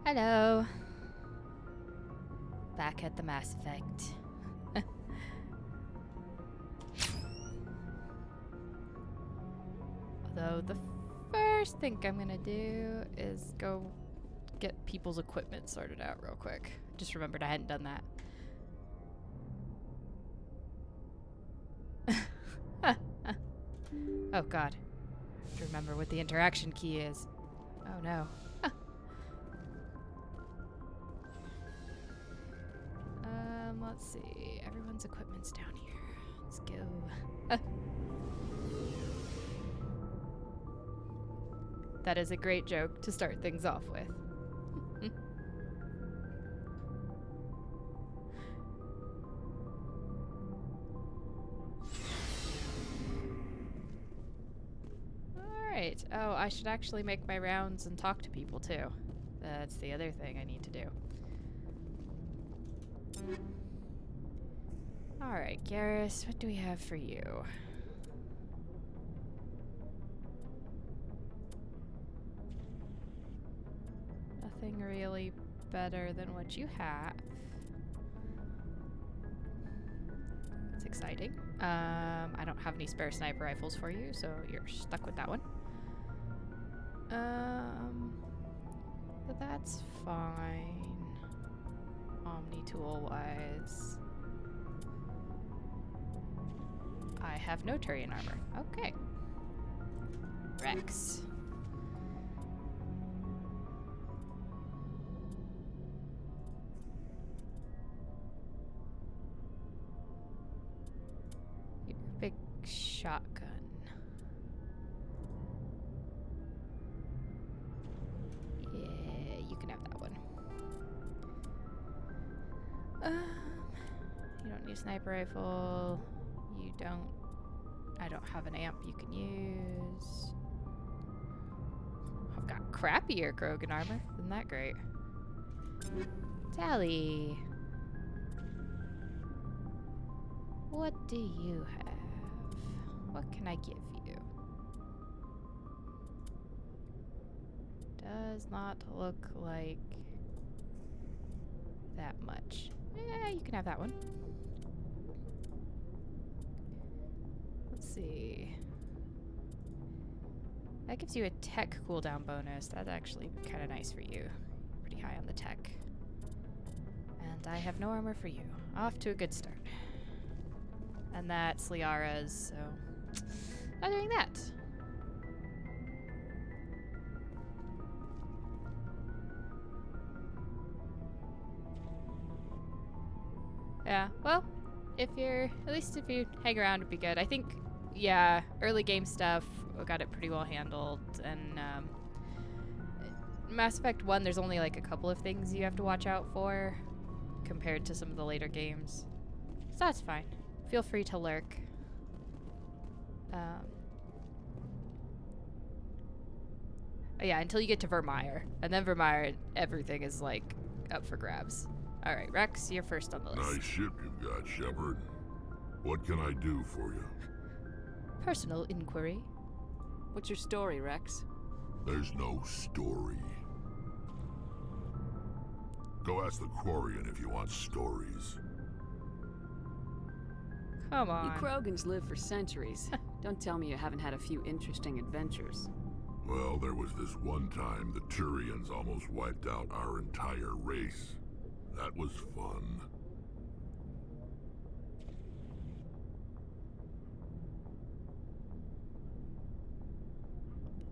Hello. Back at the Mass Effect. Although the first thing I'm gonna do is go get people's equipment sorted out real quick. Just remembered I hadn't done that. Oh god. I have to remember what the interaction key is. Oh no. Let's see. Everyone's equipment's down here. Let's go. That is a great joke to start things off with. Alright. Oh, I should actually make my rounds and talk to people too. That's the other thing I need to do. Alright, Garrus, what do we have for you? Nothing really better than what you have. It's exciting. I don't have any spare sniper rifles for you, so you're stuck with that one. But that's fine. Omni-tool wise. I have no Turian armor. Okay. Rex. Your big shotgun. Yeah, you can have that one. You don't need a sniper rifle. You don't. I don't have an amp you can use. I've got crappier Krogan armor. Isn't that great? Tally. What do you have? What can I give you? Does not look like that much. Yeah, you can have that one. Let's see. That gives you a tech cooldown bonus. That's actually kind of nice for you. Pretty high on the tech. And I have no armor for you. Off to a good start. And that's Liara's, so I'm doing that. Yeah, well, if you hang around, it'd be good. I think, yeah, early game stuff, we got it pretty well handled. And Mass Effect 1, there's only like a couple of things you have to watch out for compared to some of the later games. So that's fine. Feel free to lurk. Yeah, until you get to Vermeer. And then Vermeer, everything is like up for grabs. Alright, Rex, you're first on the list. Nice ship you've got, Shepard. What can I do for you? Personal inquiry. What's your story, Rex? There's no story. Go ask the Quarian if you want stories. Come on. You Krogans live for centuries. Don't tell me you haven't had a few interesting adventures. Well, there was this one time the Turians almost wiped out our entire race. That was fun.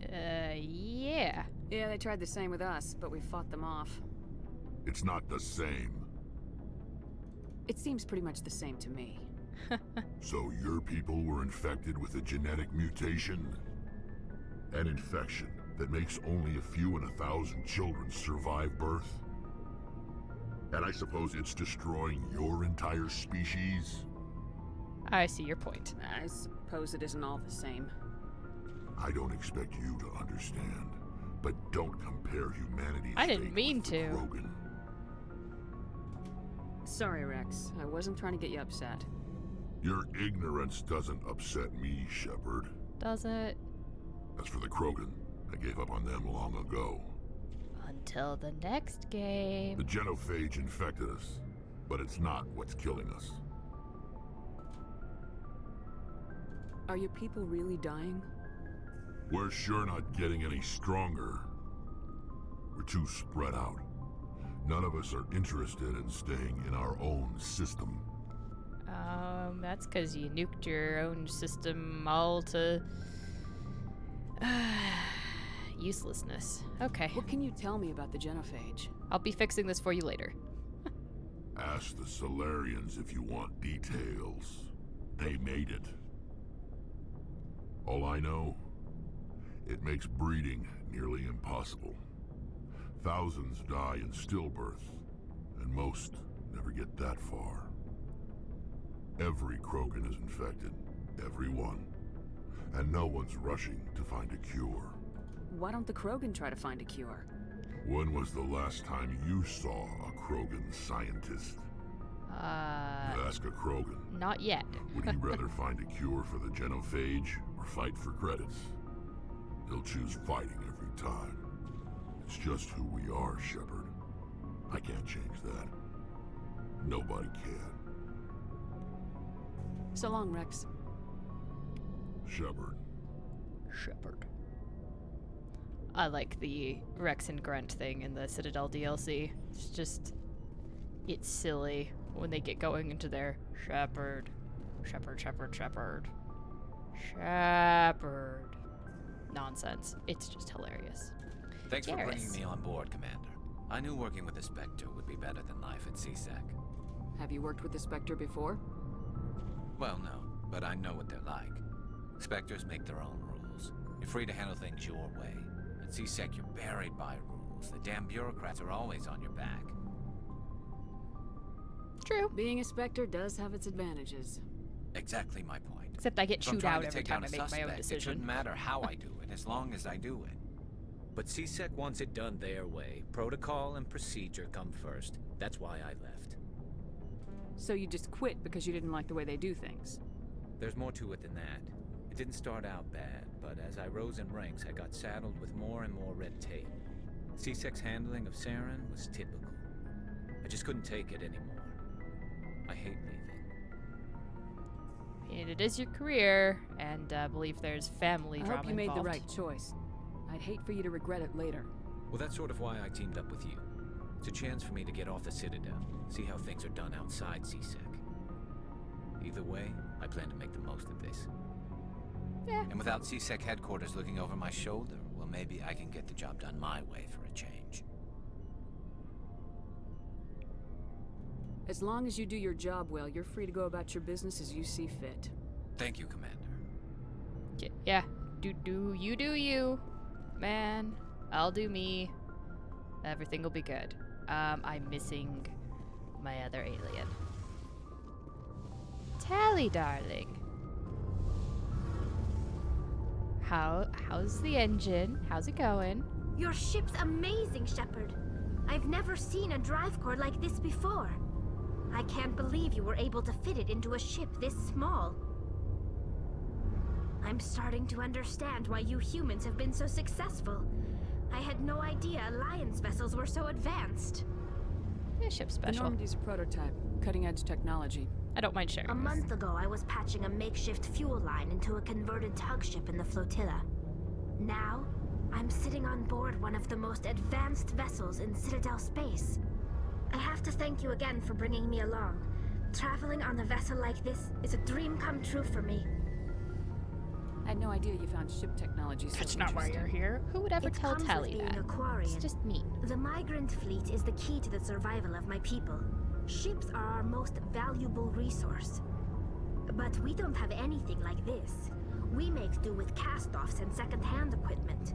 Yeah. Yeah, they tried the same with us, but we fought them off. It's not the same. It seems pretty much the same to me. So your people were infected with a genetic mutation? An infection that makes only a few in 1,000 children survive birth? And I suppose it's destroying your entire species? I see your point. I suppose it isn't all the same. I don't expect you to understand, but don't compare humanity's I didn't fate mean with the to. Krogan. Sorry, Rex. I wasn't trying to get you upset. Your ignorance doesn't upset me, Shepard. Does it? As for the Krogan, I gave up on them long ago. Until the next game. The genophage infected us, but it's not what's killing us. Are your people really dying? We're sure not getting any stronger. We're too spread out. None of us are interested in staying in our own system. That's because you nuked your own system all to uselessness. Okay. What can you tell me about the genophage? I'll be fixing this for you later. Ask the Solarians if you want details. They made it. All I know, it makes breeding nearly impossible. Thousands die in stillbirth, and most never get that far. Every Krogan is infected, every one. And no one's rushing to find a cure. Why don't the Krogan try to find a cure? When was the last time you saw a Krogan scientist? You ask a Krogan. Not yet. Would he rather find a cure for the genophage or fight for credits? He'll choose fighting every time. It's just who we are, Shepard. I can't change that. Nobody can. So long, Rex. Shepard. Shepard. I like the Rex and Grunt thing in the Citadel DLC. It's just... It's silly when they get going into their Shepard. Shepard, Shepard, Shepard. Shepard. Nonsense. It's just hilarious. Thanks for bringing Garrus. me on board, Commander. I knew working with the Spectre would be better than life at CSEC. Have you worked with the Spectre before? Well, no, but I know what they're like. Spectres make their own rules. You're free to handle things your way. At CSEC, you're buried by rules. The damn bureaucrats are always on your back. True. Being a Spectre does have its advantages. Exactly my point. Except I get If I'm chewed trying out to every take time down I a make my own suspect, it shouldn't decision. matter how I do it, as long as I do it. But CSEC wants it done their way. Protocol and procedure come first. That's why I left. So you just quit because you didn't like the way they do things? There's more to it than that. It didn't start out bad, but as I rose in ranks, I got saddled with more and more red tape. CSEC's handling of Saren was typical. I just couldn't take it anymore. I hate leaving. And it is your career, and I believe there's family I drama hope you made the involved. right choice. I'd hate for you to regret it later. Well, that's sort of why I teamed up with you. It's a chance for me to get off the Citadel, see how things are done outside CSEC. Either way, I plan to make the most of this. Yeah. And without CSEC headquarters looking over my shoulder, well, maybe I can get the job done my way for a change. As long as you do your job well, you're free to go about your business as you see fit. Thank you, Commander. Yeah. Do you. Man, I'll do me. Everything will be good. I'm missing my other alien. Tally, darling. How's the engine? How's it going? Your ship's amazing, Shepard. I've never seen a drive core like this before. I can't believe you were able to fit it into a ship this small. I'm starting to understand why you humans have been so successful. I had no idea Alliance vessels were so advanced. Yeah, ship The special. Normandy's a prototype, cutting-edge technology. I don't mind sharing A this. month ago, I was patching a makeshift fuel line into a converted tug ship in the flotilla. Now, I'm sitting on board one of the most advanced vessels in Citadel space. I have to thank you again for bringing me along. Traveling on a vessel like this is a dream come true for me. I had no idea you found ship technology so That's not why you're here. Who would ever It tell comes with Tally being that? a Quarian. It's just mean. The migrant fleet is the key to the survival of my people. Ships are our most valuable resource. But we don't have anything like this. We make do with cast-offs and second-hand equipment.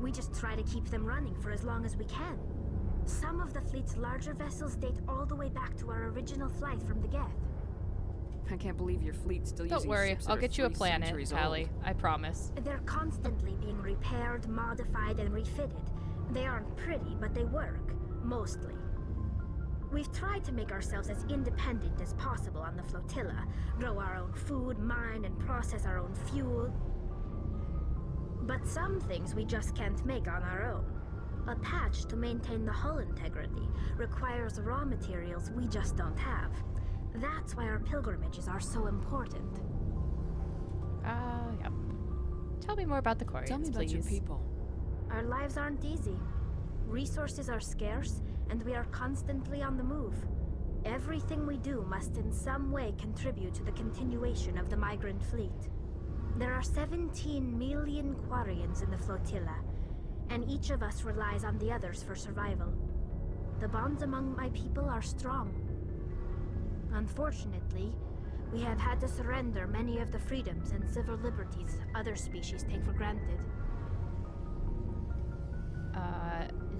We just try to keep them running for as long as we can. Some of the fleet's larger vessels date all the way back to our original flight from the Geth. I can't believe your fleet's still Don't using worry, ships that I'll are get you a 3 planet, centuries Tally. old. I promise. They're constantly being repaired, modified, and refitted. They aren't pretty, but they work. Mostly. We've tried to make ourselves as independent as possible on the flotilla. Grow our own food, mine, and process our own fuel. But some things we just can't make on our own. A patch to maintain the hull integrity requires raw materials we just don't have. That's why our pilgrimages are so important. Yep. Tell me more about the Quarians, Tell me about please. your people. Our lives aren't easy. Resources are scarce, and we are constantly on the move. Everything we do must in some way contribute to the continuation of the migrant fleet. There are 17 million Quarians in the flotilla, and each of us relies on the others for survival. The bonds among my people are strong. Unfortunately, we have had to surrender many of the freedoms and civil liberties other species take for granted.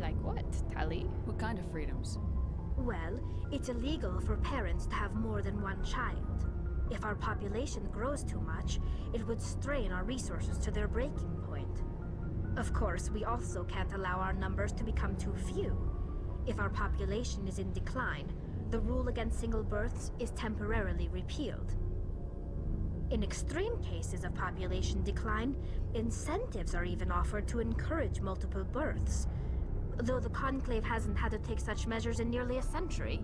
Like what, Tali? What kind of freedoms? Well, it's illegal for parents to have more than one child. If our population grows too much, it would strain our resources to their breaking point. Of course, we also can't allow our numbers to become too few. If our population is in decline, the rule against single births is temporarily repealed. In extreme cases of population decline, incentives are even offered to encourage multiple births, though the Conclave hasn't had to take such measures in nearly a century.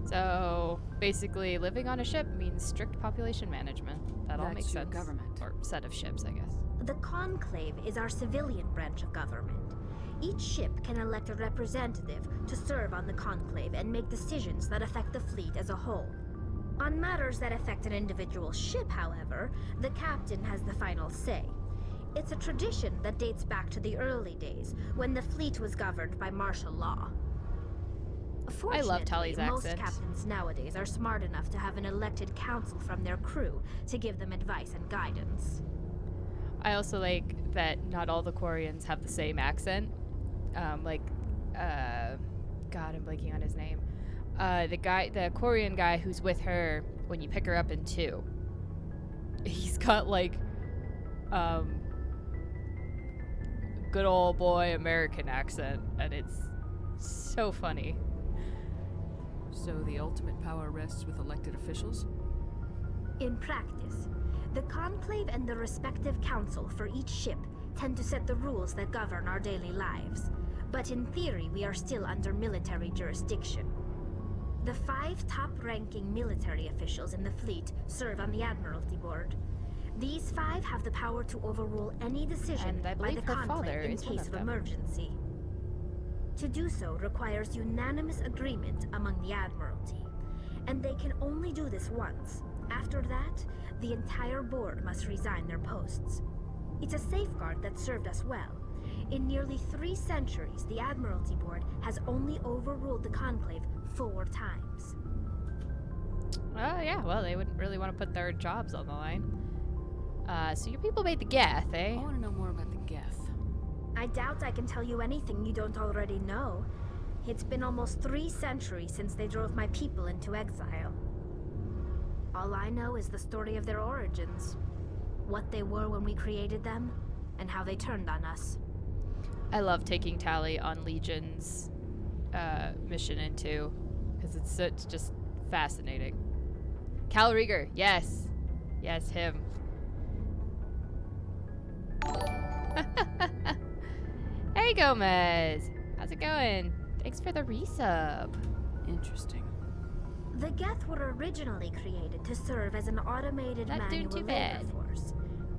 So, basically, living on a ship means strict population management. That all That's makes your sense. government. Or set of ships, I guess. The Conclave is our civilian branch of government. Each ship can elect a representative to serve on the Conclave and make decisions that affect the fleet as a whole. On matters that affect an individual ship, however, the captain has the final say. It's a tradition that dates back to the early days, when the fleet was governed by martial law. I love Tali's Fortunately, most accent. captains nowadays are smart enough to have an elected council from their crew to give them advice and guidance. I also like that not all the Quarians have the same accent. God, I'm blanking on his name. The Quarian guy who's with her when you pick her up in 2. He's got good old boy American accent, and it's so funny. So the ultimate power rests with elected officials? In practice, the Conclave and the respective council for each ship tend to set the rules that govern our daily lives. But in theory, we are still under military jurisdiction. The 5 top-ranking military officials in the fleet serve on the Admiralty Board. These 5 have the power to overrule any decision And I by the believe her father Conclave in is one case of of them. emergency. To do so requires unanimous agreement among the Admiralty, and they can only do this once. After that, the entire board must resign their posts. It's a safeguard that served us well. In nearly 3 centuries, the Admiralty Board has only overruled the Conclave 4 times. Oh, yeah, well, they wouldn't really want to put their jobs on the line. So your people made the Geth, eh? I want to know more about the Geth. I doubt I can tell you anything you don't already know. It's been almost 3 centuries since they drove my people into exile. All I know is the story of their origins. What they were when we created them, and how they turned on us. I love taking Tali on Legion's mission in 2, because it's just fascinating. Cal Rieger, yes. Yes, him. Hey Gomez! How's it going? Thanks for the resub. Interesting. The Geth were originally created to serve as an automated Not doing manual too labor bad. force.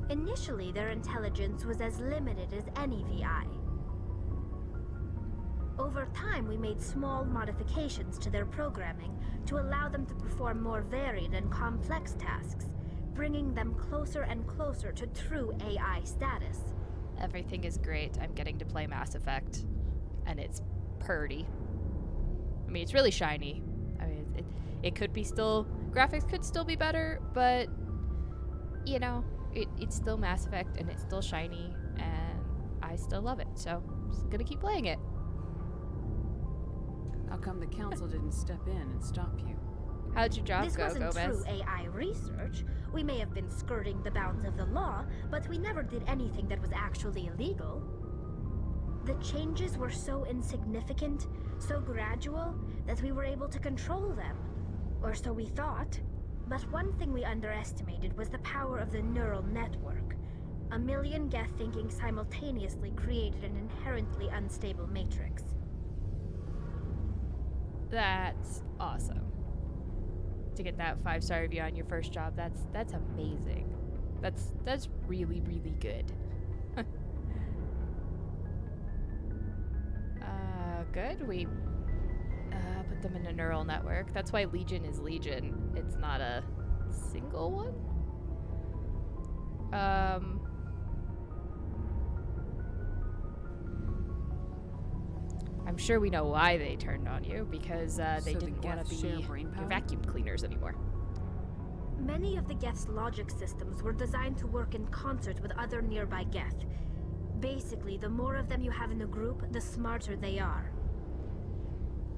Initially, their intelligence was as limited as any VI. Over time, we made small modifications to their programming to allow them to perform more varied and complex tasks, bringing them closer and closer to true AI status. Everything is great. I'm getting to play Mass Effect, and it's purty. I mean, it's really shiny. I mean, it could be still... Graphics could still be better, but, you know, it's still Mass Effect, and it's still shiny, and I still love it, so I'm just gonna keep playing it. How come the council didn't step in and stop you? How'd your job This go, wasn't Gomez? true AI research. We may have been skirting the bounds of the law, but we never did anything that was actually illegal. The changes were so insignificant, so gradual, that we were able to control them. Or so we thought. But one thing we underestimated was the power of the neural network. A million Geth thinking simultaneously created an inherently unstable matrix. That's awesome. To get that 5-star review on your first job, that's amazing. That's really, really good. Good. We put them in a neural network. That's why Legion is Legion. It's not a single one. I'm sure we know why they turned on you, because they So the didn't want to Geth be share brain your power? vacuum cleaners anymore. Many of the Geth's logic systems were designed to work in concert with other nearby Geth. Basically, the more of them you have in a group, the smarter they are.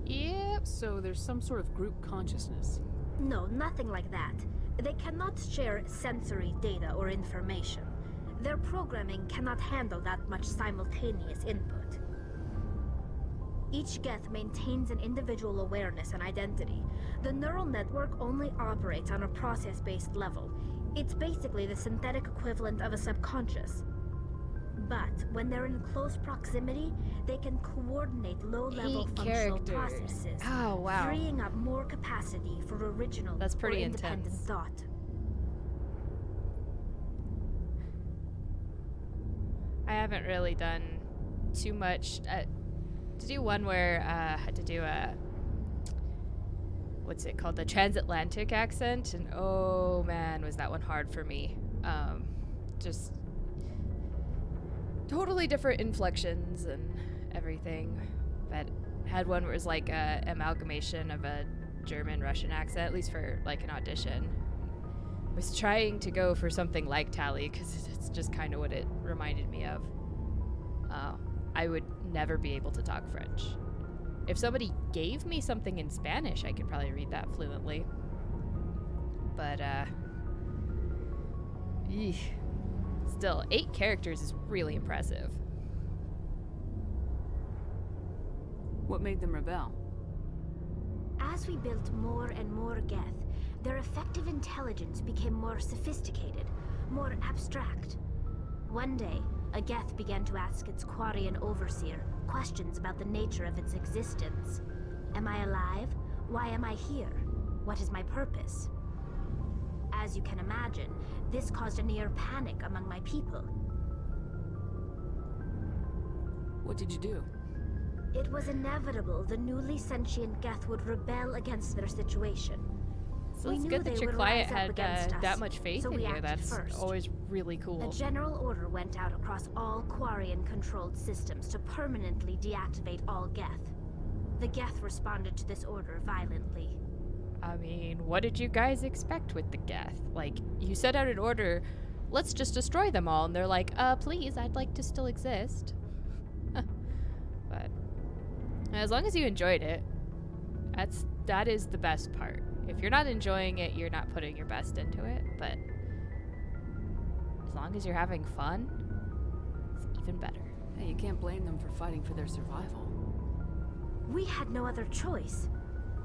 Yep. So there's some sort of group consciousness. No, nothing like that. They cannot share sensory data or information. Their programming cannot handle that much simultaneous input. Each Geth maintains an individual awareness and identity. The neural network only operates on a process-based level. It's basically the synthetic equivalent of a subconscious. But when they're in close proximity, they can coordinate low-level 8 functional characters. processes, Oh, wow. freeing up more capacity for original That's pretty or independent intense. thought. I haven't really done too much. To do one where I had to do a, what's it called, the transatlantic accent, and oh man, was that one hard for me. Just totally different inflections and everything. But had one where it was like a amalgamation of a German-Russian accent, at least for like an audition. I was trying to go for something like Tally, because it's just kind of what it reminded me of. I would never be able to talk French. If somebody gave me something in Spanish, I could probably read that fluently. But, eesh. Still, 8 characters is really impressive. What made them rebel? As we built more and more Geth, their effective intelligence became more sophisticated, more abstract. One day, a Geth began to ask its Quarian overseer questions about the nature of its existence. Am I alive? Why am I here? What is my purpose? As you can imagine, this caused a near panic among my people. What did you do? It was inevitable the newly sentient Geth would rebel against their situation. So We it's knew good that they your would client rise up had against us, that much faith so in we you. acted That's first. always really cool. A general order went out across all Quarian-controlled systems to permanently deactivate all Geth. The Geth responded to this order violently. I mean, what did you guys expect with the Geth? Like, you set out an order, let's just destroy them all, and they're like, please, I'd like to still exist. But as long as you enjoyed it, that is the best part. If you're not enjoying it, you're not putting your best into it, but as long as you're having fun, it's even better. Hey, you can't blame them for fighting for their survival. We had no other choice.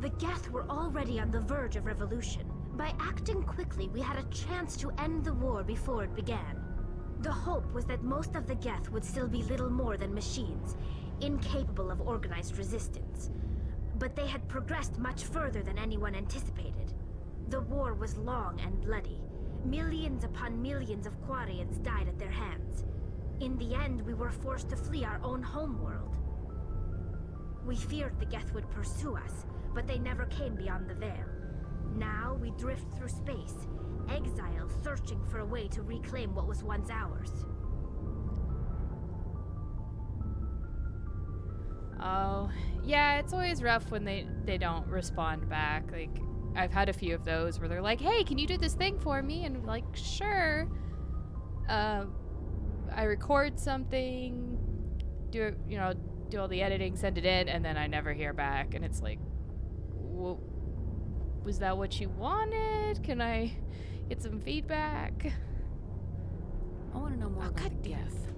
The Geth were already on the verge of revolution. By acting quickly, we had a chance to end the war before it began. The hope was that most of the Geth would still be little more than machines, incapable of organized resistance. But they had progressed much further than anyone anticipated. The war was long and bloody. Millions upon millions of Quarians died at their hands. In the end, we were forced to flee our own homeworld. We feared the Geth would pursue us, but they never came beyond the Veil. Now we drift through space, exile searching for a way to reclaim what was once ours. Oh, yeah, it's always rough when they don't respond back. Like, I've had a few of those where they're like, hey, can you do this thing for me? And I'm like, sure. I record something, do all the editing, send it in, and then I never hear back. And it's like, was that what you wanted? Can I get some feedback? I want to know more about God the damn. Geth.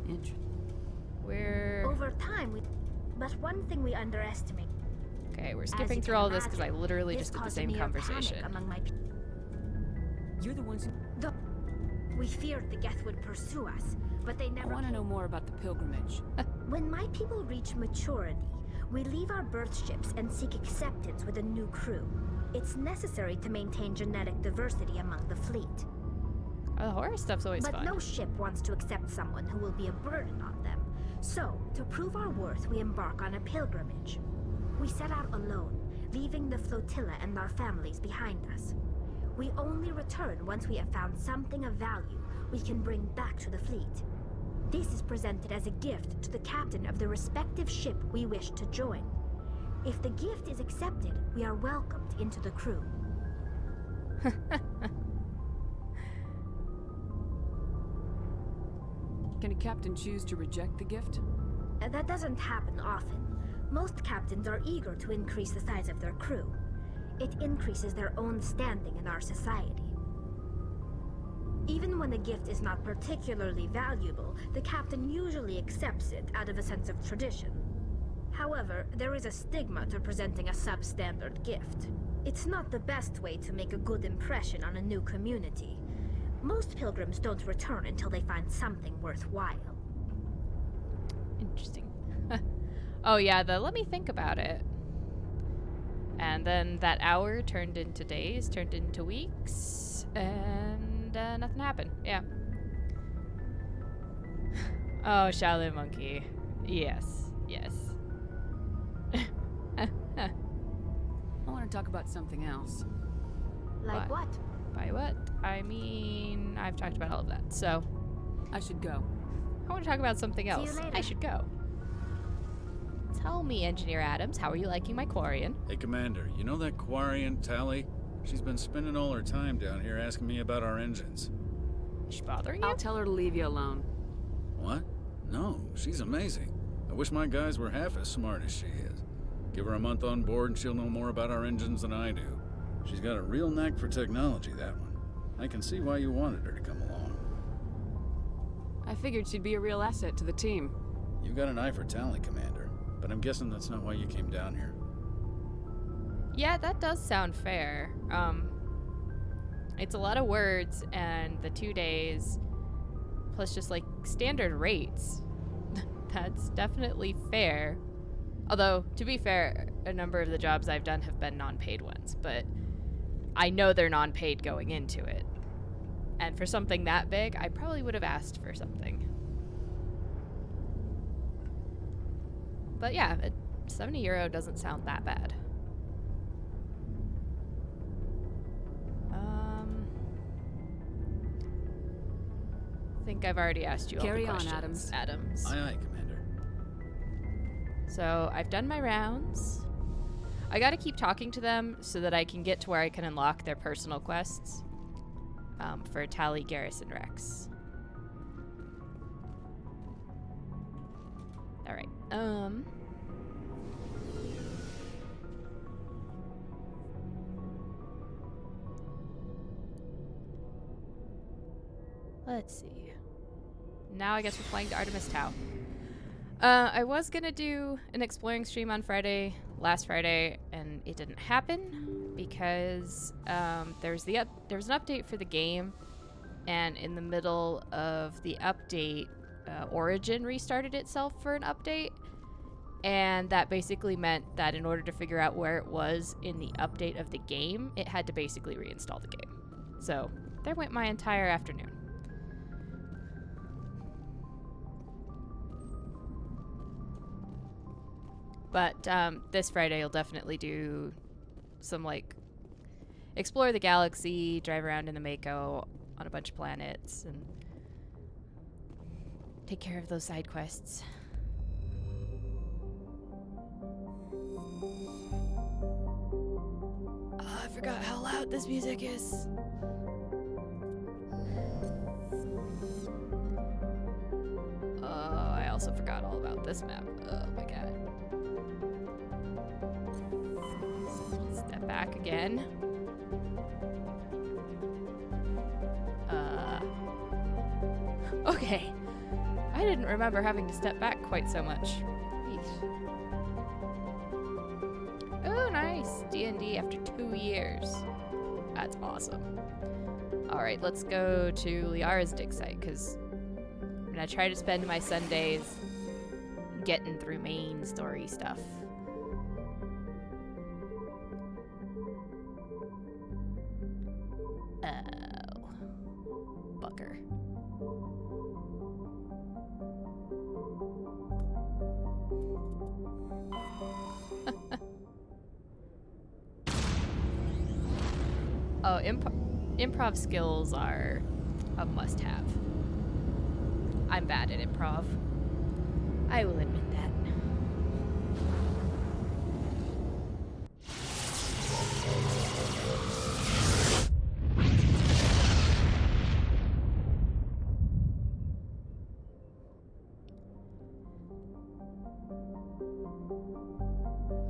Interesting. Over time, but one thing we underestimate. Okay, we're As skipping you through can all this because I imagine, literally this just did the caused a same near conversation. panic among my people. You're the ones who... We feared the Geth would pursue us, but they I never want to came. know more about the pilgrimage. When my people reach maturity, we leave our birth ships and seek acceptance with a new crew. It's necessary to maintain genetic diversity among the fleet. Oh, the horror stuff's always But fun. no ship wants to accept someone who will be a burden on them. So, to prove our worth, we embark on a pilgrimage. We set out alone, leaving the flotilla and our families behind us. We only return once we have found something of value we can bring back to the fleet. This is presented as a gift to the captain of the respective ship we wish to join. If the gift is accepted, we are welcomed into the crew. Can a captain choose to reject the gift? That doesn't happen often. Most captains are eager to increase the size of their crew. It increases their own standing in our society. Even when a gift is not particularly valuable, the captain usually accepts it out of a sense of tradition. However, there is a stigma to presenting a substandard gift. It's not the best way to make a good impression on a new community. Most pilgrims don't return until they find something worthwhile. Interesting. Oh yeah, let me think about it. And then that hour turned into days, turned into weeks, and nothing happened. Yeah. Oh, Shaolin Monkey. Yes, yes. I want to talk about something else. Like what? By what? I mean, I've talked about all of that, so I should go. I want to talk about something See you else. later. I should go. Tell me, Engineer Adams, how are you liking my Quarian? Hey, Commander, you know that Quarian, Tally? She's been spending all her time down here asking me about our engines. Is she bothering you? I'll tell her to leave you alone. What? No, she's amazing. I wish my guys were half as smart as she is. Give her a month on board and she'll know more about our engines than I do. She's got a real knack for technology, that one. I can see why you wanted her to come along. I figured she'd be a real asset to the team. You got an eye for talent, Commander, but I'm guessing that's not why you came down here. Yeah, that does sound fair. It's a lot of words and the 2 days, plus just like standard rates. That's definitely fair. Although, to be fair, a number of the jobs I've done have been non-paid ones, but I know they're non-paid going into it. And for something that big, I probably would have asked for something. But yeah, €70 doesn't sound that bad. I think I've already asked you all the Carry on, questions. Adams. Aye, aye, Commander. So I've done my rounds. I gotta keep talking to them so that I can get to where I can unlock their personal quests for Tally, Garrison, Rex. All right. Let's see. Now I guess we're flying to Artemis Tau. I was gonna do an exploring stream on last Friday, and it didn't happen because there was an update for the game, and in the middle of the update, Origin restarted itself for an update, and that basically meant that in order to figure out where it was in the update of the game, it had to basically reinstall the game. So there went my entire afternoon. But this Friday, you'll definitely do some, like, explore the galaxy, drive around in the Mako on a bunch of planets, and take care of those side quests. Oh, I forgot how loud this music is. Oh, I also forgot all about this map. Oh my god. Step back again. Okay. I didn't remember having to step back quite so much. Yeesh. Oh, nice. D&D after 2 years. That's awesome. Alright, let's go to Liara's dig site, because I'm gonna try to spend my Sundays getting through main story stuff. Oh. Bugger. Oh, improv skills are a must-have. I'm bad at improv. I will admit that.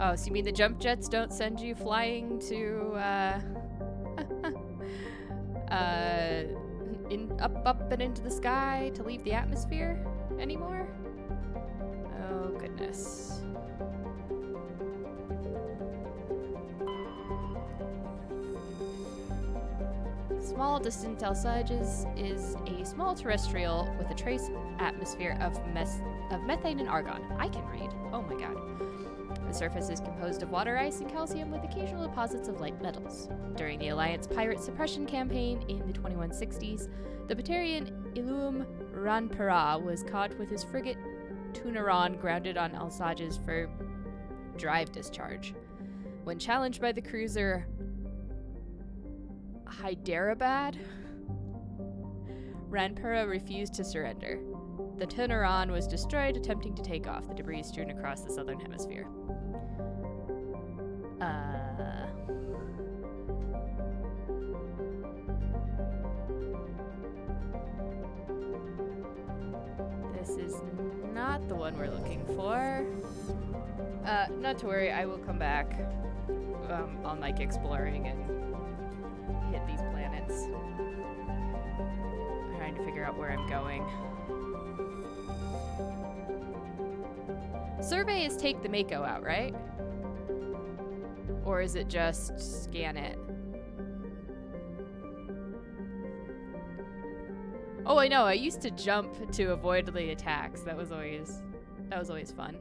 Oh, so you mean the jump jets don't send you flying to, up and into the sky to leave the atmosphere anymore? Oh, goodness. Small distant Alsages is a small terrestrial with a trace atmosphere of methane and argon. I can read. Oh my god. The surface is composed of water ice and calcium with occasional deposits of light metals. During the Alliance pirate suppression campaign in the 2160s, the Batarian Ilum Ranpara was caught with his frigate Tunaran grounded on Alsages for drive discharge. When challenged by the cruiser Hyderabad, Ranpara refused to surrender. The Tunaran was destroyed attempting to take off, the debris strewn across the southern hemisphere. This is not the one we're looking for. Not to worry, I will come back on like exploring and hit these planets. I'm trying to figure out where I'm going. Survey is take the Mako out, right? Or is it just scan it? Oh, I know. I used to jump to avoid the attacks. That was always fun.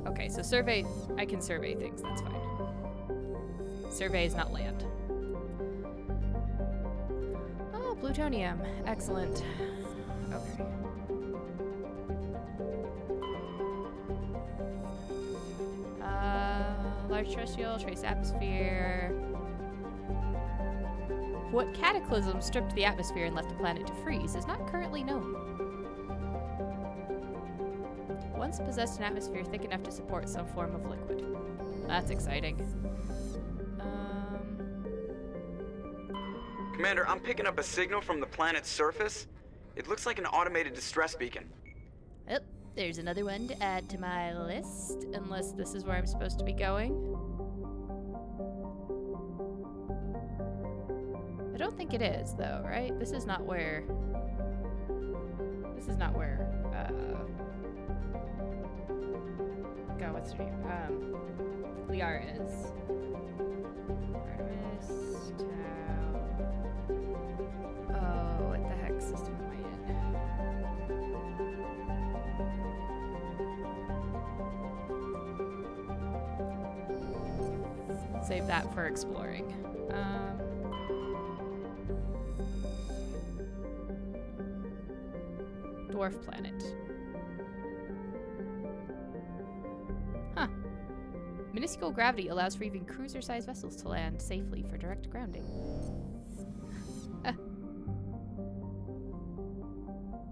Okay, so survey, I can survey things, that's fine. Survey is not land. Oh, plutonium. Excellent. Okay. Large terrestrial, trace atmosphere. What cataclysm stripped the atmosphere and left the planet to freeze is not currently known. Once possessed an atmosphere thick enough to support some form of liquid. That's exciting. Commander, I'm picking up a signal from the planet's surface. It looks like an automated distress beacon. Oh, there's another one to add to my list, unless this is where I'm supposed to be going. I don't think it is, though, right? This is not where... God, what's her name? Liara is. Artemis, Tau. Oh, what the heck system am I in? Save that for exploring. Dwarf planet. Huh. Minuscule gravity allows for even cruiser-sized vessels to land safely for direct grounding.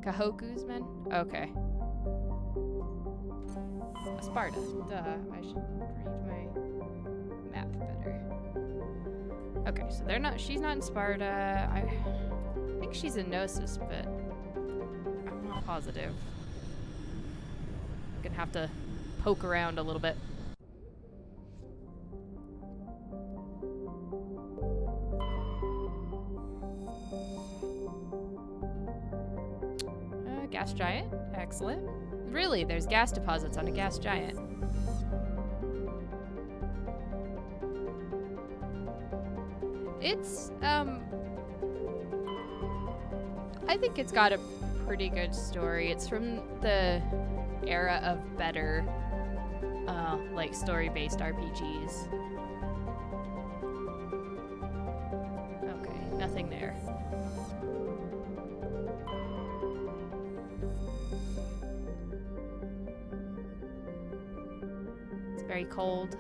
Kahoku's men? Okay. Sparta. Duh. I should read my map better. Okay, so they're not. She's not in Sparta. I think she's in Gnosis, but I'm not positive. I'm gonna have to poke around a little bit. gas giant. Excellent. Really, there's gas deposits on a gas giant. It's, I think it's got a pretty good story. It's from the era of better, like, story-based RPGs. Okay, nothing there. It's very cold.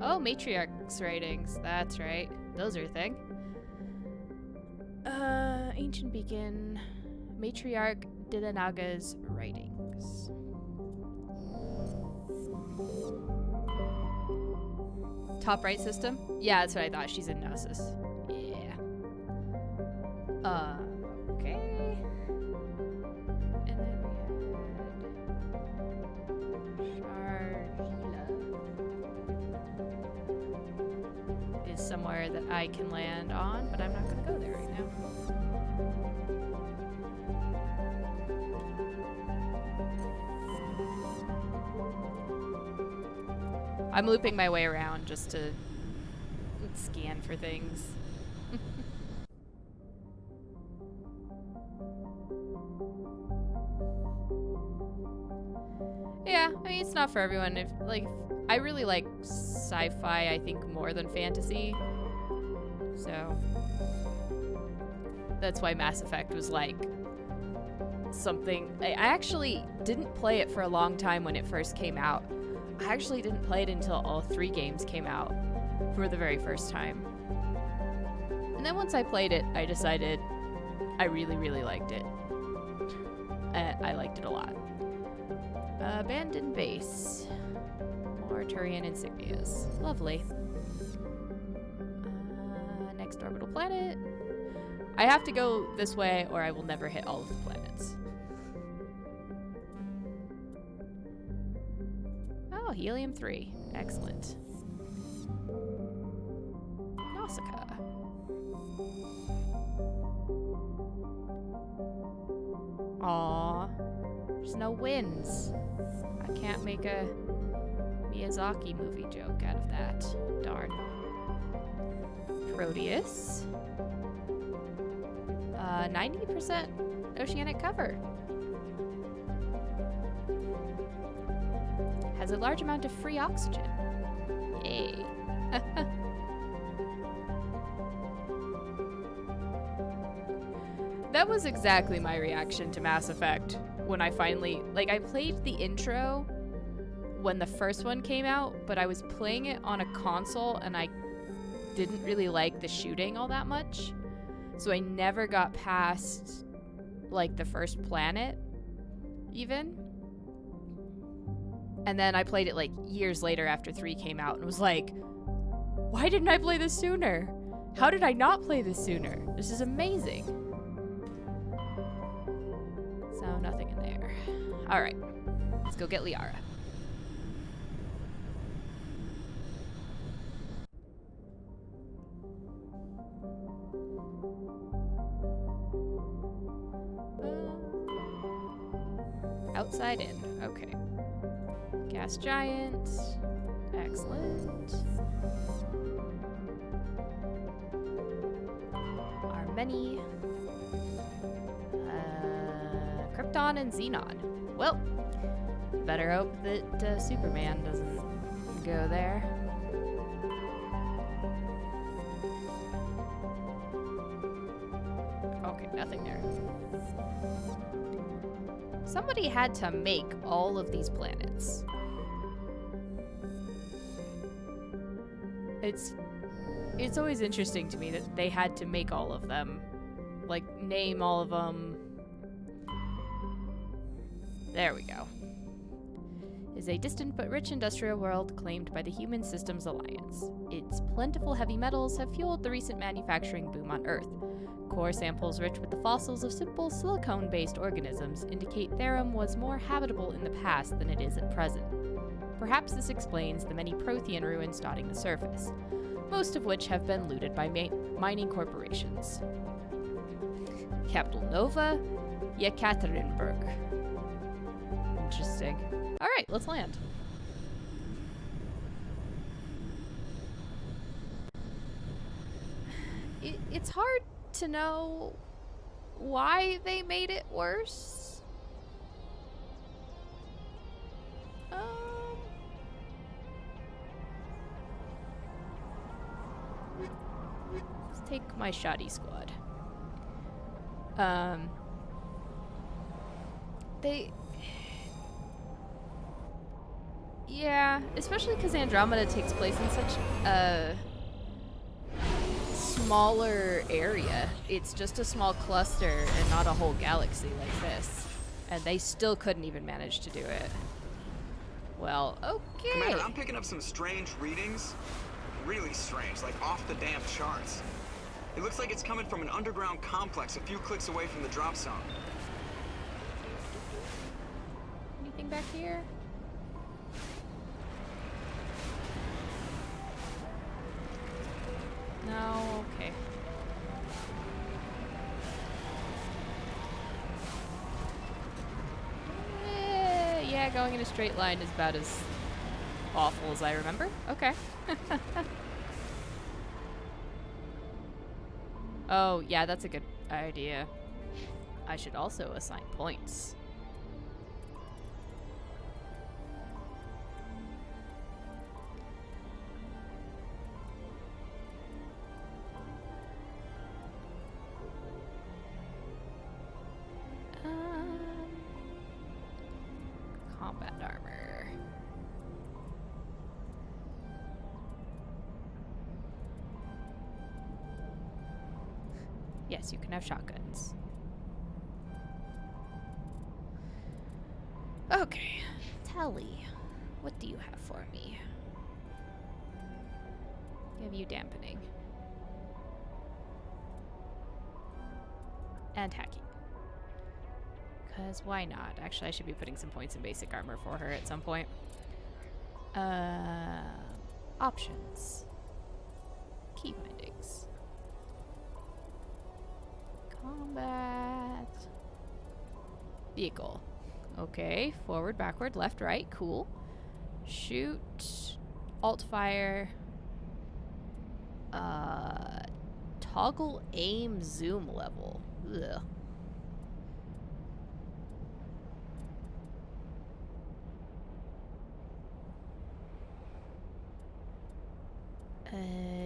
Oh, Matriarch's writings. That's right. Those are a thing. Ancient Beacon. Matriarch Didanaga's writings. Top right system? Yeah, that's what I thought. She's in Gnosis. Yeah. Okay. And then we had Shargila. Is somewhere that I can land on, but I'm not gonna go there right now. I'm looping my way around just to scan for things. Yeah, I mean, it's not for everyone. If I really like sci-fi, I think, more than fantasy. So that's why Mass Effect was like something. I actually didn't play it for a long time when it first came out. I actually didn't play it until all 3 games came out for the very first time. And then once I played it, I decided I really, really liked it. I liked it a lot. Abandoned base. More Turian insignias. Lovely. Next orbital planet. I have to go this way or I will never hit all of the planets. Oh, helium-3. Excellent. Nausicaa. Aww. There's no winds. I can't make a Miyazaki movie joke out of that. Darn. Proteus. 90% oceanic cover. Has a large amount of free oxygen. Yay. That was exactly my reaction to Mass Effect when I finally, I played the intro when the first one came out, but I was playing it on a console and I didn't really like the shooting all that much. So I never got past, the first planet, even. And then I played it, years later after 3 came out and was like, why didn't I play this sooner? How did I not play this sooner? This is amazing. So, nothing in there. Alright, let's go get Liara. Outside in. Okay. Gas giant. Excellent. Armeni. Krypton and Xenon. Well, better hope that Superman doesn't go there. Okay, nothing there. Somebody had to make all of these planets. It's always interesting to me that they had to make all of them. Name all of them. There we go. Is a distant but rich industrial world claimed by the Human Systems Alliance. Its plentiful heavy metals have fueled the recent manufacturing boom on Earth. Core samples rich with the fossils of simple silicone-based organisms indicate Therum was more habitable in the past than it is at present. Perhaps this explains the many Prothean ruins dotting the surface, most of which have been looted by mining corporations. Capital Nova, Yekaterinburg. Interesting. Alright, let's land. It's hard to know why they made it worse. Let's take my shoddy squad. Yeah, especially because Andromeda takes place in such a smaller area. It's just a small cluster and not a whole galaxy like this. And they still couldn't even manage to do it. Well, okay. Commander, I'm picking up some strange readings. Really strange, like off the damn charts. It looks like it's coming from an underground complex a few clicks away from the drop zone. Anything back here? No, okay. Yeah, going in a straight line is about as awful as I remember. Okay. Oh, yeah, that's a good idea. I should also assign points. Combat armor. Yes, you can have shotguns. Okay, Tally, what do you have for me? Give you dampening. And hacking. Because why not? Actually, I should be putting some points in basic armor for her at some point. Options. Key bindings. Combat. Vehicle. Okay, forward, backward, left, right, cool. Shoot. Alt fire. Toggle aim zoom level. Ugh.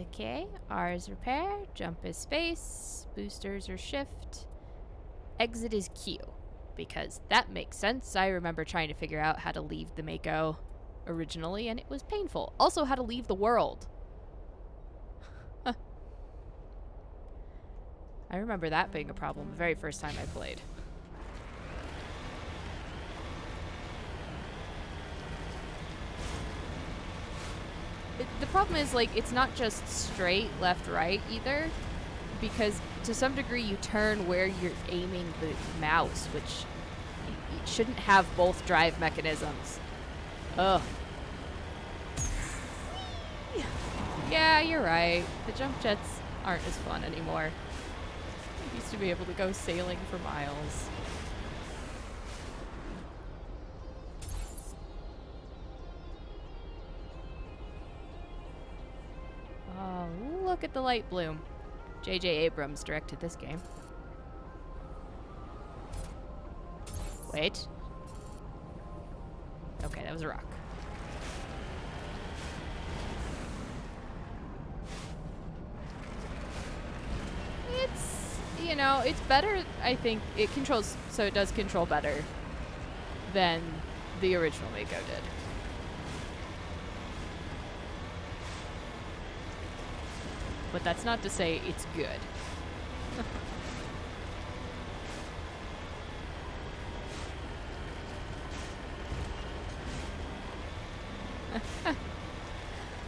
Okay, R is repair, jump is space, boosters are shift, exit is Q, because that makes sense. I remember trying to figure out how to leave the Mako originally, and it was painful. Also, how to leave the world. I remember that being a problem the very first time I played. The problem is, like, it's not just straight left right either, because to some degree you turn where you're aiming the mouse, which it shouldn't have both drive mechanisms. Ugh. Yeah, you're right. The jump jets aren't as fun anymore. I used to be able to go sailing for miles. Oh, look at the light bloom. J.J. Abrams directed this game. Wait. Okay, that was a rock. It's, you know, it's better, I think. It controls, so it does control better than the original Mako did. But that's not to say it's good.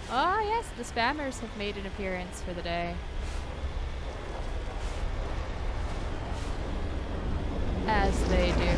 Ah, yes, the spammers have made an appearance for the day. As they do.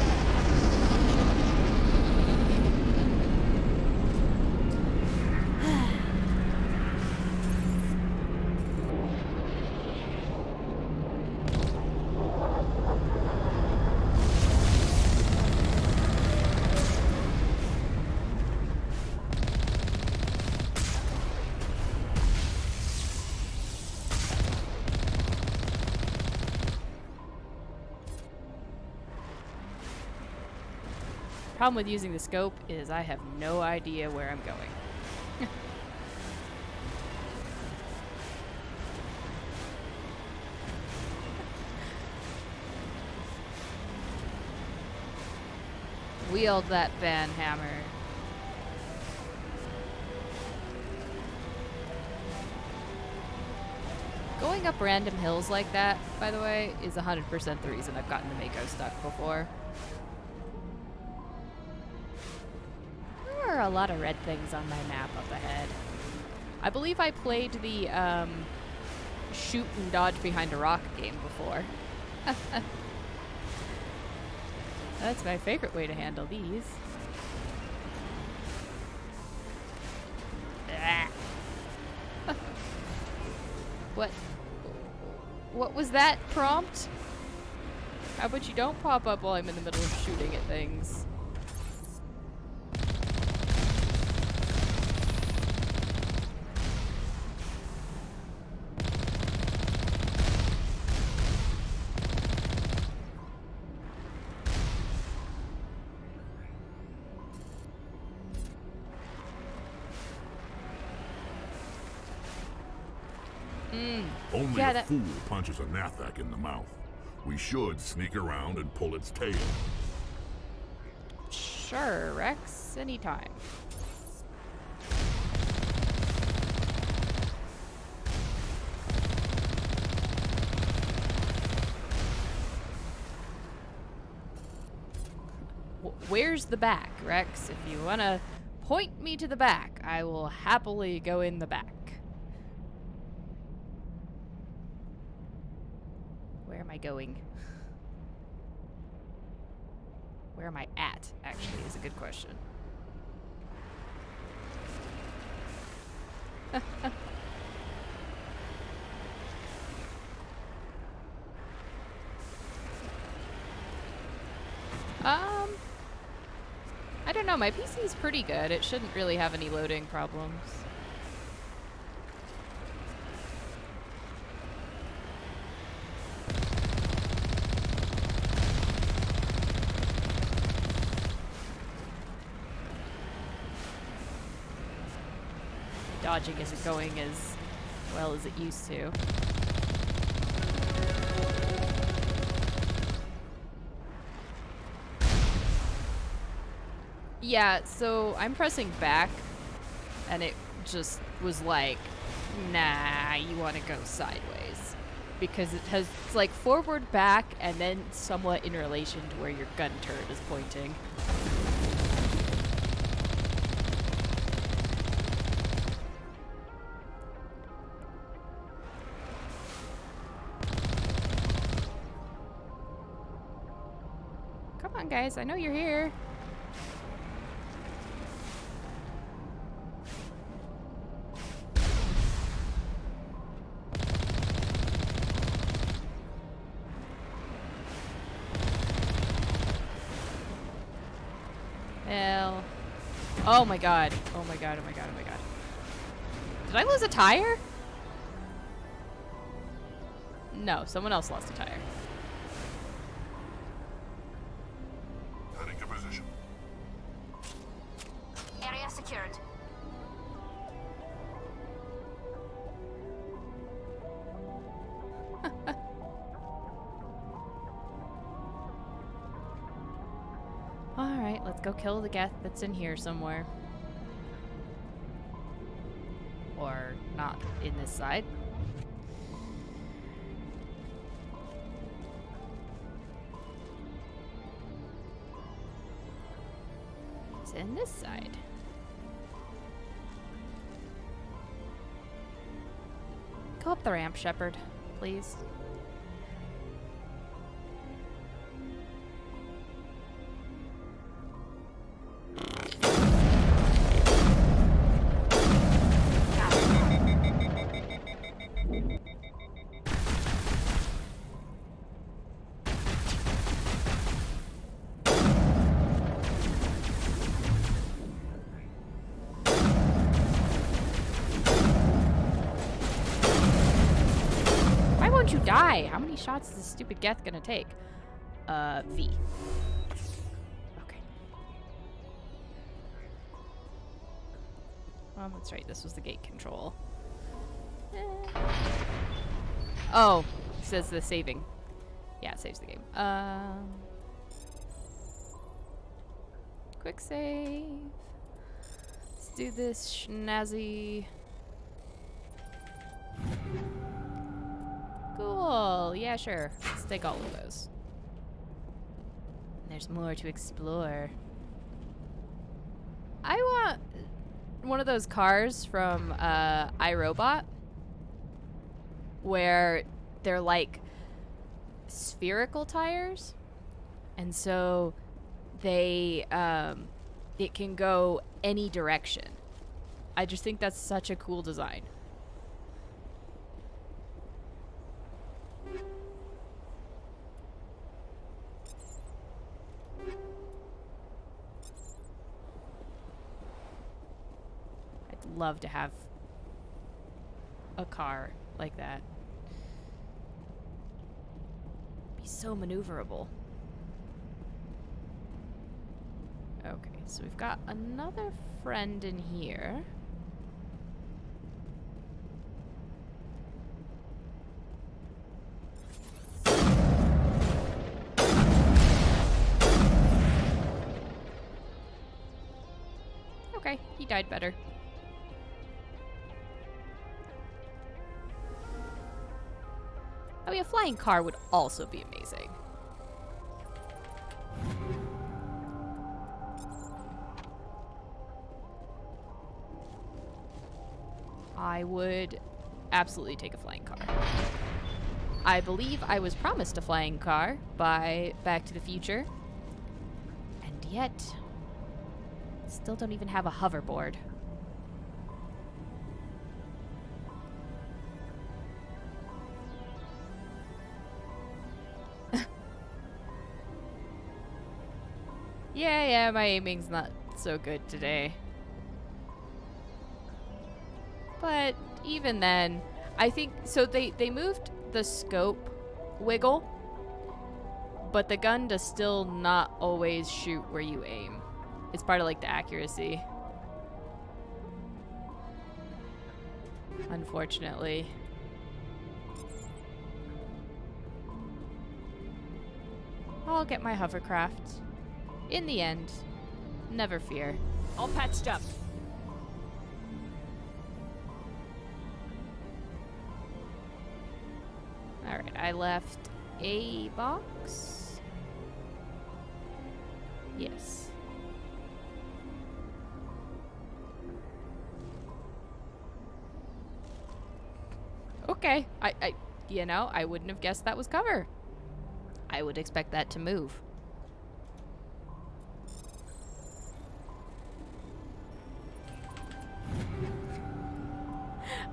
problem with using the scope is I have no idea where I'm going. Wield that Van Hammer. Going up random hills like that, by the way, is 100% the reason I've gotten the Mako stuck before. There are a lot of red things on my map up ahead. I believe I played the shoot and dodge behind a rock game before. That's my favorite way to handle these. What was that prompt? How about you don't pop up while I'm in the middle of shooting at things? Only Yeah, a that- fool punches a Nathak in the mouth. We should sneak around and pull its tail. Sure, Rex. Anytime. Where's the back, Rex? If you want to point me to the back, I will happily go in the back. Where am I going? Where am I at, actually, is a good question. I don't know, my PC is pretty good. It shouldn't really have any loading problems. Dodging isn't going as well as it used to. Yeah, so I'm pressing back, and it just was like, nah, you want to go sideways. Because it's like forward, back, and then somewhat in relation to where your gun turret is pointing. Come on, guys, I know you're here. Hell. Oh my god. Oh my god, oh my god, oh my god. Did I lose a tire? No, someone else lost a tire. Heading to position. Area secured. Alright, let's go kill the Geth that's in here somewhere. Or not in this side. It's in this side. Go up the ramp, Shepard, please. Why won't you die? How many shots is this stupid Geth gonna take? V. Okay. Oh, that's right. This was the gate control. Oh, it says the saving. Yeah, it saves the game. Quick save. Let's do this schnazzy. Cool. Yeah, sure. Let's take all of those. There's more to explore. I want one of those cars from iRobot where they're like spherical tires, and so they it can go any direction. I just think that's such a cool design. I'd love to have a car like that. Be so maneuverable. Okay, so we've got another friend in here. Okay, he died better. Oh yeah, a flying car would also be amazing. I would absolutely take a flying car. I believe I was promised a flying car by Back to the Future. And yet, still don't even have a hoverboard. Yeah, my aiming's not so good today. But even then, I think, so they moved the scope wiggle, but the gun does still not always shoot where you aim. It's part of like the accuracy. Unfortunately. I'll get my hovercraft. In the end, never fear. All patched up. Alright, I left a box. Yes. Okay, you know, I wouldn't have guessed that was cover. I would expect that to move.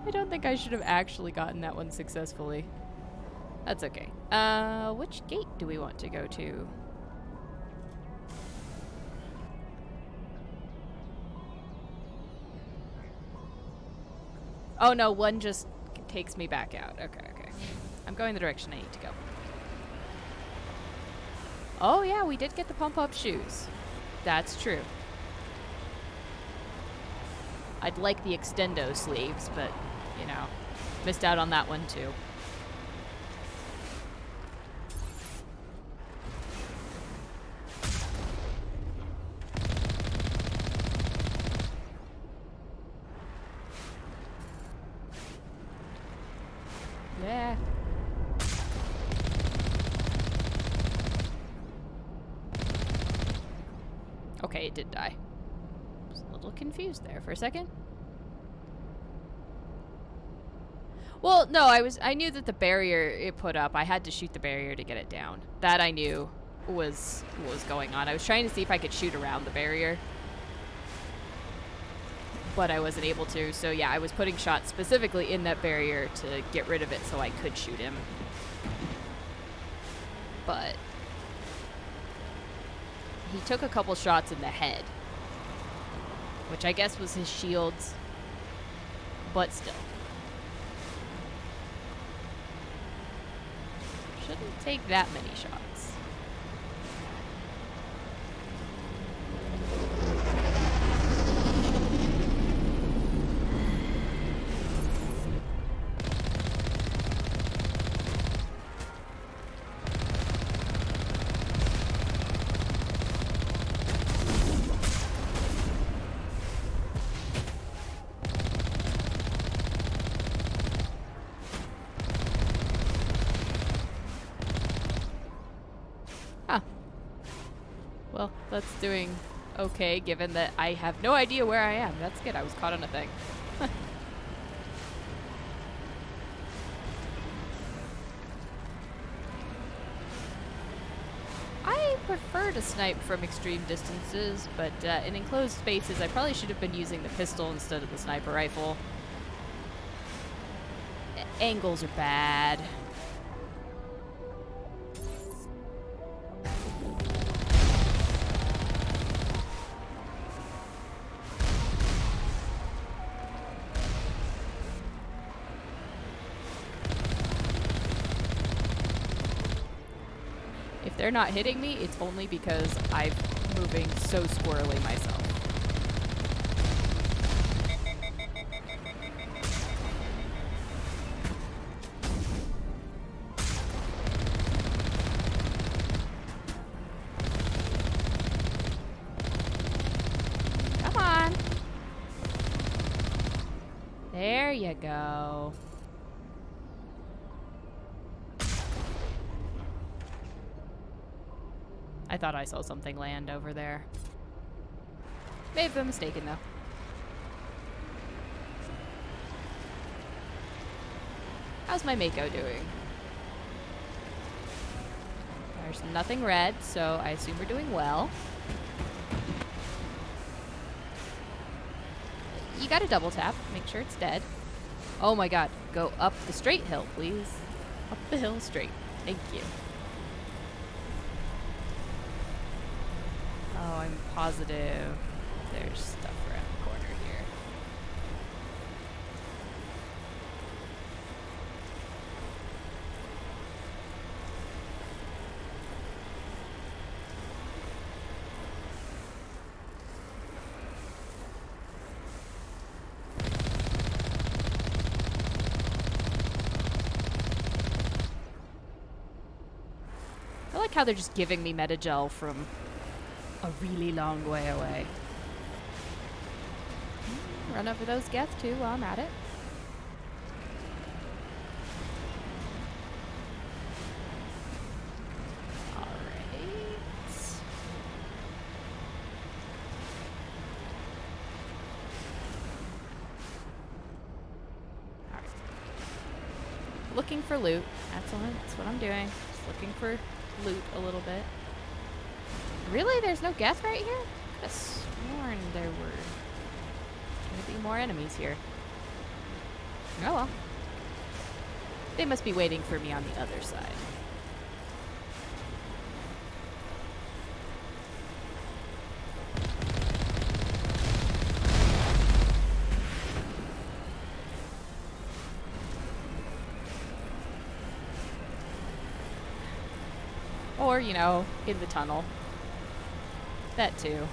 I don't think I should have actually gotten that one successfully. That's okay. Which gate do we want to go to? Oh no, one just takes me back out. Okay. I'm going the direction I need to go. Oh yeah, we did get the pump-up shoes. That's true. I'd like the extendo sleeves, but, you know, missed out on that one too. Yeah. Okay, it did die. I was a little confused there for a second. Well, no, I knew that the barrier it put up, I had to shoot the barrier to get it down. That I knew was what was going on. I was trying to see if I could shoot around the barrier, but I wasn't able to. So yeah, I was putting shots specifically in that barrier to get rid of it so I could shoot him. But he took a couple shots in the head, which I guess was his shields, but still. Shouldn't take that many shots. Huh. Well, that's doing okay, given that I have no idea where I am. That's good. I was caught on a thing. I prefer to snipe from extreme distances, but in enclosed spaces, I probably should have been using the pistol instead of the sniper rifle. Angles are bad. If they're not hitting me, it's only because I'm moving so squirrely myself. Come on. There you go. I thought I saw something land over there. May have been mistaken, though. How's my Mako doing? There's nothing red, so I assume we're doing well. You gotta double tap, make sure it's dead. Oh my god, go up the straight hill, please. Up the hill straight. Thank you. Oh, I'm positive there's stuff around the corner here. I like how they're just giving me Metagel from a really long way away. Run over those geth too while I'm at it. Alright. Alright. Looking for loot. That's what I'm doing. Just looking for loot a little bit. Really? There's no geth right here? Could have sworn there were gonna be more enemies here. Oh well. They must be waiting for me on the other side. Or, you know, in the tunnel. That too.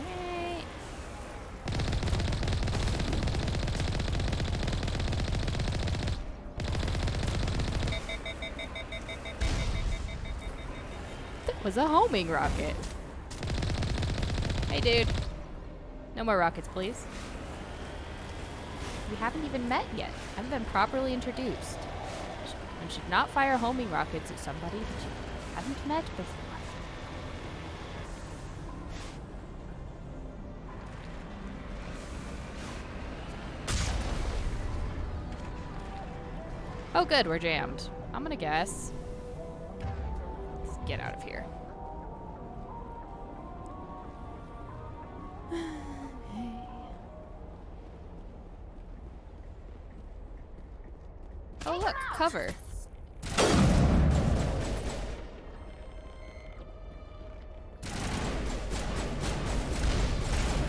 Right. That was a homing rocket. Hey, dude. No more rockets, please. We haven't even met yet. Haven't been properly introduced. One should not fire homing rockets at somebody that you haven't met before. Oh good, we're jammed. I'm gonna guess. Let's get out of here. Oh look, cover.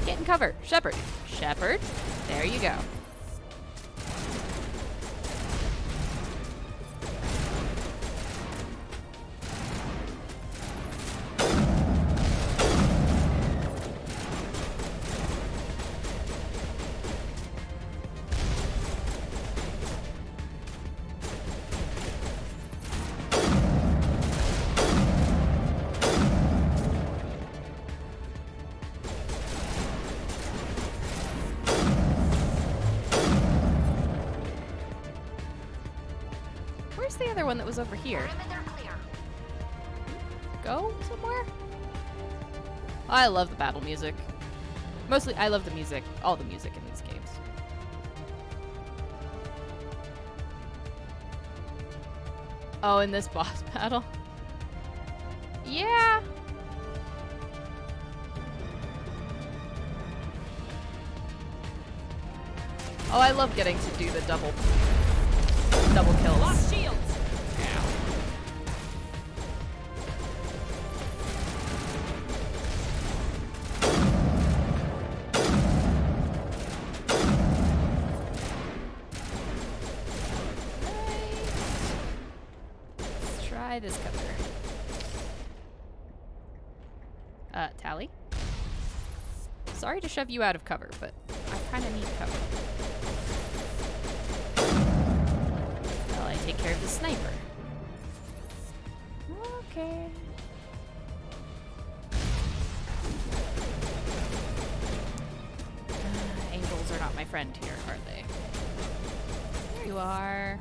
Get in cover. Shepherd. Shepherd. There you go. Where's the other one that was over here? Perimeter clear. Go somewhere? I love the battle music. Mostly, I love the music. All the music in these games. Oh, in this boss battle? Yeah. Oh, I love getting to do the double kills. Lost shields! Let's try this cover. Tally? Sorry to shove you out of cover, but I kinda need cover. Well, I take care of the sniper. Okay. Angles are not my friend here, are they? There you are.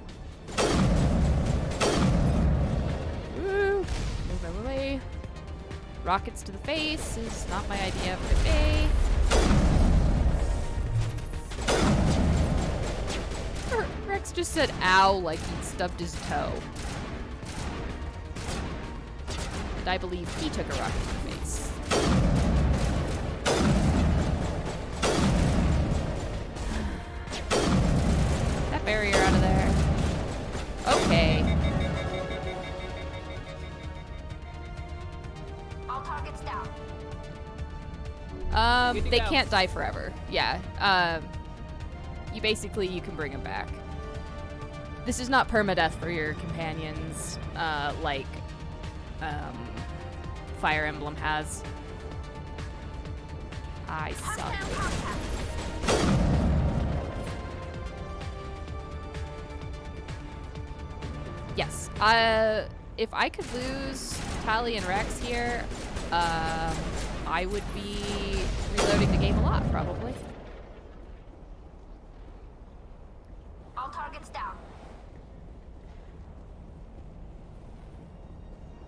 Woo! Move out of the way. Rockets to the face is not my idea for the day. Rex just said ow like he'd stubbed his toe. And I believe he took a rocket to the face. That barrier out of there. Okay. All targets down. They can't die forever. Yeah. You can bring them back. This is not permadeath for your companions, like Fire Emblem has. I suck. Yes. If I could lose Tali and Rex here, I would be reloading the game a lot, probably. All targets down.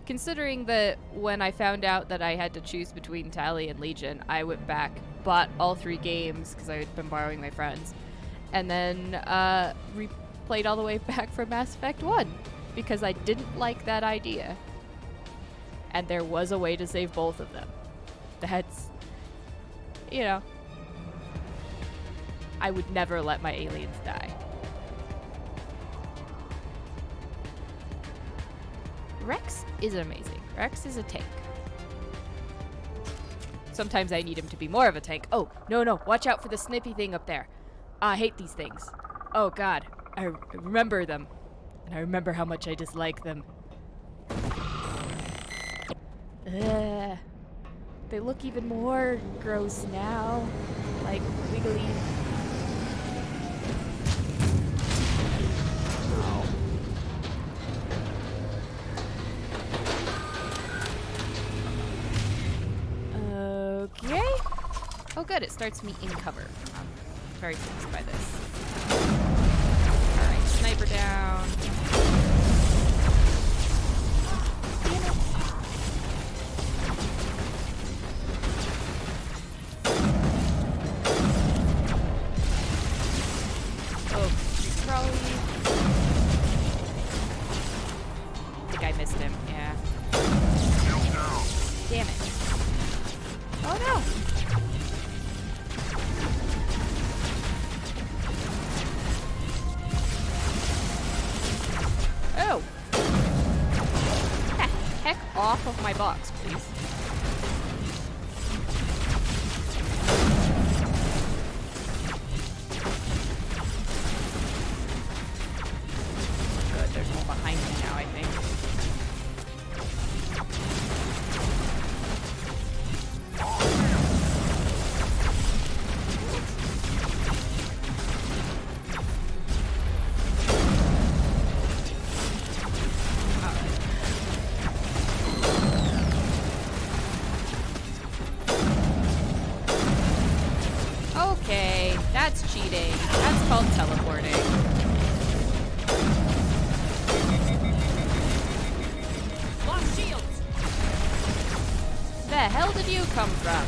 Considering that when I found out that I had to choose between Tali and Legion, I went back, bought all 3 games because I had been borrowing my friends, and then replayed all the way back from Mass Effect 1 because I didn't like that idea. And there was a way to save both of them. That's, you know, I would never let my aliens die. Rex is amazing. Rex is a tank. Sometimes I need him to be more of a tank. Oh, no, watch out for the snippy thing up there. I hate these things. Oh god, I remember them. And I remember how much I dislike them. Ugh. They look even more gross now. Like, wiggly. Okay. Oh good, it starts me in cover. I'm very pleased by this. Alright, sniper down. Damn it. Oh, probably. I think I missed him, yeah. Damn it. Oh no! Oh! Heck off of my box, please. Good, there's one behind me now, I think. come from?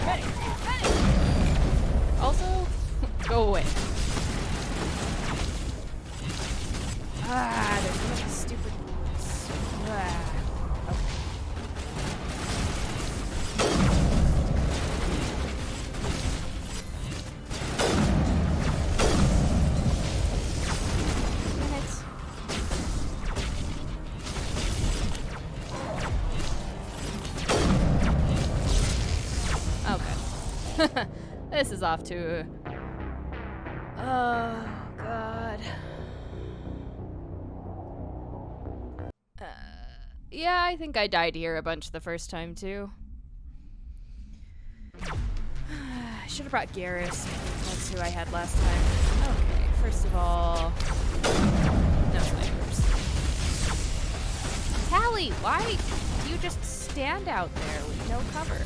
Ready. Also, go away. Ah, there's so many stupid... Ah, okay. This is off to... Oh, God. Yeah, I think I died here a bunch the first time, too. I should have brought Garrus. That's who I had last time. Okay, first of all... No snipers. Callie, why do you just stand out there with no cover?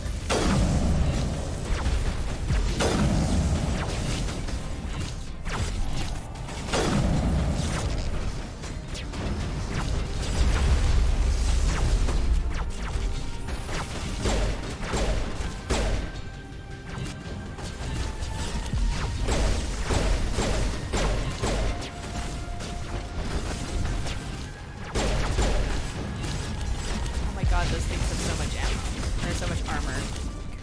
Those things have so much ammo. There's so much armor.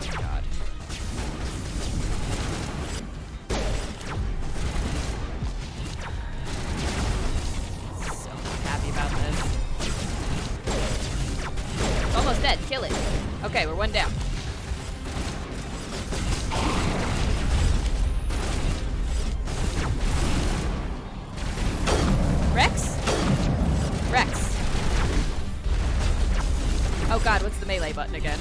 Oh God. So happy about this. Almost dead. Kill it. Okay, we're one down. Rex? Rex. Oh God, what's the melee button again?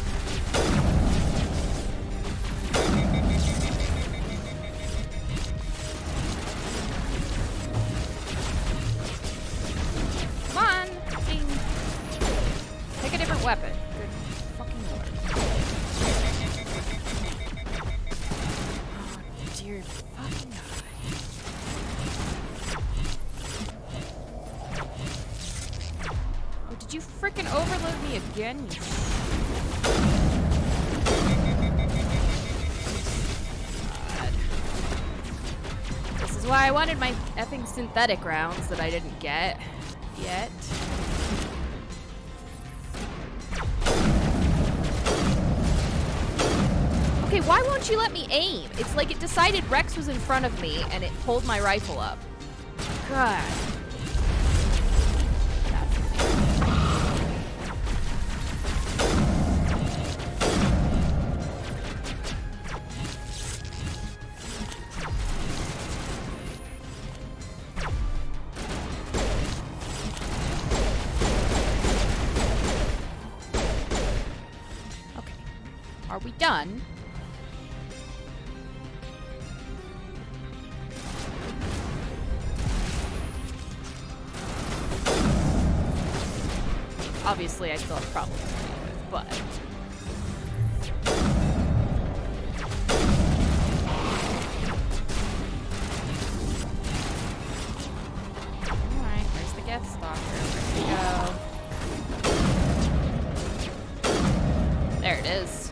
Come on! Ding. Pick a different weapon. Good fucking lord. Oh dear fucking God. Did you frickin' overload me again? You God. This is why I wanted my effing synthetic rounds that I didn't get yet. Okay, why won't you let me aim? It's like it decided Rex was in front of me and it pulled my rifle up. God. Are we done? Obviously, I still have problems to deal with, but... Alright, where's the Geth Stalker? Where'd we go? There it is.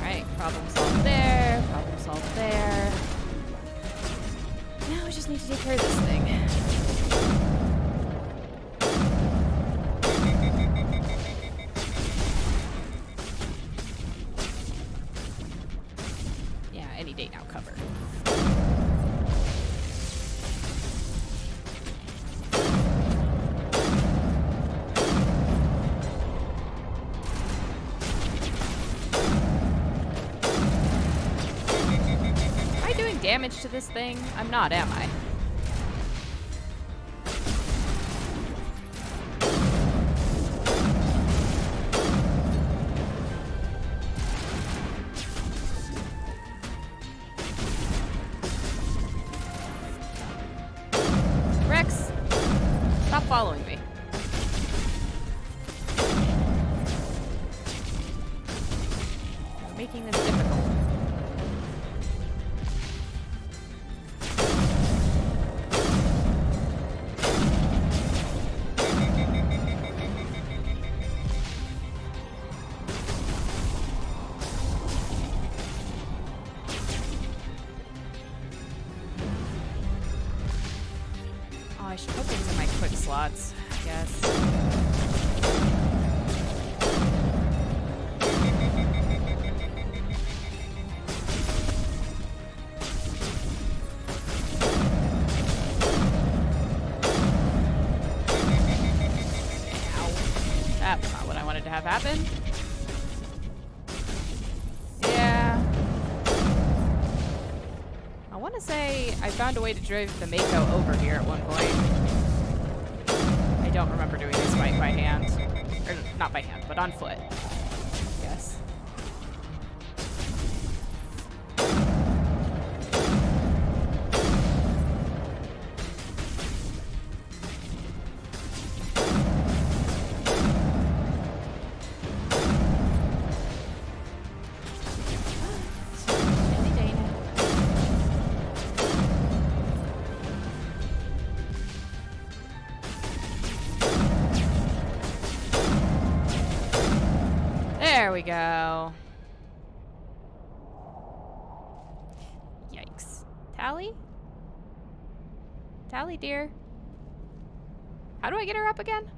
Alright, problem solved there, problem solved there. Now we just need to take care of this thing. Yeah, any day now cover. Damage to this thing? I'm not, am I? Rex, stop following me. You're making this difficult. I should put things in my quick slots, I guess. That's not what I wanted to have happen. Yeah. I want to say I found a way to drive the Mako over here at one point. I don't remember doing this fight by hand. Or, not by hand, but on foot. Yes. There we go. Yikes. Tally? Tally, dear? How do I get her up again?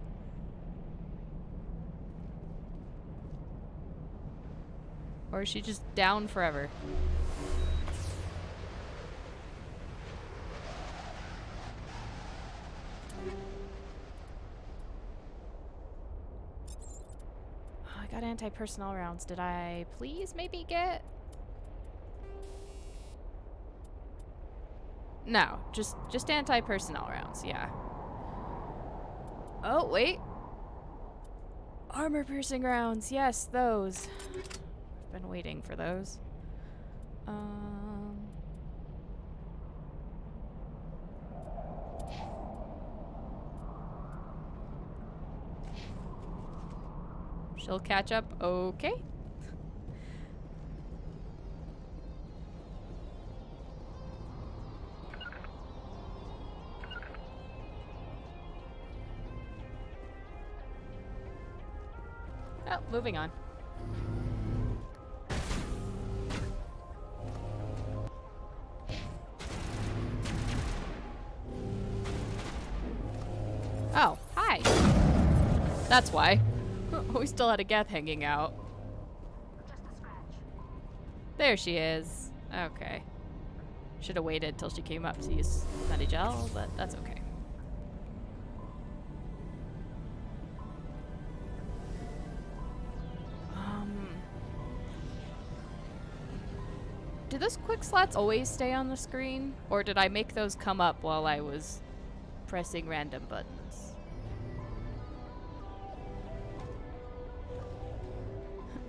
Or is she just down forever? Got anti-personnel rounds. Did I please maybe get? No, just anti-personnel rounds, yeah. Oh, wait. Armor-piercing rounds, yes, those. I've been waiting for those. She'll catch up, okay. Oh, moving on. Oh, hi. That's why. We still had a Geth hanging out. There she is. Okay. Should have waited till she came up to use Medigel, but that's okay. Do those quick slots always stay on the screen? Or did I make those come up while I was pressing random buttons?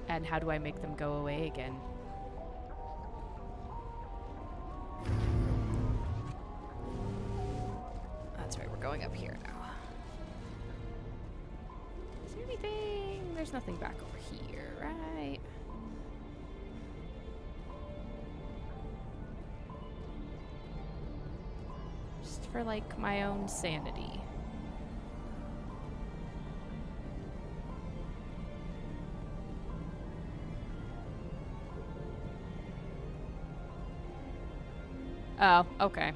And how do I make them go away again? That's right, we're going up here now. Is there anything? There's nothing back over here, right? Just for, like, my own sanity. Oh, okay.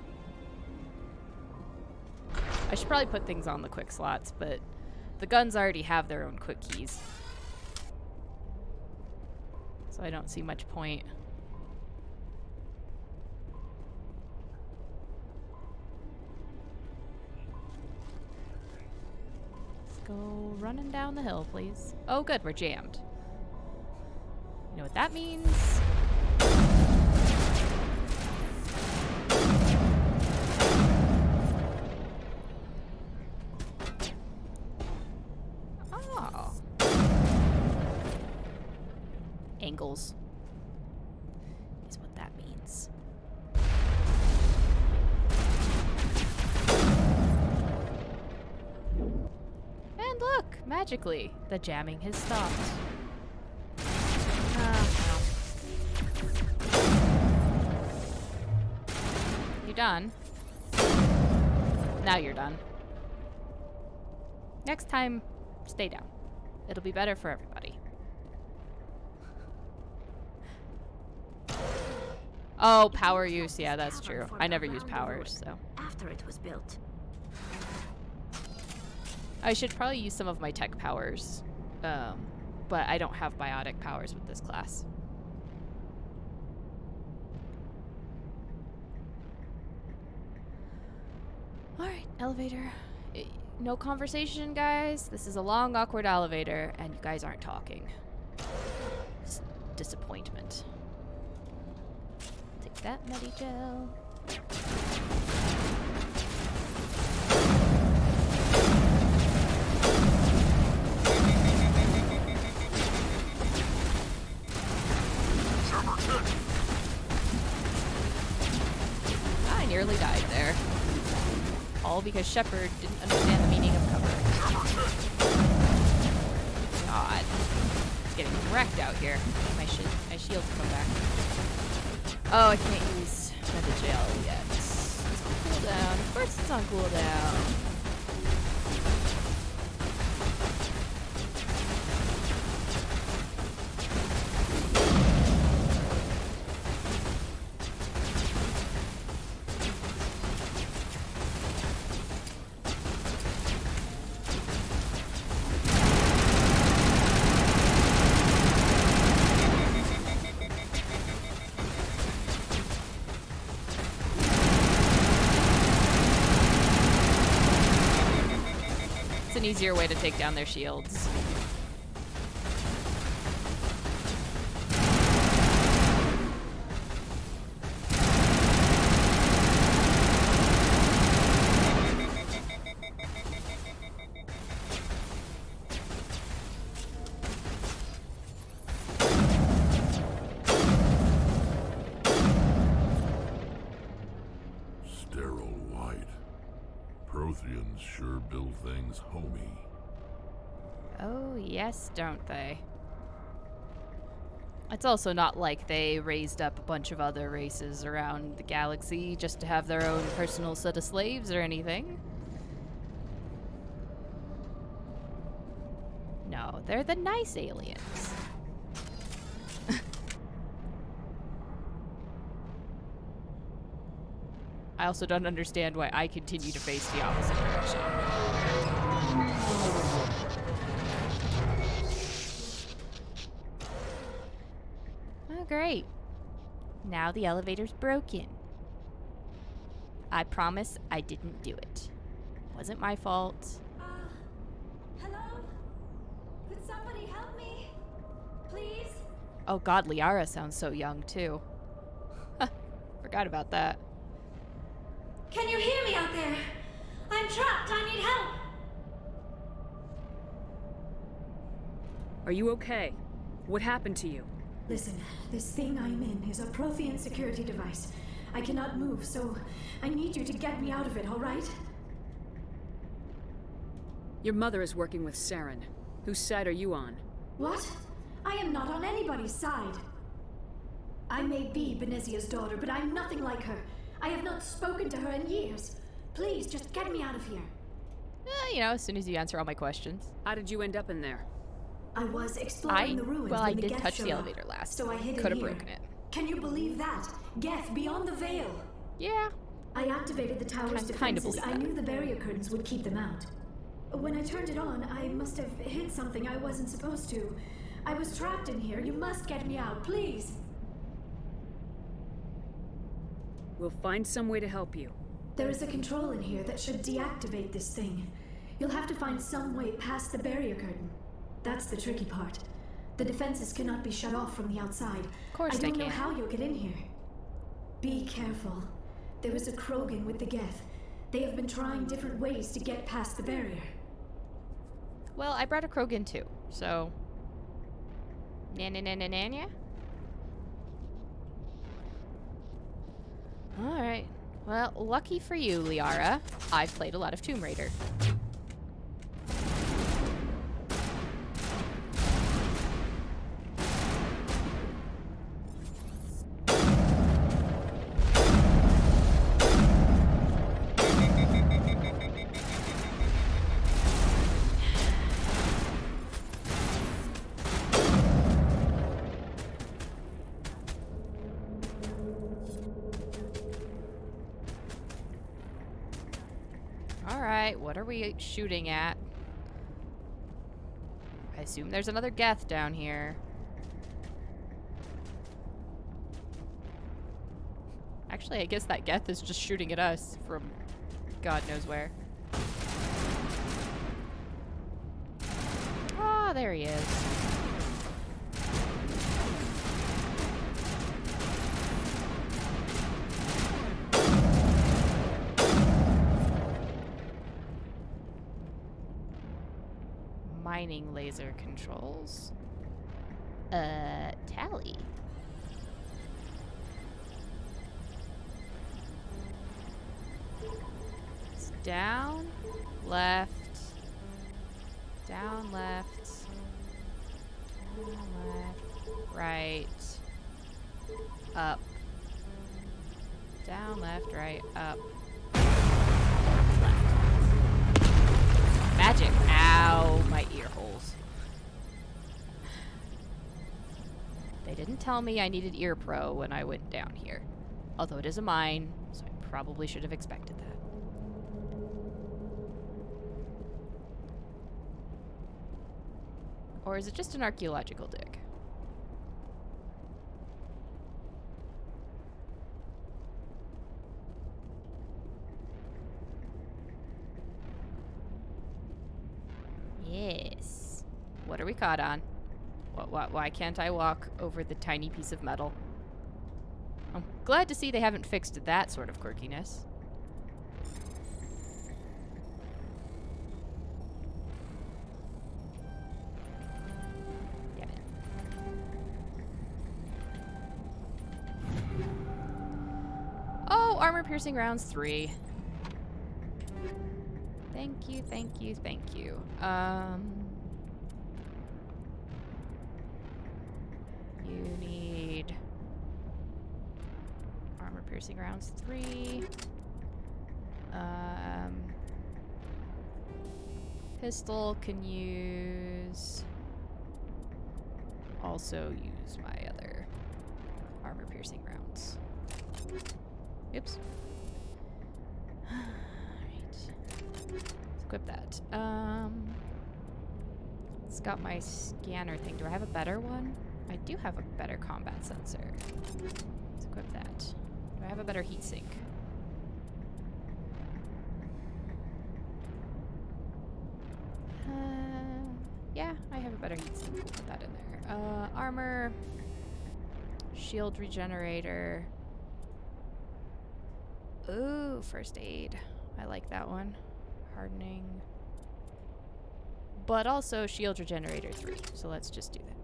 I should probably put things on the quick slots, but the guns already have their own quick keys. So I don't see much point. Let's go running down the hill, please. Oh, good, we're jammed. You know what that means? Angles is what that means. And look, magically, the jamming has stopped. Well. You done? Now you're done. Next time, stay down. It'll be better for everybody. Oh, power use. Yeah, that's true. I never use powers, so. After it was built. I should probably use some of my tech powers, but I don't have biotic powers with this class. Alright, elevator. No conversation, guys. This is a long, awkward elevator, and you guys aren't talking. It's disappointment. Take that, Medigel. I nearly died there. All because Shepard didn't understand the meaning of cover. God. It's getting wrecked out here. My shields come back. Oh, I can't use Medigel yet. It's on cooldown. Of course it's on cooldown. An easier way to take down their shields. Sterile white. Protheans sure build things homey. Oh, yes, don't they? It's also not like they raised up a bunch of other races around the galaxy just to have their own personal set of slaves or anything. No, they're the nice aliens. I also don't understand why I continue to face the opposite direction. Oh, great. Now the elevator's broken. I promise I didn't do it. Wasn't my fault. Hello? Could somebody help me? Please? Oh god, Liara sounds so young, too. Forgot about that. Can you hear me out there? I'm trapped. I need help. Are you okay? What happened to you? Listen, this thing I'm in is a Prothean security device. I cannot move, so I need you to get me out of it, all right? Your mother is working with Saren. Whose side are you on? What? I am not on anybody's side. I may be Benezia's daughter, but I'm nothing like her. I have not spoken to her in years. Please, just get me out of here. You know, as soon as you answer all my questions. How did you end up in there? I was exploring the ruins Well, when I the did Geth touch showed the up, elevator last. so I hid Could in have here. broken it. Can you believe that? Geth, beyond the veil. Yeah. I activated the tower's Kind of defenses. believe I that. knew the barrier curtains would keep them out. When I turned it on, I must have hit something I wasn't supposed to. I was trapped in here. You must get me out, please. We'll find some way to help you. There is a control in here that should deactivate this thing. You'll have to find some way past the barrier curtain. That's the tricky part. The defenses cannot be shut off from the outside. Of course I they don't know can. how you'll get in here. Be careful. There is a Krogan with the Geth. They have been trying different ways to get past the barrier. Well, I brought a Krogan too, so... Na-na-na-na-na-na? Alright. Well, lucky for you, Liara. I've played a lot of Tomb Raider. Alright, what are we shooting at? assume there's another Geth down here. Actually, I guess that Geth is just shooting at us from God knows where. Ah, there he is. Mining laser controls. Tally. It's down, left, down, left, right, up, down, left, right, up, left. Magic. Ow, my ear holes. They didn't tell me I needed ear pro when I went down here. Although it is a mine, so I probably should have expected that. Or is it just an archaeological dig? Yes. What are we caught on? Why can't I walk over the tiny piece of metal? I'm glad to see they haven't fixed that sort of quirkiness. Damn it. Oh, armor-piercing rounds 3. Thank you, thank you, thank you. You need armor-piercing rounds 3. Pistol can use... Also use my other armor-piercing rounds. Oops. Equip that. It's got my scanner thing. Do I have a better one? I do have a better combat sensor. Let's equip that. Do I have a better heatsink? Yeah, I have a better heatsink. We'll put that in there. Armor. Shield regenerator. Ooh, first aid. I like that one. Hardening. But also shield regenerator 3. So let's just do that.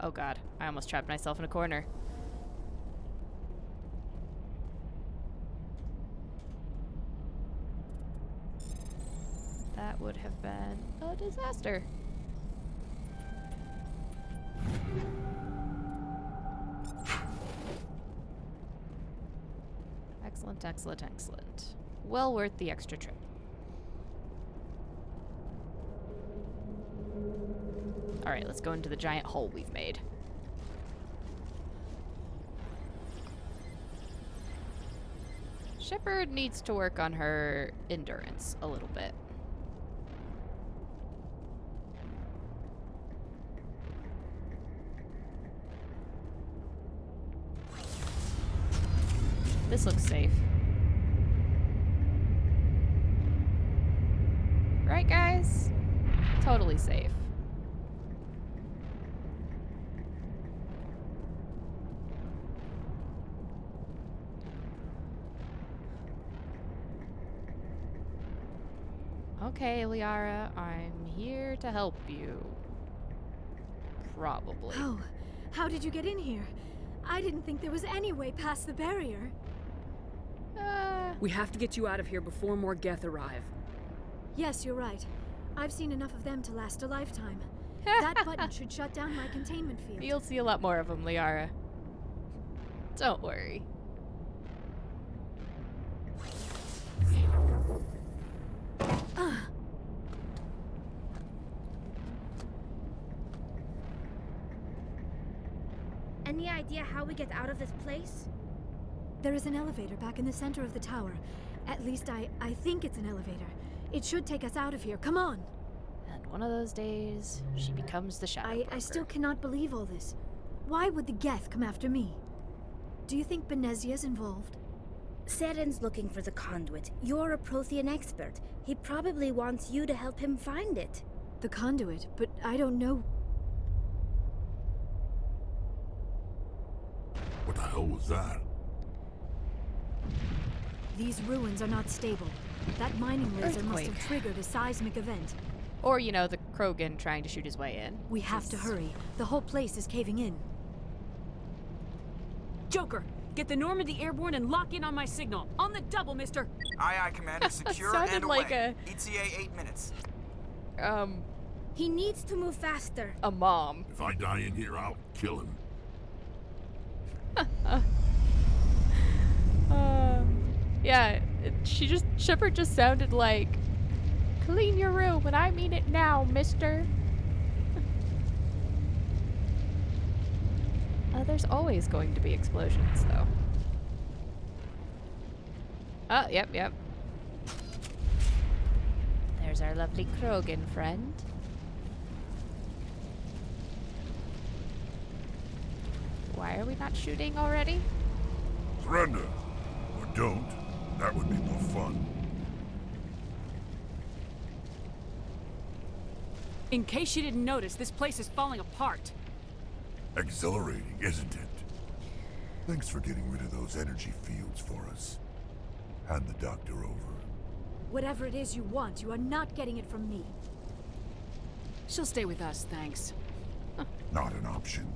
Oh god, I almost trapped myself in a corner. That would have been a disaster. Excellent, excellent, excellent. Well worth the extra trip. Alright, let's go into the giant hole we've made. Shepard needs to work on her endurance a little bit. This looks safe. Right, guys? Totally safe. Okay, Liara, I'm here to help you. Probably. Oh, how did you get in here? I didn't think there was any way past the barrier. We have to get you out of here before more Geth arrive. Yes, you're right. I've seen enough of them to last a lifetime. That button should shut down my containment field. You'll see a lot more of them, Liara. Don't worry. Any idea how we get out of this place? There is an elevator back in the center of the tower. At least I think it's an elevator. It should take us out of here. Come on. And one of those days, she becomes the shadow broker. I still cannot believe all this. Why would the Geth come after me? Do you think Benezia's involved? Seren's looking for the conduit. You're a Prothean expert. He probably wants you to help him find it. The conduit, but I don't know. What the hell was that? These ruins are not stable. That mining laser must have Earthquake. triggered a seismic event. Or, you know, the Krogan trying to shoot his way in. We have to hurry. The whole place is caving in. Joker, get the Normandy airborne and lock in on my signal. On the double, mister. Aye, aye, Commander. Secure Sounded and like away. ETA 8 minutes. He needs to move faster. A mom. If I die in here, I'll kill him. Yeah, Shepard just sounded like, clean your room, and I mean it now, mister. There's always going to be explosions, though. Oh, yep. There's our lovely Krogan friend. Why are we not shooting already? Surrender. Or don't. That would be more fun. In case you didn't notice, this place is falling apart. Exhilarating, isn't it? Thanks for getting rid of those energy fields for us. Hand the doctor over. Whatever it is you want, you are not getting it from me. She'll stay with us, thanks. Not an option.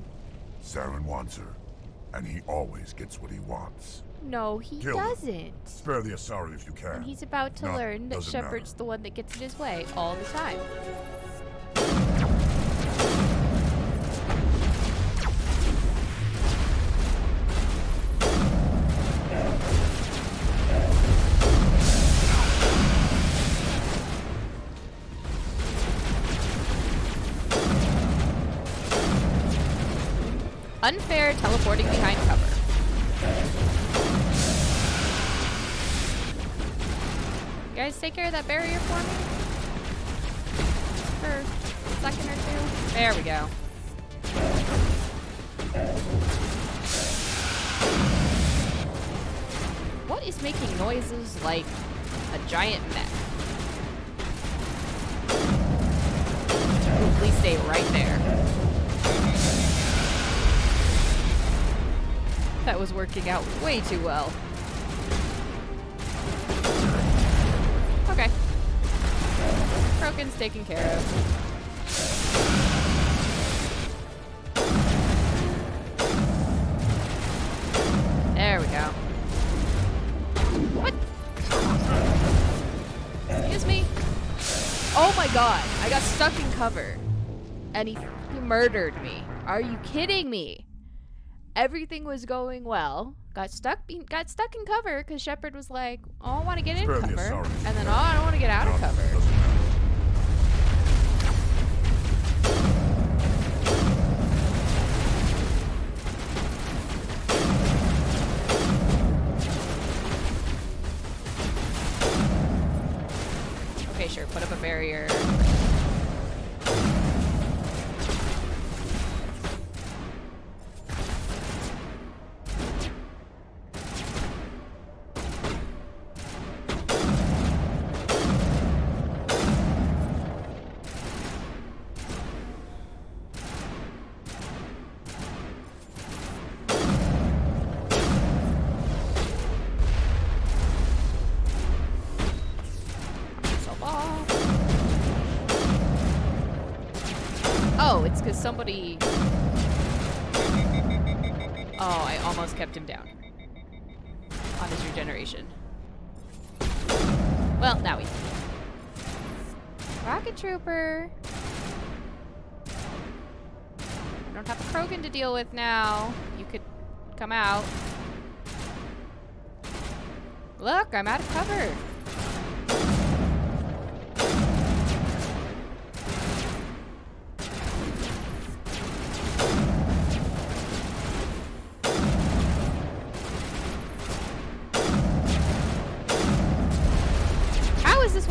Saren wants her, and he always gets what he wants. No, he Kill him. doesn't. Spare the Asari if you can. And he's about to No, learn that doesn't Shepard's matter. the one that gets in his way all the time. Unfair teleporting behind cover. You guys take care of that barrier for me? For a second or two? There we go. What is making noises like a giant mech? Ooh, please stay right there. That was working out way too well. Okay. Krogan's taken care of. There we go. What? Excuse me? Oh my god, I got stuck in cover. And he murdered me. Are you kidding me? Everything was going well. Got stuck in cover because Shepard was like, "Oh, I want to get in Spare the cover," Asari. and then, "Oh, I don't want to get out of Doesn't cover." matter. Okay, sure. Put up a barrier. Oh, it's because somebody... Oh, I almost kept him down on his regeneration. Well, now he's... Rocket Trooper! I don't have a Krogan to deal with now. You could come out. Look, I'm out of cover.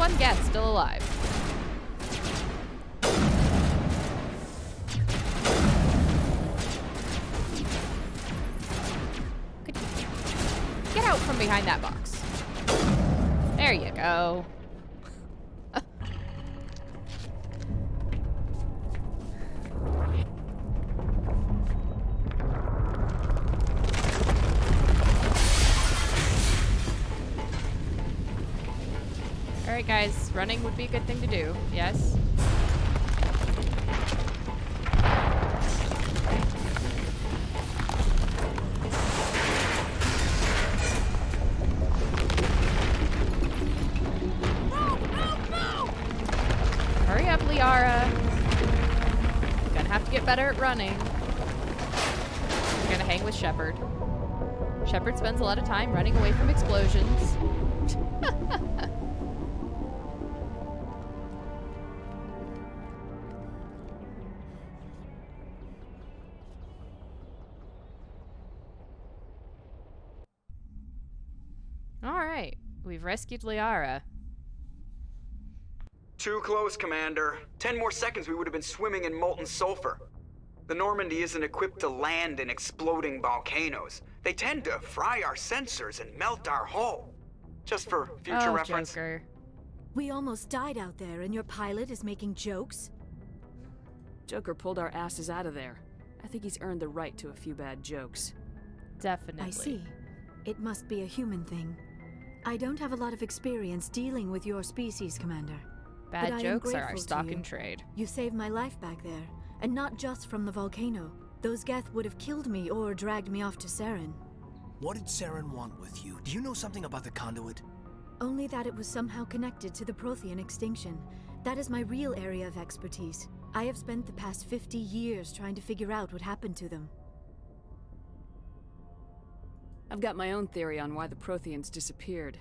one Geth still alive. Get out from behind that box. There you go. Alright guys, running would be a good thing to do, yes? Hurry up, Liara. You're gonna have to get better at running. You're gonna hang with Shepard. Shepard spends a lot of time running away from explosions. Alright, we've rescued Liara. Too close, Commander. 10 more seconds we would have been swimming in molten sulfur. The Normandy isn't equipped to land in exploding volcanoes. They tend to fry our sensors and melt our hull. Just for future reference. Joker. We almost died out there, and your pilot is making jokes? Joker pulled our asses out of there. I think he's earned the right to a few bad jokes. Definitely. I see. It must be a human thing. I don't have a lot of experience dealing with your species, Commander. Bad but jokes I are am our grateful stock to you. in trade. You saved my life back there, and not just from the volcano. Those Geth would have killed me or dragged me off to Saren. What did Saren want with you? Do you know something about the conduit? Only that it was somehow connected to the Prothean extinction. That is my real area of expertise. I have spent the past 50 years trying to figure out what happened to them. I've got my own theory on why the Protheans disappeared.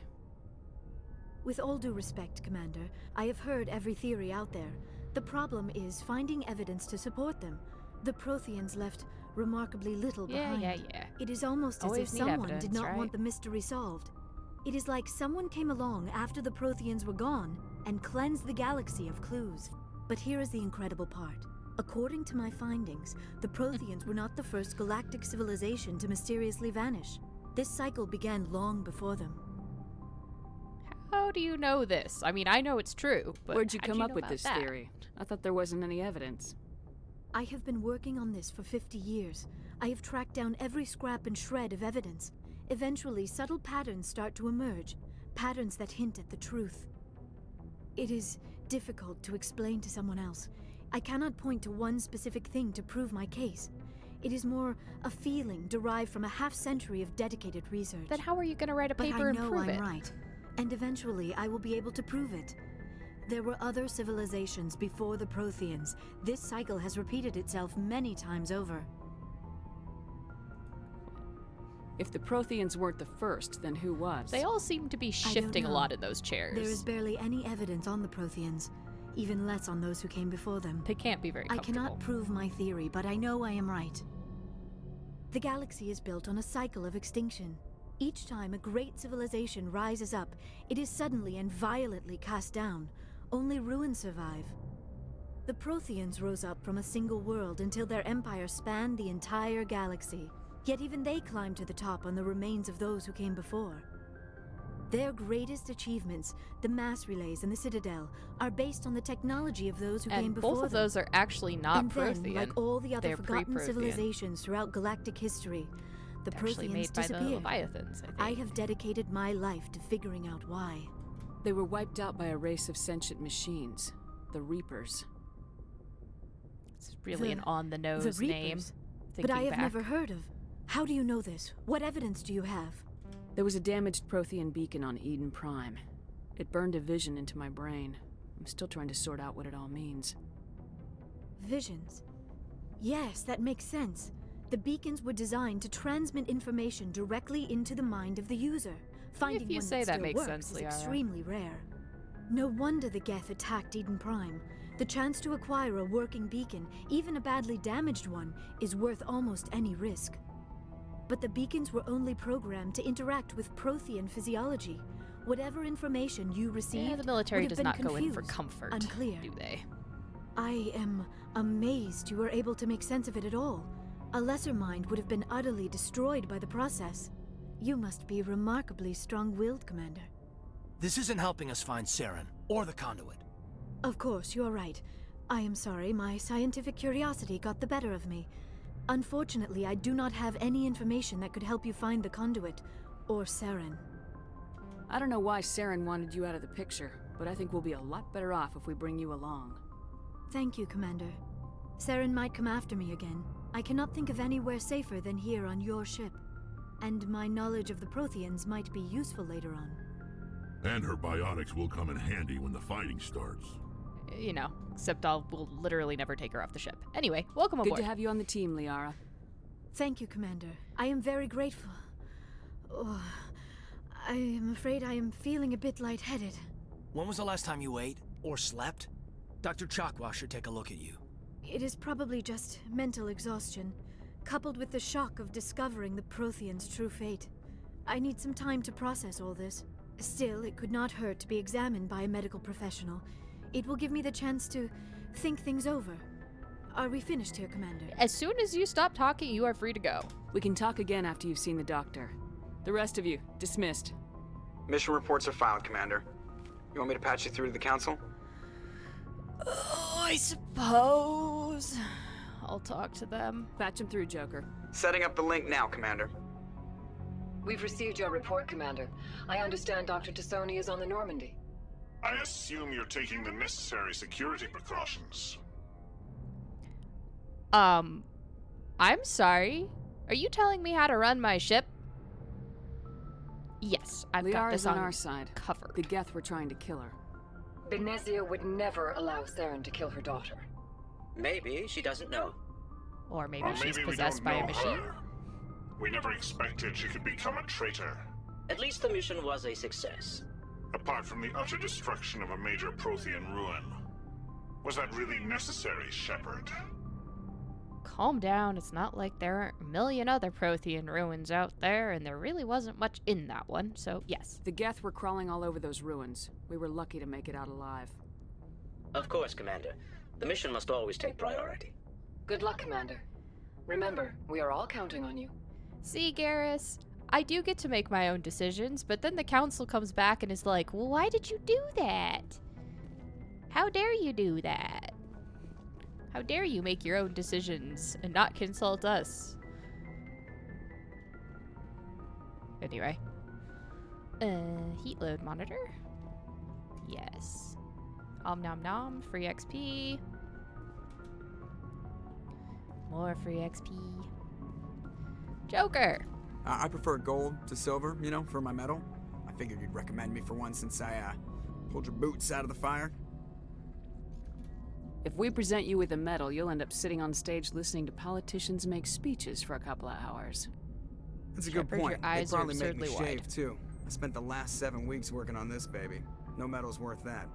With all due respect, Commander, I have heard every theory out there. The problem is finding evidence to support them. The Protheans left remarkably little behind. Yeah. It is almost Always as if need someone evidence, did not right? want the mystery solved. It is like someone came along after the Protheans were gone and cleansed the galaxy of clues. But here is the incredible part. According to my findings, the Protheans were not the first galactic civilization to mysteriously vanish. This cycle began long before them. How do you know this? I mean, I know it's true, but Where'd you how'd come up know with about this that? theory? I thought there wasn't any evidence. I have been working on this for 50 years. I have tracked down every scrap and shred of evidence. Eventually, subtle patterns start to emerge, patterns that hint at the truth. It is difficult to explain to someone else. I cannot point to one specific thing to prove my case. It is more a feeling derived from a half-century of dedicated research. Then how are you going to write a But paper I and know prove I'm it? right, and eventually I will be able to prove it. There were other civilizations before the Protheans. This cycle has repeated itself many times over. If the Protheans weren't the first, then who was? They all seem to be I don't shifting a know. lot in those chairs. There is barely any evidence on the Protheans, even less on those who came before them. They can't be very I comfortable. cannot prove my theory, but I know I am right. The galaxy is built on a cycle of extinction. Each time a great civilization rises up, it is suddenly and violently cast down. Only ruins survive. The Protheans rose up from a single world until their empire spanned the entire galaxy. Yet even they climbed to the top on the remains of those who came before. Their greatest achievements, the mass relays and the Citadel, are based on the technology of those who came And before both of them. those are actually not And Prothean. then, like all the other They're forgotten pre-Prothean. civilizations throughout galactic history, the Actually Protheans made by the disappeared. Leviathans, I think. I have dedicated my life to figuring out why. They were wiped out by a race of sentient machines, the Reapers. It's really an The on-the-nose name. Reapers. But I thinking have back. never heard of. How do you know this? What evidence do you have? There was a damaged Prothean beacon on Eden Prime. It burned a vision into my brain. I'm still trying to sort out what it all means. Visions. Yes, that makes sense. The beacons were designed to transmit information directly into the mind of the user. Finding you one say that that still makes works sense, is Liara. extremely rare. No wonder the Geth attacked Eden Prime. The chance to acquire a working beacon, even a badly damaged one, is worth almost any risk. But the beacons were only programmed to interact with Prothean physiology. Whatever information you received, Yeah, the military would does have not been go in for confused, comfort, unclear. do they? I am amazed you were able to make sense of it at all. A lesser mind would have been utterly destroyed by the process. You must be remarkably strong-willed, Commander. This isn't helping us find Saren or the conduit. Of course, you're right. I am sorry, my scientific curiosity got the better of me. Unfortunately, I do not have any information that could help you find the conduit, or Saren. I don't know why Saren wanted you out of the picture, but I think we'll be a lot better off if we bring you along. Thank you, Commander. Saren might come after me again. I cannot think of anywhere safer than here on your ship. And my knowledge of the Protheans might be useful later on. And her biotics will come in handy when the fighting starts. You know, except we'll literally never take her off the ship. Anyway, welcome aboard. Good to have you on the team, Liara. Thank you, Commander. I am very grateful. Oh, I am afraid I am feeling a bit lightheaded. When was the last time you ate or slept? Dr. Chakwa should take a look at you. It is probably just mental exhaustion, coupled with the shock of discovering the Protheans' true fate. I need some time to process all this. Still, it could not hurt to be examined by a medical professional. It will give me the chance to think things over. Are we finished here, Commander? As soon as you stop talking, you are free to go. We can talk again after you've seen the doctor. The rest of you, dismissed. Mission reports are filed, Commander. You want me to patch you through to the Council? Oh, I suppose. I'll talk to them. Patch him through, Joker. Setting up the link now, Commander. We've received your report, Commander. I understand Dr. Tassoni is on the Normandy. I assume you're taking the necessary security precautions. I'm sorry. Are you telling me how to run my ship? Yes, I've got Liara's this on our side. covered. The Geth were trying to kill her. Benezia would never allow Saren to kill her daughter. Maybe she doesn't know. Or maybe Or she's maybe we possessed don't by a know machine. her. We never expected she could become a traitor. At least the mission was a success. Apart from the utter destruction of a major Prothean ruin. Was that really necessary, Shepard? Calm down, it's not like there aren't a million other Prothean ruins out there, and there really wasn't much in that one, so yes. The Geth were crawling all over those ruins. We were lucky to make it out alive. Of course, Commander. The mission must always take priority. Good luck, Commander. Remember, we are all counting on you. See, Garrus, I do get to make my own decisions, but then the Council comes back and is like, well, why did you do that? How dare you do that? How dare you make your own decisions and not consult us? Anyway. Heat load monitor? Yes. Om nom nom, free XP. More free XP. Joker! I prefer gold to silver, you know, for my medal. I figured you'd recommend me for one since I, pulled your boots out of the fire. If we present you with a medal, you'll end up sitting on stage listening to politicians make speeches for a couple of hours. That's a good Shepard, point. your eyes They'd are probably make me absurdly shave, wide. too. I spent the last 7 weeks working on this baby. No medal's worth that.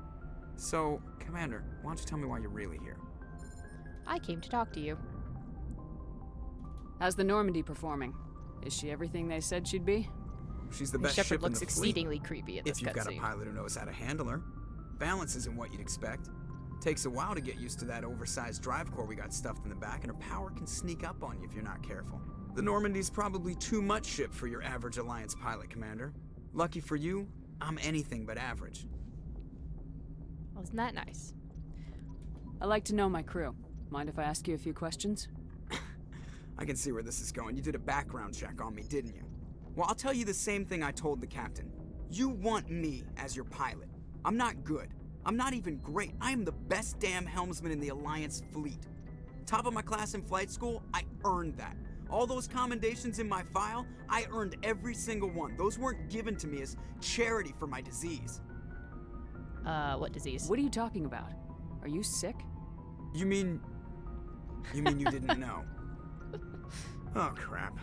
So, Commander, why don't you tell me why you're really here? I came to talk to you. How's the Normandy performing? Is she everything they said she'd be? She's the best Shepard ship in looks the exceedingly fleet. creepy in this If you've got a cutscene. pilot who knows how to handle her. Balance isn't what you'd expect. Takes a while to get used to that oversized drive core we got stuffed in the back, and her power can sneak up on you if you're not careful. The Normandy's probably too much ship for your average Alliance pilot, Commander. Lucky for you, I'm anything but average. Wasn't that nice? I like to know my crew. Mind if I ask you a few questions? I can see where this is going. You did a background check on me, didn't you? Well, I'll tell you the same thing I told the captain. You want me as your pilot. I'm not good. I'm not even great. I am the best damn helmsman in the Alliance fleet. Top of my class in flight school, I earned that. All those commendations in my file, I earned every single one. Those weren't given to me as charity for my disease. What disease? What are you talking about? Are you sick? You mean you didn't know? Oh, crap.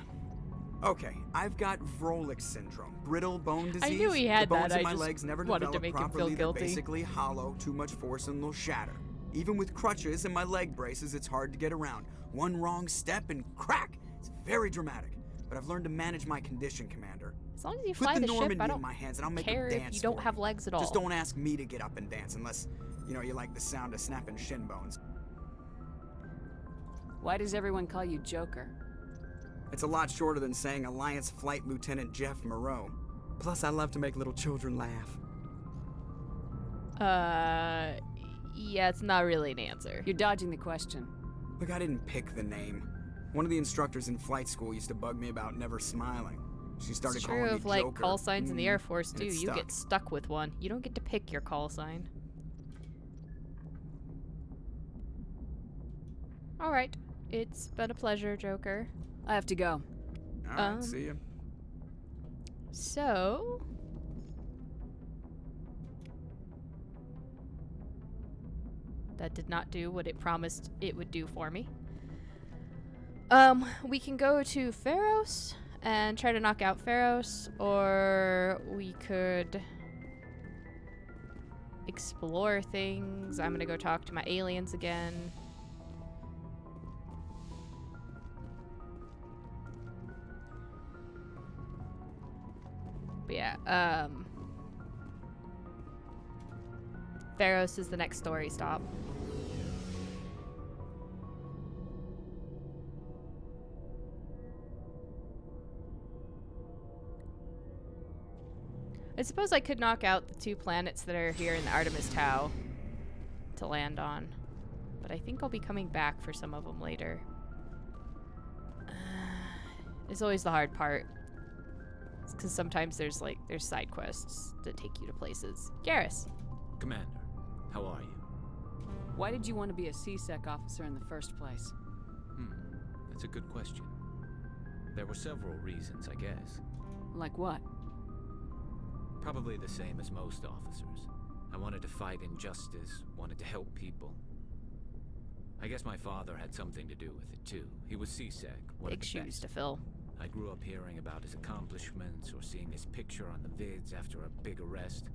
Okay, I've got Vrolik syndrome, brittle bone disease. I knew he had the bones that, in I my just legs never wanted to develop make him feel properly. They're guilty. basically hollow, too much force and they'll shatter. Even with crutches and my leg braces, it's hard to get around. One wrong step and crack! It's very dramatic. but I've learned to manage my condition, Commander. As long as you Put fly the the ship, Normandy I don't in my hands and I'll make care them if dance you don't for have legs at all. Just don't ask me to get up and dance unless, you know, you like the sound of snapping shin bones. Why does everyone call you Joker? It's a lot shorter than saying Alliance Flight Lieutenant Jeff Moreau. Plus, I love to make little children laugh. Yeah, it's not really an answer. You're dodging the question. Look, I didn't pick the name. One of the instructors in flight school used to bug me about never smiling. She started It's calling true me of, like, Joker. call signs in the Air Force, and too. it You stuck. get stuck with one. You don't get to pick your call sign. Alright. It's been a pleasure, Joker. I have to go. All right, see ya. So... that did not do what it promised it would do for me. We can go to Pharos and try to knock out Pharos, or we could explore things. I'm gonna go talk to my aliens again. But yeah, Pharos is the next story stop. I suppose I could knock out the 2 planets that are here in the Artemis Tau to land on. But I think I'll be coming back for some of them later. It's always the hard part. Because sometimes there's side quests that take you to places. Garrus. Commander, how are you? Why did you want to be a CSEC officer in the first place? That's a good question. There were several reasons, I guess. Like what? Probably the same as most officers. I wanted to fight injustice, wanted to help people. I guess my father had something to do with it, too. He was CSEC, one of Big the shoes best. to fill. I grew up hearing about his accomplishments or seeing his picture on the vids after a big arrest.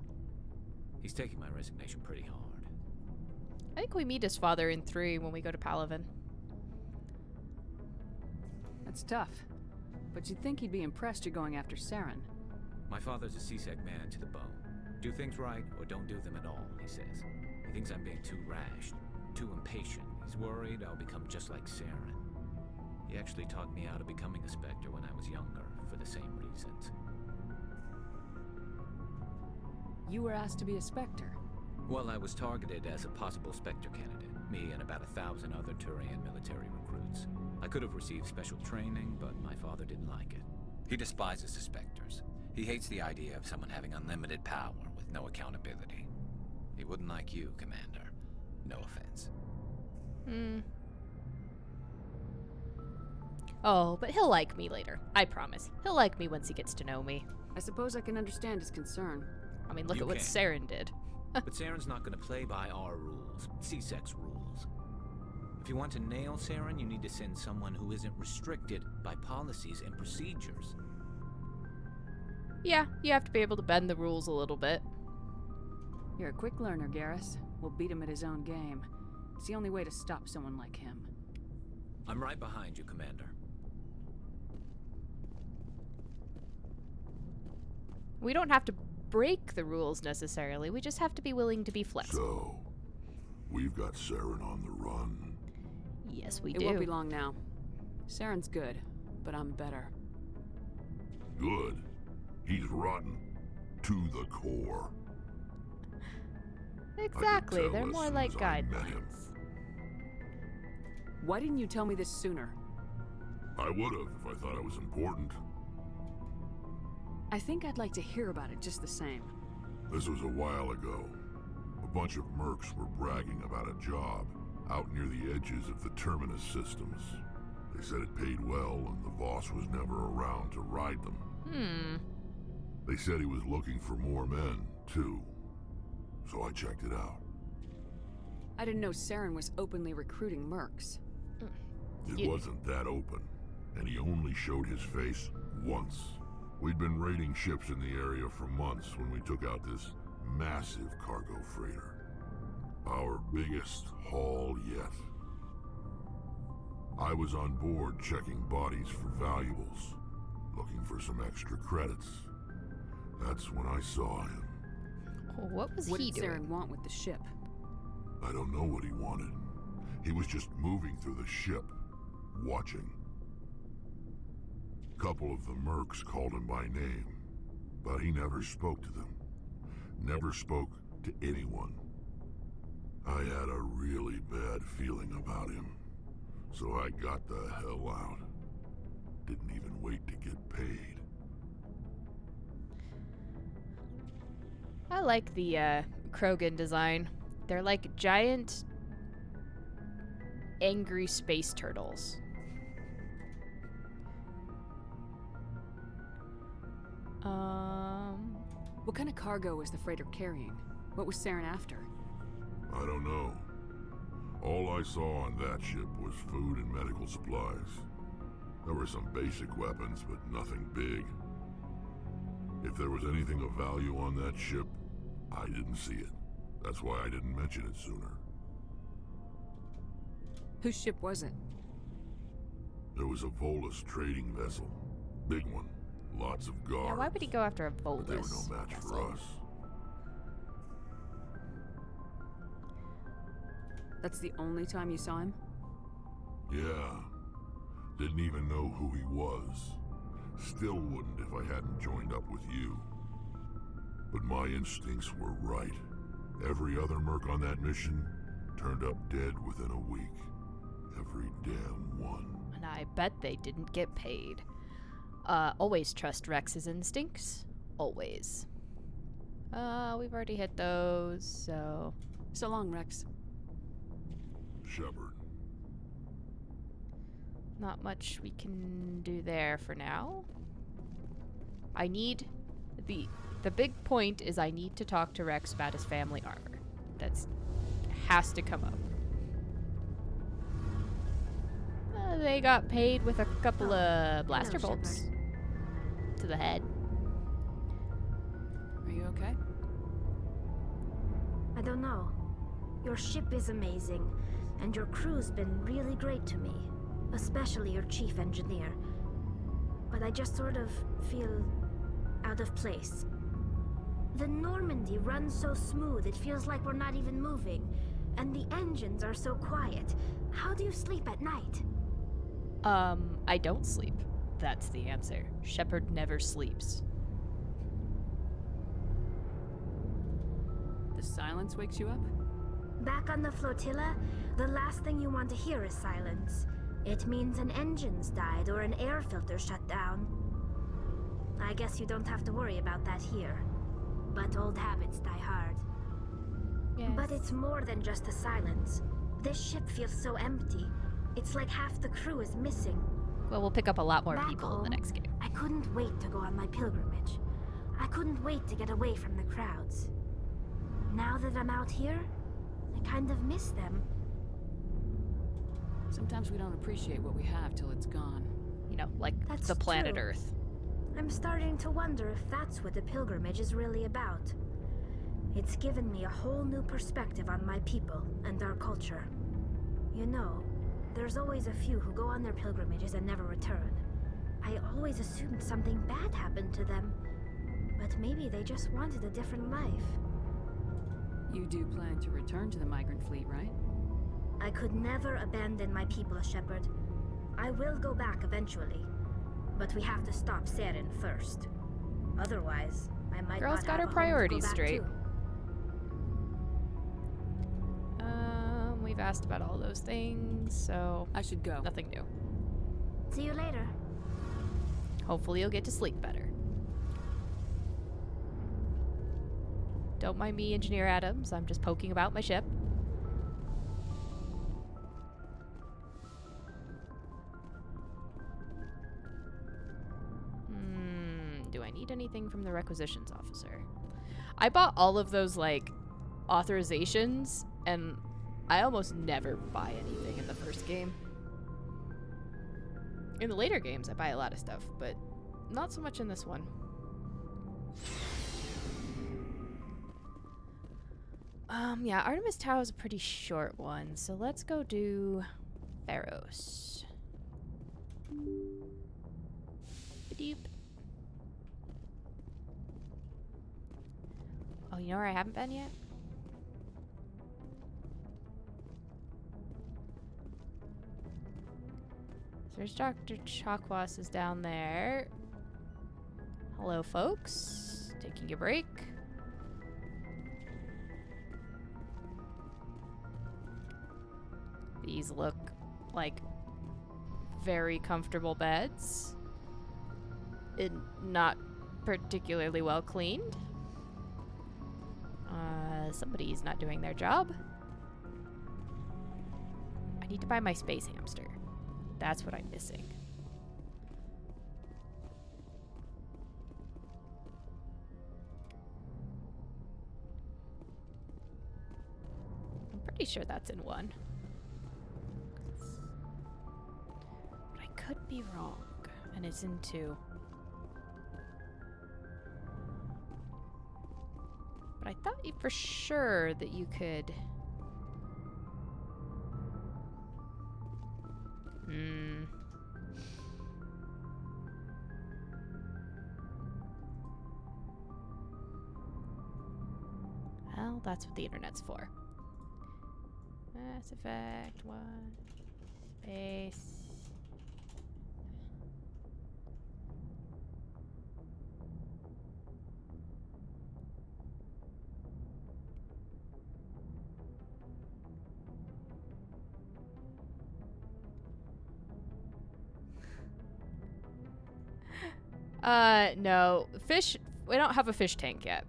He's taking my resignation pretty hard. I think we meet his father in 3 when we go to Palaven. That's tough. But you'd think he'd be impressed you're going after Saren. My father's a CSEC man to the bone. Do things right or don't do them at all, he says. He thinks I'm being too rash, too impatient. He's worried I'll become just like Saren. He actually talked me out of becoming a Spectre when I was younger, for the same reasons. You were asked to be a Spectre? Well, I was targeted as a possible Spectre candidate, me and about 1,000 other Turian military recruits. I could have received special training, but my father didn't like it. He despises the Spectres. He hates the idea of someone having unlimited power with no accountability. He wouldn't like you, Commander. No offense. Oh, but he'll like me later. I promise. He'll like me once he gets to know me. I suppose I can understand his concern. I mean, look You at what can. Saren did. But Saren's not going to play by our rules, CSEC's rules. If you want to nail Saren, you need to send someone who isn't restricted by policies and procedures. Yeah, you have to be able to bend the rules a little bit. You're a quick learner, Garrus. We'll beat him at his own game. It's the only way to stop someone like him. I'm right behind you, Commander. We don't have to break the rules necessarily. We just have to be willing to be flexible. So, we've got Saren on the run. Yes, we It do. won't be long now. Saren's good, but I'm better. Good. He's rotten. To the core. Exactly. tell They're as more soon like as I met him. guidelines. Why didn't you tell me this sooner? I would've if I thought it was important. I think I'd like to hear about it just the same. This was a while ago. A bunch of mercs were bragging about a job out near the edges of the Terminus systems. They said it paid well and the boss was never around to ride them. They said he was looking for more men, too. So I checked it out. I didn't know Saren was openly recruiting mercs. It wasn't that open, and he only showed his face once. We'd been raiding ships in the area for months when we took out this massive cargo freighter. Our biggest haul yet. I was on board checking bodies for valuables. looking for some extra credits. That's when I saw him. What was What he did doing? Saren want with the ship? I don't know what he wanted. He was just moving through the ship, watching. Couple of the mercs called him by name, but he never spoke to them. Never spoke to anyone. I had a really bad feeling about him, so I got the hell out. Didn't even wait to get paid. I like the Krogan design. They're like giant, angry space turtles. What kind of cargo was the freighter carrying? What was Saren after? I don't know. All I saw on that ship was food and medical supplies. There were some basic weapons, but nothing big. If there was anything of value on that ship, I didn't see it. That's why I didn't mention it sooner. Whose ship was it? There was a Volus trading vessel. Big one. Lots of guards. Yeah, why would he go after a Volus? But they were no match for us. That's the only time you saw him? Yeah. Didn't even know who he was. Still wouldn't if I hadn't joined up with you. But my instincts were right. Every other merc on that mission turned up dead within a week. Every damn one. And I bet they didn't get paid. Always trust Rex's instincts. Always. We've already hit those, so... So long, Rex. Shepard. Not much we can do there for now. I need... The big point is I need to talk to Rex about his family armor. That's... has to come up. They got paid with a couple of blaster bolts to the head. Are you okay? I don't know. Your ship is amazing, and your crew's been really great to me. Especially your chief engineer. But I just sort of feel out of place. The Normandy runs so smooth it feels like we're not even moving. And the engines are so quiet. How do you sleep at night? I don't sleep. That's the answer. Shepard never sleeps. The silence wakes you up? Back on the flotilla, the last thing you want to hear is silence. It means an engine's died or an air filter shut down. I guess you don't have to worry about that here. But old habits die hard. Yes. But it's more than just the silence. This ship feels so empty. It's like half the crew is missing. Well, we'll pick up a lot more Back people in the home, next game. I couldn't wait to go on my pilgrimage. I couldn't wait to get away from the crowds. Now that I'm out here, I kind of miss them. Sometimes we don't appreciate what we have till it's gone. You know, like That's the planet true. Earth. I'm starting to wonder if that's what the pilgrimage is really about. It's given me a whole new perspective on my people and our culture. You know, there's always a few who go on their pilgrimages and never return. I always assumed something bad happened to them. But maybe they just wanted a different life. You do plan to return to the migrant fleet, right? I could never abandon my people, Shepard. I will go back eventually. But we have to stop Saren first. Otherwise, I might Girl's not got have her a home to priorities go back straight. to. We've asked about all those things, so I should go. nothing new. See you later. Hopefully you'll get to sleep better. Don't mind me, Engineer Adams. I'm just poking about my ship. Do I need anything from the requisitions officer? I bought all of those, like, authorizations, and I almost never buy anything in the first game. In the later games, I buy a lot of stuff, but not so much in this one. Yeah, Artemis Tau is a pretty short one, so let's go do Theros. doop. Oh, you know where I haven't been yet? So there's Dr. Chakwas is down there. Hello, folks. Taking a break. These look like very comfortable beds. And not particularly well cleaned. Somebody's not doing their job. I need to buy my space hamster. That's what I'm missing. I'm pretty sure that's in 1. But I could be wrong. And it's in 2. But I thought for sure that you could... Well, that's what the internet's for. Mass Effect 1. Space. No. Fish... We don't have a fish tank yet.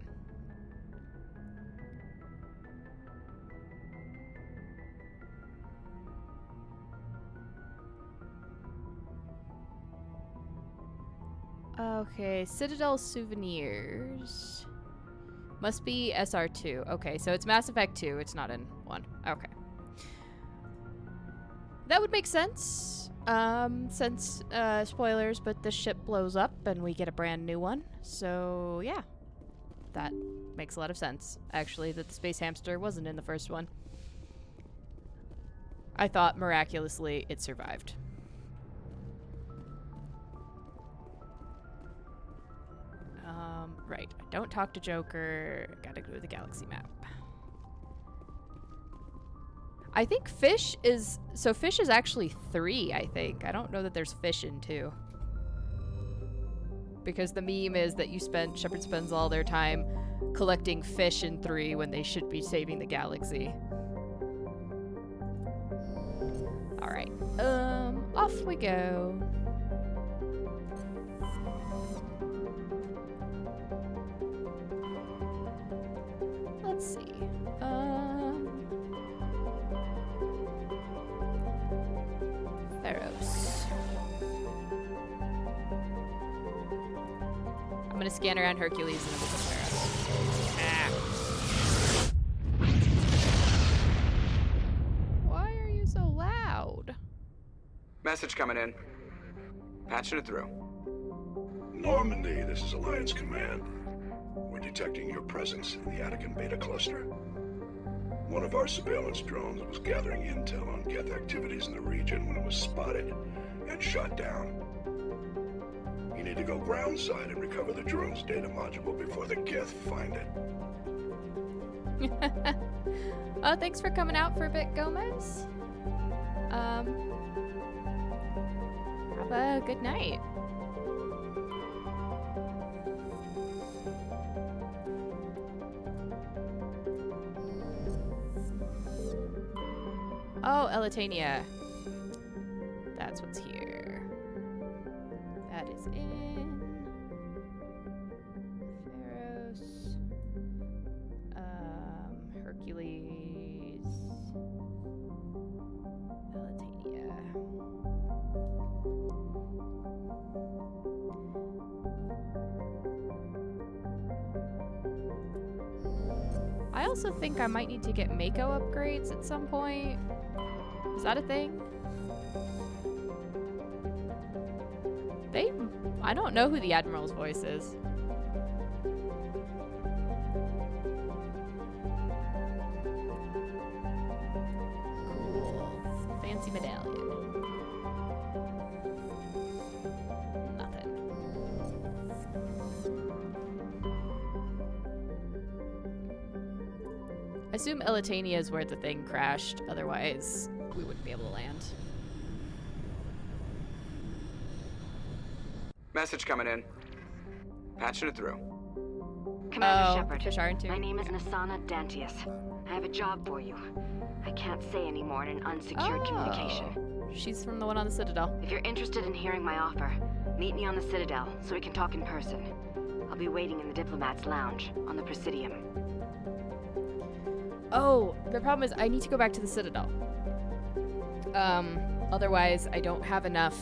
Okay, Citadel Souvenirs. Must be SR2. Okay, so it's Mass Effect 2. It's not in 1. Okay. That would make sense. Since, spoilers, but the ship blows up and we get a brand new one. So, yeah. That makes a lot of sense, actually, that the space hamster wasn't in the first one. I thought, miraculously, it survived. Right. I don't talk to Joker. Gotta go to the galaxy map. I think fish is... So fish is actually 3, I think. I don't know that there's fish in 2. Because the meme is that Shepard spends all their time collecting fish in 3 when they should be saving the galaxy. Alright. Off we go. Let's see. Theros. I'm gonna scan around Hercules and then we'll go Theros. Ah. Why are you so loud? Message coming in. Patching it through. Normandy, this is Alliance Command. We're detecting your presence in the Attican Beta Cluster. One of our surveillance drones was gathering intel on Geth activities in the region when it was spotted and shot down. You need to go groundside and recover the drone's data module before the Geth find it. Oh, thanks for coming out for a bit, Gomez. Have a good night. Oh, Elitania. That's what's here. That is in Theros. Hercules. Elitania. I also think I might need to get Mako upgrades at some point. Is that a thing? I don't know who the Admiral's voice is. Cool. Fancy medallion. Nothing. assume Elitania is where the thing crashed, otherwise we wouldn't be able to land. Message coming in. Patching it through. Commander Fish aren't Shepard, my name is Nasana Dantius. I have a job for you. I can't say any more in an unsecured communication. She's from the one on the Citadel. If you're interested in hearing my offer, meet me on the Citadel so we can talk in person. I'll be waiting in the Diplomat's Lounge on the Presidium. Oh, the problem is I need to go back to the Citadel. Otherwise I don't have enough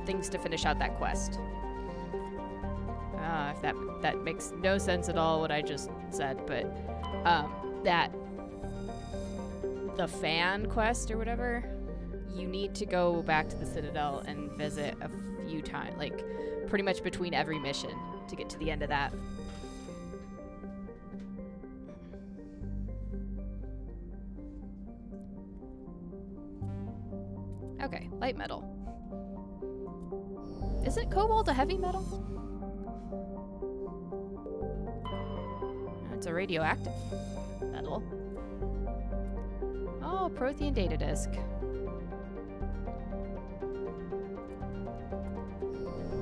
things to finish out that quest. If that makes no sense at all what I just said, but the fan quest or whatever, you need to go back to the Citadel and visit a few times, like pretty much between every mission to get to the end of that. Okay, light metal. Isn't cobalt a heavy metal? It's a radioactive metal. Oh, Prothean data disk.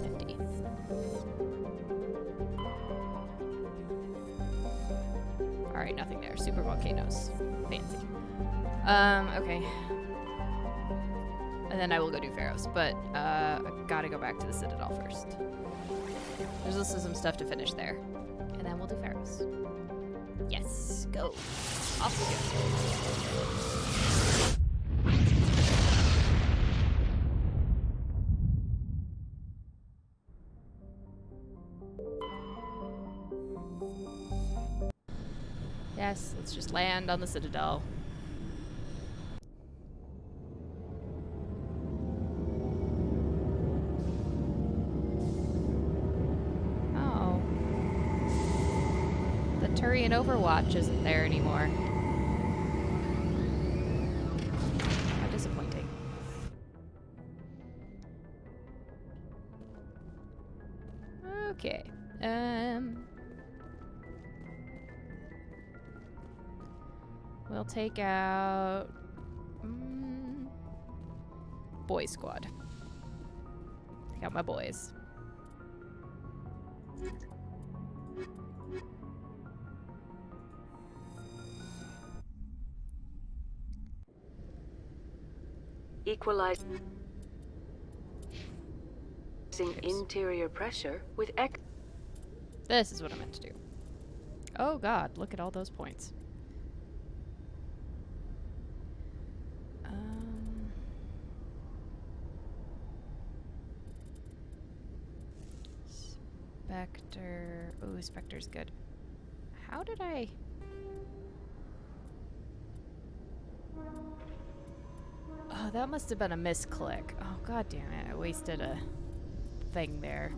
50. Alright, nothing there. Super volcanoes. Fancy. Okay. And then I will go do Pharaohs, but I gotta go back to the Citadel first. There's also some stuff to finish there. And then we'll do Pharaohs. Yes, go. Off we go. Yes, let's just land on the Citadel. Turian Overwatch isn't there anymore. How disappointing. Okay. We'll take out Boy Squad. Take out my boys. Equalizing interior pressure with This is what I meant to do. Oh god, look at all those points. Spectre. Ooh, Spectre's good. How did I... Oh, that must have been a misclick. Oh, god damn it. I wasted a thing there.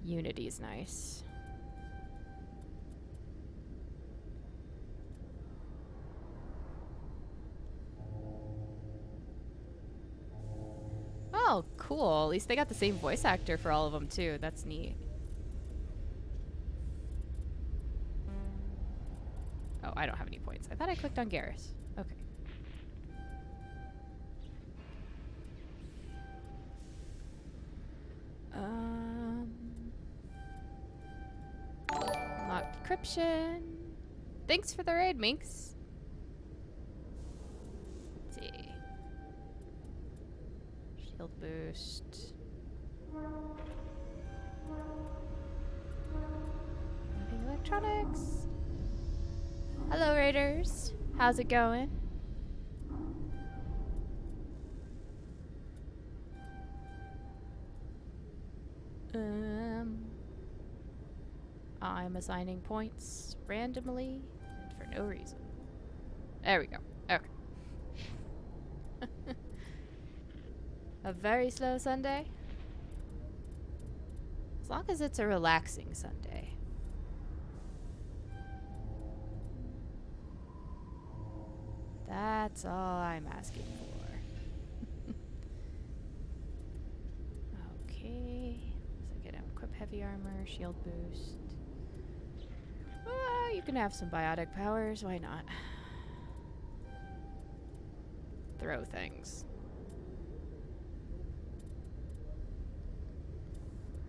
Unity's nice. Oh, cool. At least they got the same voice actor for all of them, too. That's neat. Oh, I don't have any points. I thought I clicked on Garrus. Okay. Unlock decryption. Thanks for the raid, Minx. Let's see. Shield boost. Moving electronics. Hello, Raiders. How's it going? I'm assigning points randomly and for no reason. There we go. Okay. A very slow Sunday. As long as it's a relaxing Sunday. That's all I'm asking for. Okay. So get him equip heavy armor, shield boost. You can have some biotic powers, why not? Throw things.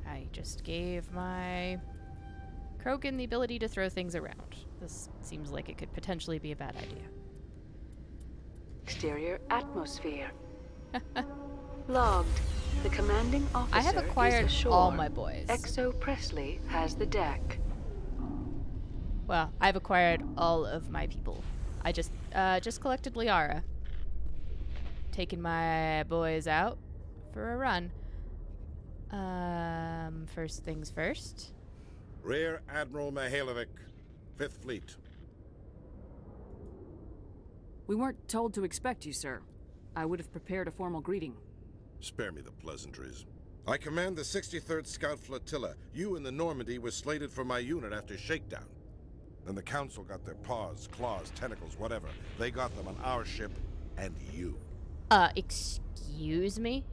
I just gave my Krogan the ability to throw things around. This seems like it could potentially be a bad idea. Exterior atmosphere. Logged. The commanding officer I have acquired is ashore. all my boys. Exo Presley has the deck. Well, I've acquired all of my people. I just collected Liara. Taking my boys out for a run. First things first. Rear Admiral Mihailovic, 5th Fleet. We weren't told to expect you, sir. I would have prepared a formal greeting. Spare me the pleasantries. I command the 63rd Scout Flotilla. You in the Normandy were slated for my unit after shakedown. Then the Council got their paws, claws, tentacles, whatever. They got them on our ship, and you. Excuse me?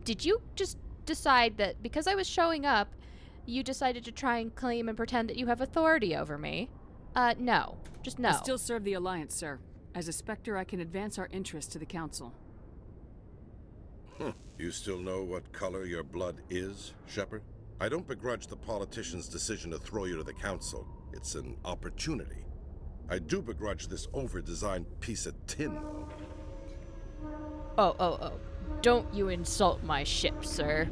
Did you just decide that because I was showing up, you decided to try and claim and pretend that you have authority over me? No. Just no. I still serve the Alliance, sir. As a Spectre, I can advance our interests to the Council. You still know what color your blood is, Shepard? I don't begrudge the politician's decision to throw you to the Council. It's an opportunity. I do begrudge this over-designed piece of tin, though. Oh. Don't you insult my ship, sir.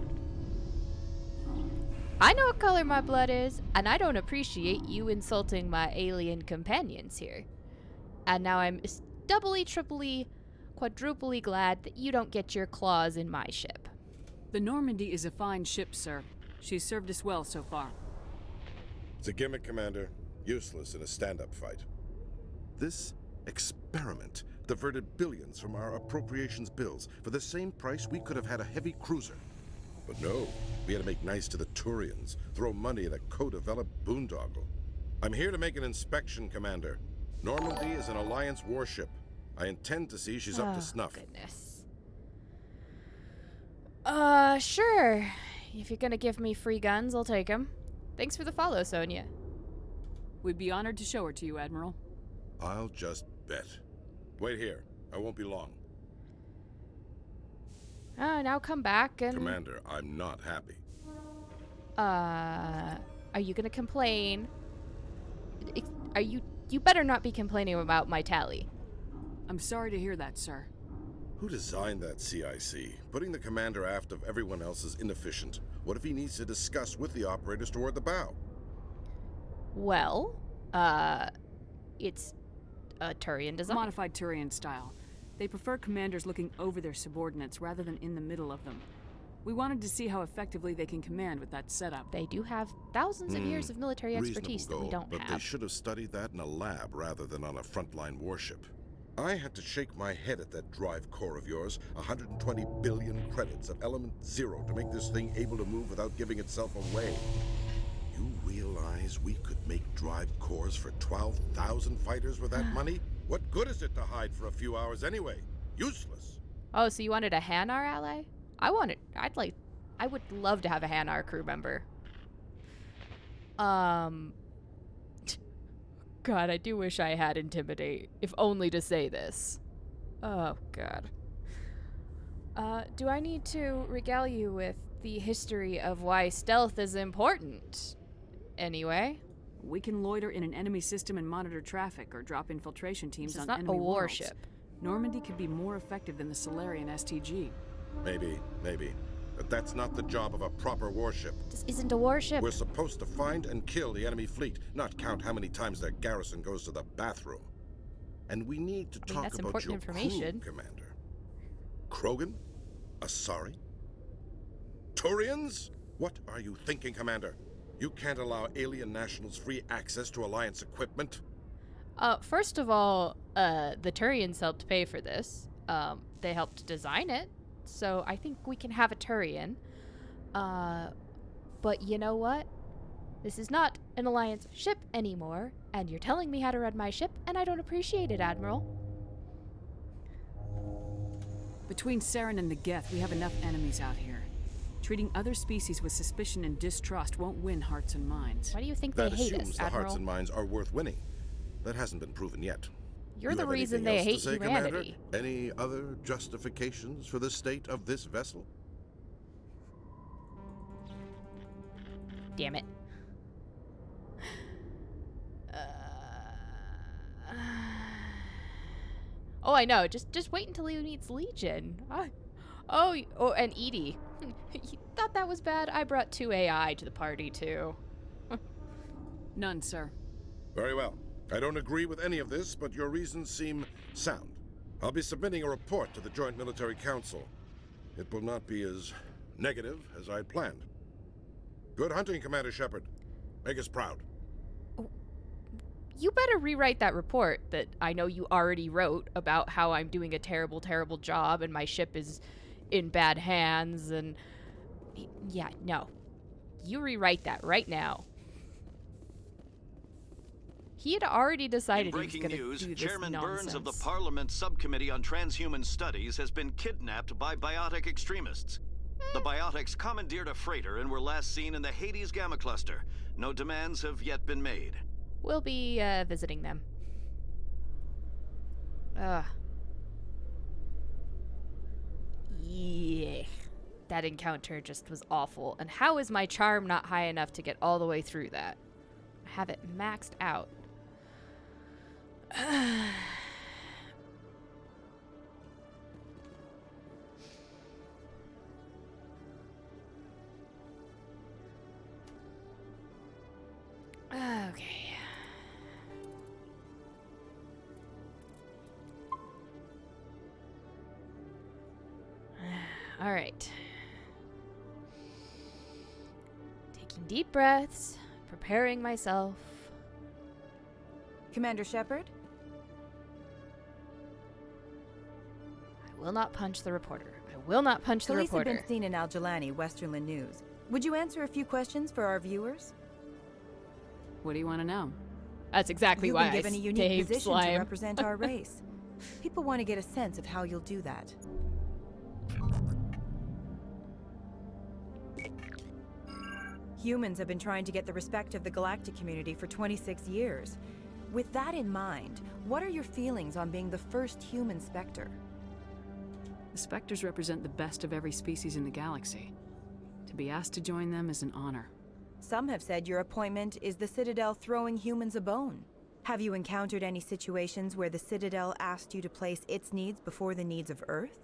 I know what color my blood is, and I don't appreciate you insulting my alien companions here. And now I'm doubly, triply, quadruply glad that you don't get your claws in my ship. The Normandy is a fine ship, sir. She's served us well so far. It's a gimmick, Commander. Useless in a stand-up fight. This experiment diverted billions from our appropriations bills. For the same price, we could have had a heavy cruiser. But no, we had to make nice to the Turians, throw money at a co-developed boondoggle. I'm here to make an inspection, Commander. Normandy is an Alliance warship. I intend to see she's up to snuff. Goodness. Sure. If you're gonna give me free guns, I'll take them. Thanks for the follow, Sonia. We'd be honored to show her to you, Admiral. I'll just bet. Wait here. I won't be long. Now come back and... Commander, I'm not happy. Are you gonna complain? You better not be complaining about my tally. I'm sorry to hear that, sir. Who designed that CIC? Putting the commander aft of everyone else is inefficient. What if he needs to discuss with the operators toward the bow? Well, it's a Turian design. Modified Turian style. They prefer commanders looking over their subordinates rather than in the middle of them. We wanted to see how effectively they can command with that setup. They do have thousands of years of military expertise that we don't but have. They should have studied that in a lab rather than on a frontline warship. I had to shake my head at that drive core of yours. 120 billion credits of element 0 to make this thing able to move without giving itself away. You realize we could make drive cores for 12,000 fighters with that money? What good is it to hide for a few hours anyway? Useless. Oh, so you wanted a Hanar ally? I would love to have a Hanar crew member. God, I do wish I had Intimidate, if only to say this. Oh, God. Do I need to regale you with the history of why stealth is important? Anyway? We can loiter in an enemy system and monitor traffic, or drop infiltration teams on enemy worlds. This is not a worlds. warship. Normandy could be more effective than the Solarian STG. Maybe. But that's not the job of a proper warship. This isn't a warship. We're supposed to find and kill the enemy fleet, not count how many times their garrison goes to the bathroom. And we need to talk that's about important your information. crew, Commander. Krogan? Asari? Turians? What are you thinking, Commander? You can't allow alien nationals free access to Alliance equipment? First of all, the Turians helped pay for this. They helped design it. So I think we can have a Turian. But you know what? This is not an Alliance ship anymore, And you're telling me how to run my ship, and I don't appreciate it, Admiral. Between Saren and the Geth, we have enough enemies out here. Treating other species with suspicion and distrust won't win hearts and minds. Why do you think That they hate us, assumes the Admiral? hearts and minds are worth winning. That hasn't been proven yet. You're You the have reason anything they else hate to say, humanity. Commander? Any other justifications for the state of this vessel? Damn it. Oh, I know. Just wait until he meets Legion. Oh, and Edie. You thought that was bad? I brought 2 AI to the party, too. None, sir. Very well. I don't agree with any of this, but your reasons seem sound. I'll be submitting a report to the Joint Military Council. It will not be as negative as I'd planned. Good hunting, Commander Shepard. Make us proud. You better rewrite that report that I know you already wrote about how I'm doing a terrible, terrible job and my ship is in bad hands and... Yeah, no. You rewrite that right now. He had already decided he was going to do this nonsense. Chairman Burns of the Parliament Subcommittee on Transhuman Studies has been kidnapped by biotic extremists. The biotics commandeered a freighter and were last seen in the Hades Gamma Cluster. No demands have yet been made. We'll be visiting them. Yeah. That encounter just was awful. And how is my charm not high enough to get all the way through that? I have it maxed out. Okay. All right. Taking deep breaths, preparing myself. Commander Shepard? I will not punch the reporter. I will not punch the reporter. Khaleesi Bensine and Al-Jalani, Westerland News. Would you answer a few questions for our viewers? What do you want to know? That's exactly why I You've been given a unique position slime. to represent our race. People want to get a sense of how you'll do that. Humans have been trying to get the respect of the galactic community for 26 years. With that in mind, what are your feelings on being the first human Spectre? The Spectres represent the best of every species in the galaxy. To be asked to join them is an honor. Some have said your appointment is the Citadel throwing humans a bone. Have you encountered any situations where the Citadel asked you to place its needs before the needs of Earth?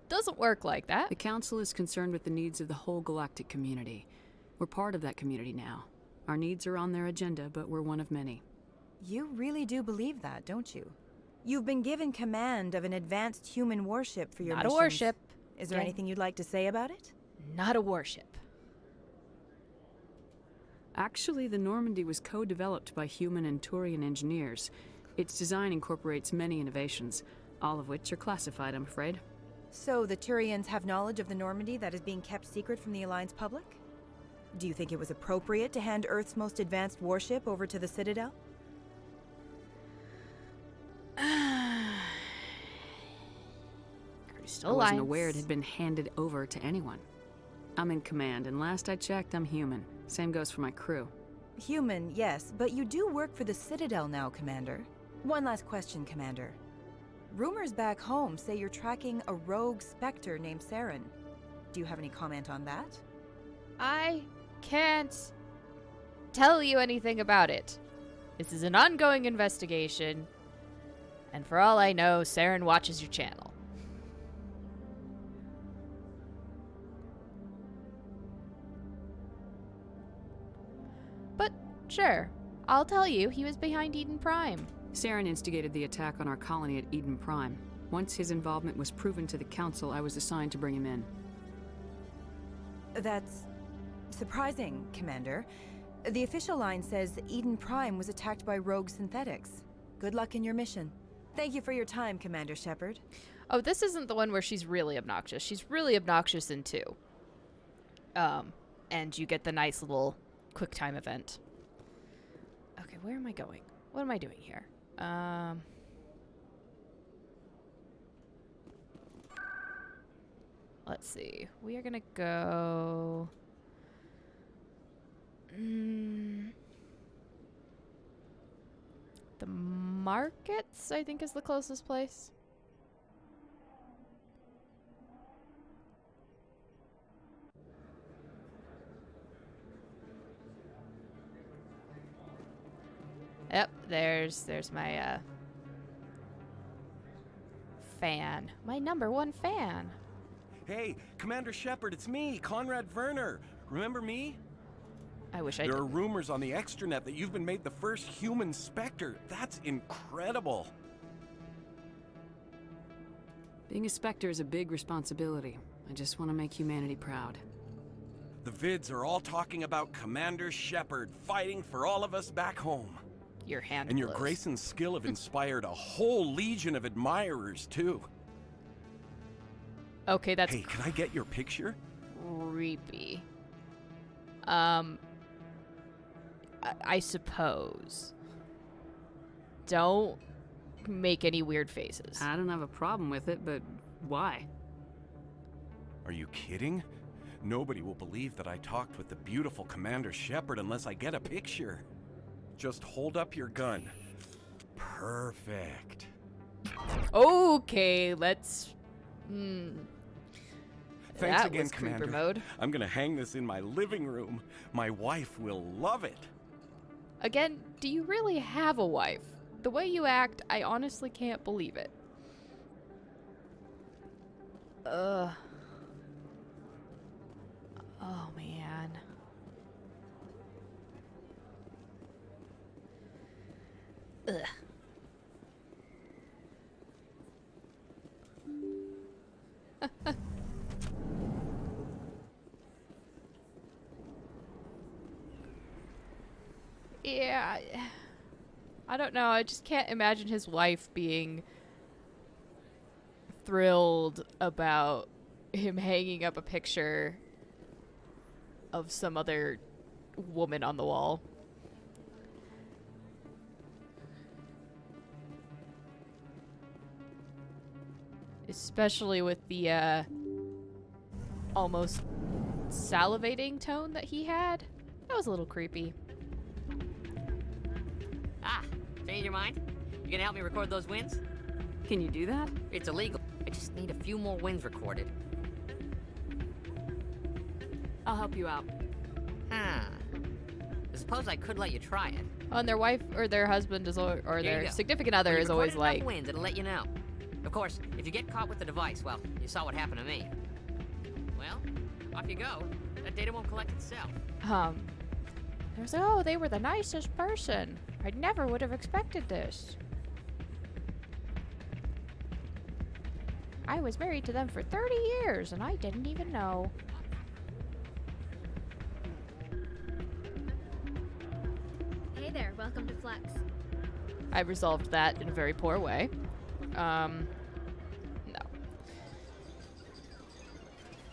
Doesn't work like that. The Council is concerned with the needs of the whole galactic community. We're part of that community now. Our needs are on their agenda, but we're one of many. You really do believe that, don't you? You've been given command of an advanced human warship for your Not missions. a warship. Is there anything you'd like to say about it? Not a warship. Actually, the Normandy was co-developed by human and Turian engineers. Its design incorporates many innovations, all of which are classified, I'm afraid. So the Turians have knowledge of the Normandy that is being kept secret from the Alliance public? Do you think it was appropriate to hand Earth's most advanced warship over to the Citadel? I wasn't aware it had been handed over to anyone. I'm in command, and last I checked, I'm human. Same goes for my crew. Human, yes, but you do work for the Citadel now, Commander. One last question, Commander. Rumors back home say you're tracking a rogue Spectre named Saren. Do you have any comment on that? I can't tell you anything about it. This is an ongoing investigation, and for all I know, Saren watches your channel. But sure, I'll tell you, he was behind Eden Prime. Saren instigated the attack on our colony at Eden Prime. Once his involvement was proven to the Council, I was assigned to bring him in. That's surprising, Commander. The official line says Eden Prime was attacked by rogue synthetics. Good luck in your mission. Thank you for your time, Commander Shepard. Oh, this isn't the one where she's really obnoxious. She's really obnoxious in 2. And you get the nice little quick time event. Okay, where am I going? What am I doing here? Let's see. We are gonna go... the markets, I think, is the closest place. Yep, there's my fan. My #1 fan. Hey, Commander Shepard, it's me, Conrad Werner. Remember me? I wish I There did. are rumors on the extranet that you've been made the first human Spectre. That's incredible. Being a Spectre is a big responsibility. I just want to make humanity proud. The vids are all talking about Commander Shepard fighting for all of us back home. Your hand And your glows. grace and skill have inspired a whole legion of admirers, too. Okay, that's Hey, can I get your picture? creepy. I suppose. Don't make any weird faces. I don't have a problem with it, but why? Are you kidding? Nobody will believe that I talked with the beautiful Commander Shepard unless I get a picture. Just hold up your gun. Perfect. Okay, let's... Thanks that again, was creeper Commander. mode. I'm gonna hang this in my living room. My wife will love it. Again, do you really have a wife? The way you act, I honestly can't believe it. Ugh. Oh, man. Ugh. Yeah, I don't know. I just can't imagine his wife being thrilled about him hanging up a picture of some other woman on the wall. Especially with the almost salivating tone that he had. That was a little creepy. Ah, change your mind? You gonna help me record those wins? Can you do that? It's illegal. I just need a few more wins recorded. I'll help you out. Huh. I suppose I could let you try it. Oh, and their wife or their husband is or Here you their go. significant other When is you've always recorded like, enough wins, it'll let you know. Of course, if you get caught with the device, well, you saw what happened to me. Well, off you go. That data won't collect itself. They was like, oh, they were the nicest person. I never would have expected this. I was married to them for 30 years and I didn't even know. Hey there, welcome to Flux. I resolved that in a very poor way. No.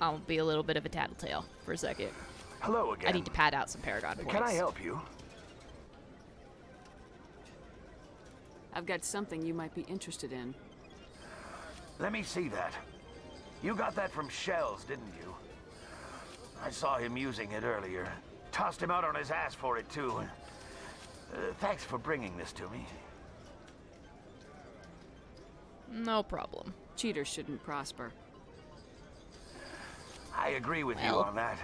I'll be a little bit of a tattletale for a second. Hello again. I need to pad out some Paragon points. Can I help you? I've got something you might be interested in. Let me see that. You got that from Shells, didn't you? I saw him using it earlier. Tossed him out on his ass for it, too. Thanks for bringing this to me. No problem. Cheaters shouldn't prosper. I agree with you on that.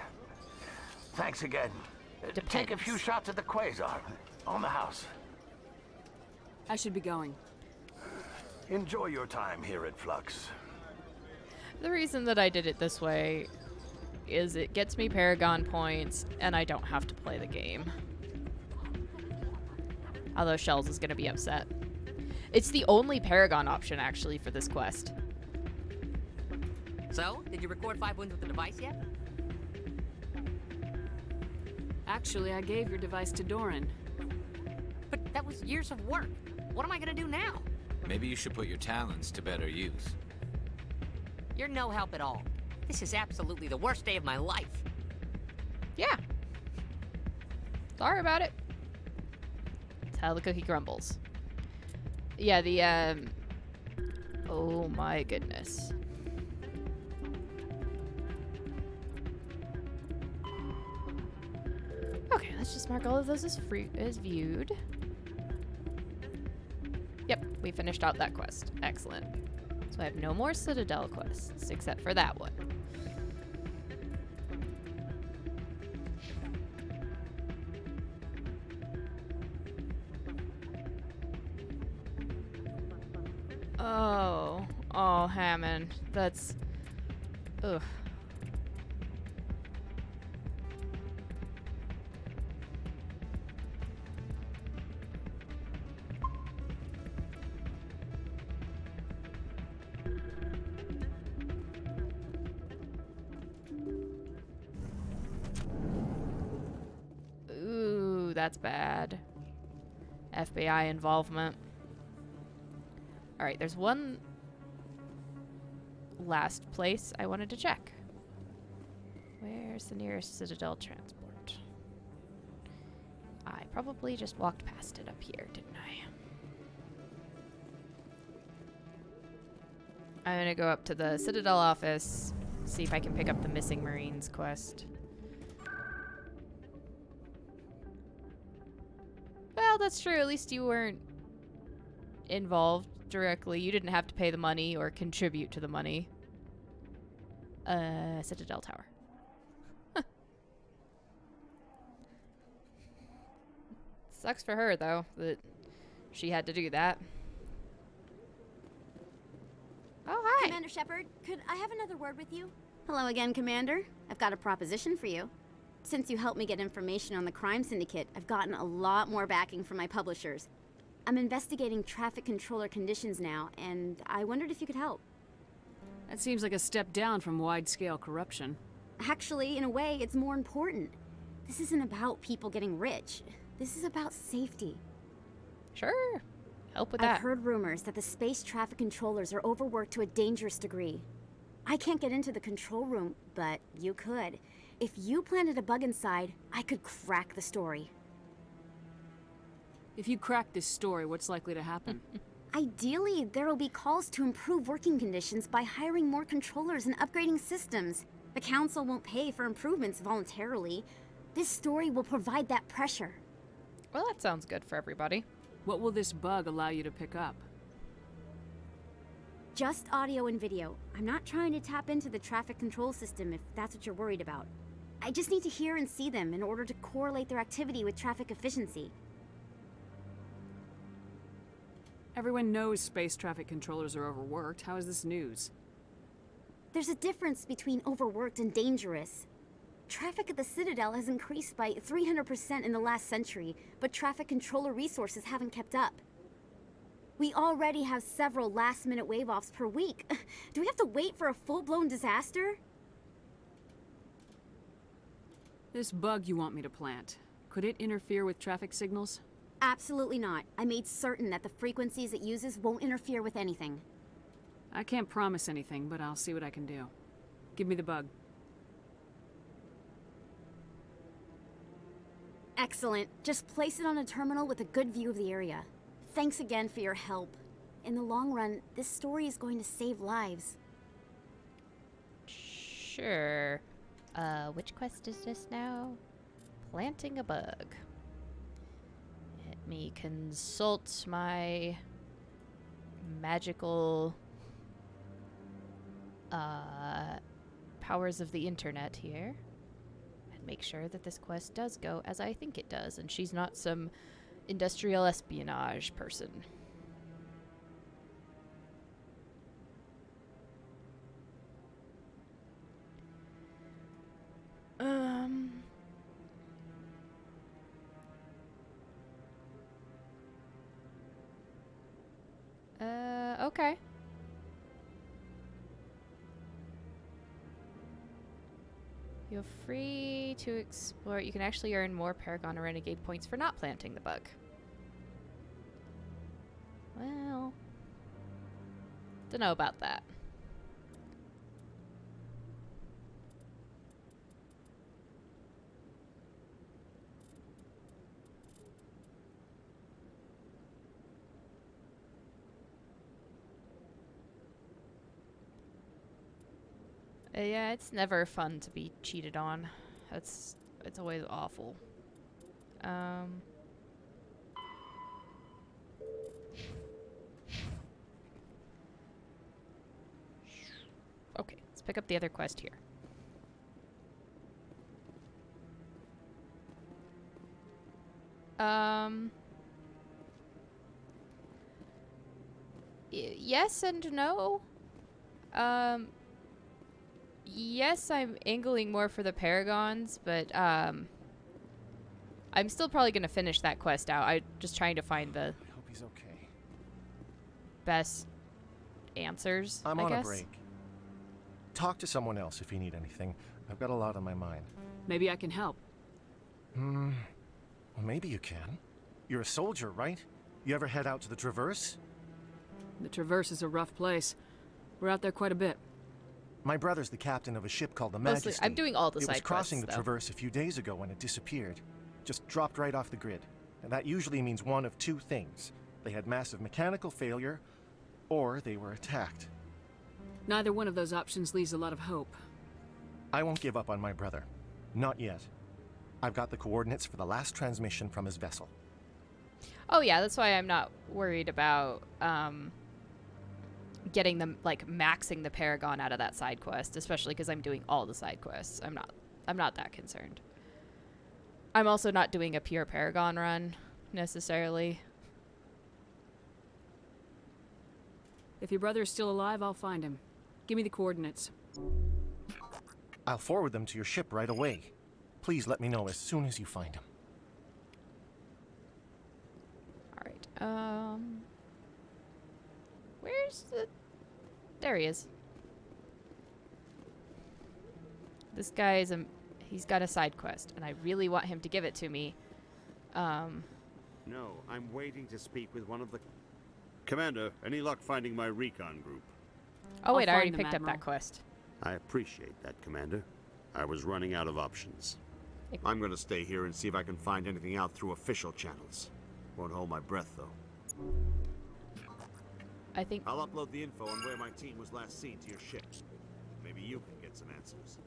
Thanks again. Take a few shots at the Quasar. On the house. I should be going. Enjoy your time here at Flux. The reason that I did it this way is it gets me Paragon points and I don't have to play the game. Although Shells is going to be upset. It's the only Paragon option actually for this quest. So, did you record 5 wins with the device yet? Actually, I gave your device to Doran. But that was years of work. What am I gonna do now? Maybe you should put your talents to better use. You're no help at all. This is absolutely the worst day of my life. Yeah. Sorry about it. Till the cookie crumbles. Yeah, the, oh my goodness. Okay, let's just mark all of those as viewed. Yep, we finished out that quest. Excellent. So I have no more Citadel quests, except for that one. Oh, Hammond. That's... Ugh. Ooh, that's bad. FBI involvement. Alright, there's one last place I wanted to check. Where's the nearest Citadel transport? I probably just walked past it up here, didn't I? I'm gonna go up to the Citadel office, see if I can pick up the Missing Marines quest. Well, that's true. At least you weren't involved directly. You didn't have to pay the money or contribute to the money. Citadel Tower. Sucks for her, though, that she had to do that. Oh, hi. Commander Shepard, could I have another word with you? Hello again, Commander. I've got a proposition for you. Since you helped me get information on the crime syndicate, I've gotten a lot more backing from my publishers. I'm investigating traffic controller conditions now, and I wondered if you could help. That seems like a step down from wide-scale corruption. Actually, in a way, it's more important. This isn't about people getting rich. This is about safety. Sure. Help with that. I've heard rumors that the space traffic controllers are overworked to a dangerous degree. I can't get into the control room, but you could. If you planted a bug inside, I could crack the story. If you crack this story, what's likely to happen? Ideally, there will be calls to improve working conditions by hiring more controllers and upgrading systems. The Council won't pay for improvements voluntarily. This story will provide that pressure. Well, that sounds good for everybody. What will this bug allow you to pick up? Just audio and video. I'm not trying to tap into the traffic control system if that's what you're worried about. I just need to hear and see them in order to correlate their activity with traffic efficiency. Everyone knows space traffic controllers are overworked. How is this news? There's a difference between overworked and dangerous. Traffic at the Citadel has increased by 300% in the last century, but traffic controller resources haven't kept up. We already have several last-minute wave-offs per week. Do we have to wait for a full-blown disaster? This bug you want me to plant, could it interfere with traffic signals? Absolutely not. I made certain that the frequencies it uses won't interfere with anything. I can't promise anything, but I'll see what I can do. Give me the bug. Excellent. Just place it on a terminal with a good view of the area. Thanks again for your help. In the long run, this story is going to save lives. Sure. Which quest is this now? Planting a bug. Let me consult my magical powers of the internet here and make sure that this quest does go as I think it does and she's not some industrial espionage person. Okay. You're free to explore. You can actually earn more Paragon or Renegade points for not planting the bug. Well, don't know about that. Yeah, it's never fun to be cheated on. It's always awful. Okay, let's pick up the other quest here. Yes and no. Yes, I'm angling more for the Paragons, but I'm still probably gonna finish that quest out. I'm just trying to find the I hope he's okay. best answers, I'm I on guess. a break. Talk to someone else if you need anything. I've got a lot on my mind. Maybe I can help. Well, maybe you can. You're a soldier, right? You ever head out to the Traverse? The Traverse is a rough place. We're out there quite a bit. My brother's the captain of a ship called the Mostly, Majesty. I'm doing all the It side was crossing quests, the though. Traverse a few days ago when it disappeared. Just dropped right off the grid. And that usually means one of two things. They had massive mechanical failure, or they were attacked. Neither one of those options leaves a lot of hope. I won't give up on my brother. Not yet. I've got the coordinates for the last transmission from his vessel. Oh yeah, that's why I'm not worried about getting them, like, maxing the Paragon out of that side quest, especially because I'm doing all the side quests. I'm not that concerned. I'm also not doing a pure Paragon run necessarily. If your brother is still alive, I'll find him. Give me the coordinates. I'll forward them to your ship right away. Please let me know as soon as you find him. Alright, where's the... There he is. This guy is he's got a side quest, and I really want him to give it to me. No, I'm waiting to speak with one of the... Commander, any luck finding my recon group? Oh wait, I already find them, picked up that Admiral. quest. I appreciate that, Commander. I was running out of options. I'm gonna stay here and see if I can find anything out through official channels. Won't hold my breath, though. I think... I'll upload the info on where my team was last seen to your ship. Maybe you can get some answers.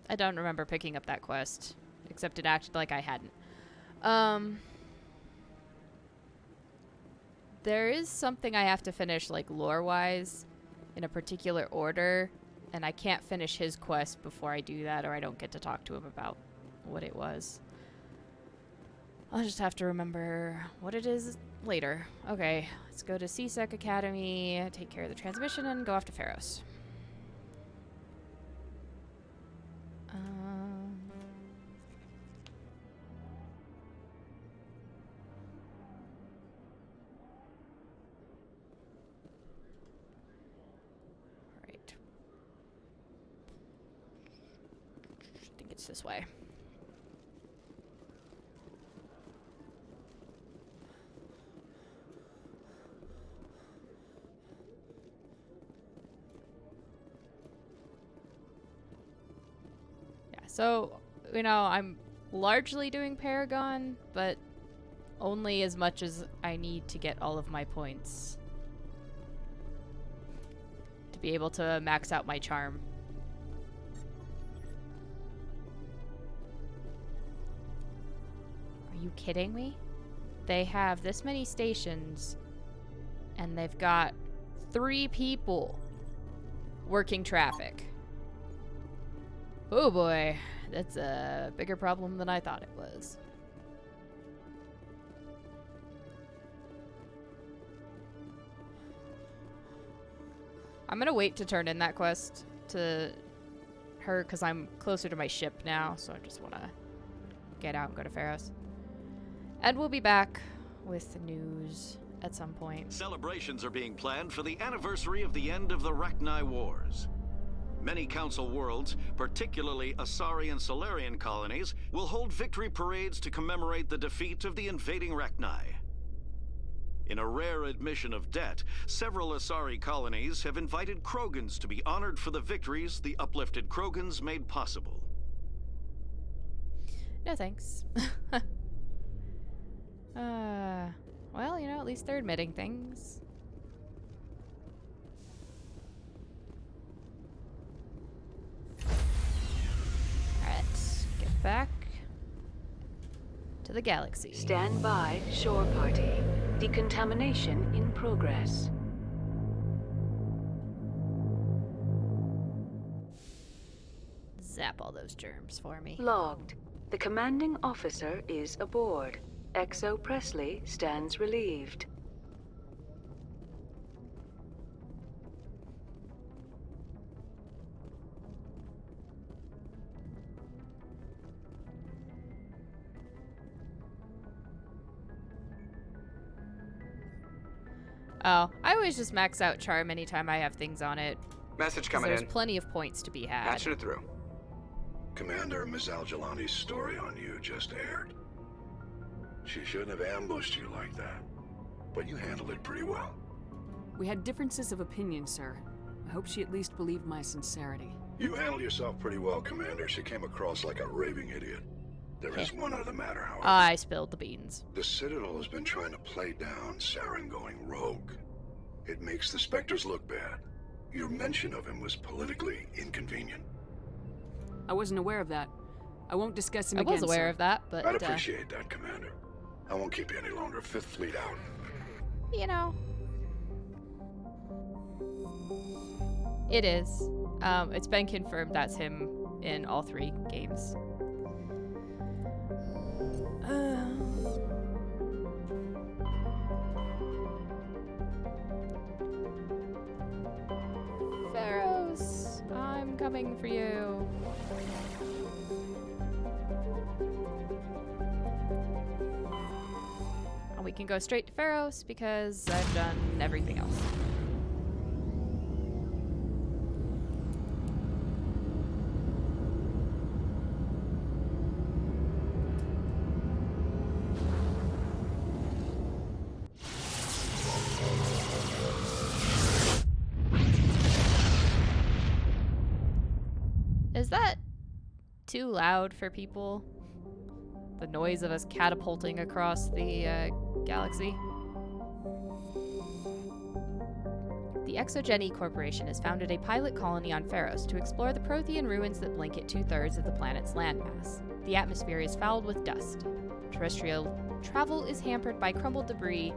I don't remember picking up that quest, except it acted like I hadn't. There is something I have to finish, like, lore-wise, in a particular order, and I can't finish his quest before I do that, or I don't get to talk to him about what it was. I'll just have to remember what it is later. Okay, let's go to CSEC Academy, take care of the transmission, and go off to Pharos. Alright. I think it's this way. So, you know, I'm largely doing Paragon, but only as much as I need to get all of my points to be able to max out my charm. Are you kidding me? They have this many stations, and they've got 3 people working traffic. Oh boy, that's a bigger problem than I thought it was. I'm gonna wait to turn in that quest to her because I'm closer to my ship now, so I just want to get out and go to Pharos. And we'll be back with news at some point. Celebrations are being planned for the anniversary of the end of the Rachni Wars. Many Council worlds, particularly Asari and Solarian colonies, will hold victory parades to commemorate the defeat of the invading Rachni. In a rare admission of debt, several Asari colonies have invited Krogans to be honored for the victories the uplifted Krogans made possible. No thanks. Well, you know, at least they're admitting things. the galaxy. Stand by, shore party. Decontamination in progress. Zap all those germs for me. Logged. The commanding officer is aboard. XO Presley stands relieved. Oh, I always just max out charm anytime I have things on it. Message coming There's in. plenty of points to be had. Patching it through. Commander, Ms. Al-Jalani's story on you just aired. She shouldn't have ambushed you like that, but you handled it pretty well. We had differences of opinion, sir. I hope she at least believed my sincerity. You handled yourself pretty well, Commander. She came across like a raving idiot. There is one other matter, however. I spilled the beans. The Citadel has been trying to play down Saren going rogue. It makes the Spectres look bad. Your mention of him was politically inconvenient. I wasn't aware of that. I won't discuss him again, I was aware sir. of that, but... I'd appreciate that, Commander. I won't keep you any longer. Fifth Fleet out. You know... It is. It's been confirmed that's him in all 3 games. Pharaohs, I'm coming for you. And we can go straight to Pharaohs because I've done everything else. Is that too loud for people? The noise of us catapulting across the galaxy? The Exogeny Corporation has founded a pilot colony on Pharos to explore the Prothean ruins that blanket 2/3 of the planet's landmass. The atmosphere is fouled with dust. Terrestrial travel is hampered by crumbled debris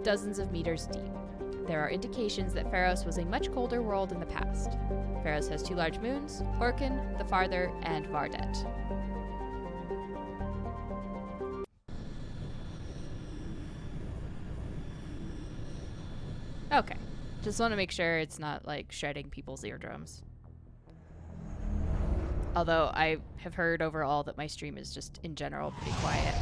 dozens of meters deep. There are indications that Pharos was a much colder world in the past. Pharos has 2 large moons, Orkin, the Farther, and Vardet. Okay. Just want to make sure it's not, like, shredding people's eardrums. Although I have heard overall that my stream is just, in general, pretty quiet.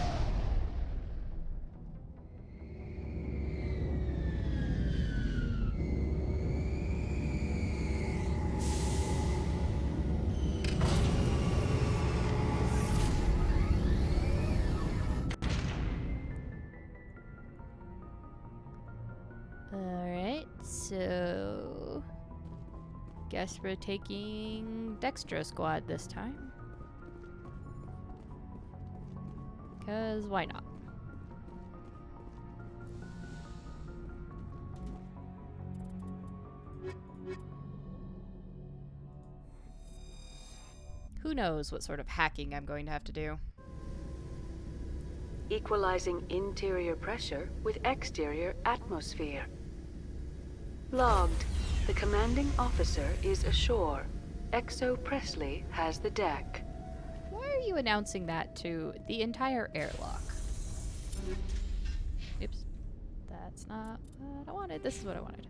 Alright, so... guess we're taking Dextro Squad this time. 'Cause why not? Who knows what sort of hacking I'm going to have to do. Equalizing interior pressure with exterior atmosphere. Logged. The commanding officer is ashore. XO Presley has the deck. Why are you announcing that to the entire airlock? Oops. That's not what I wanted. This is what I wanted.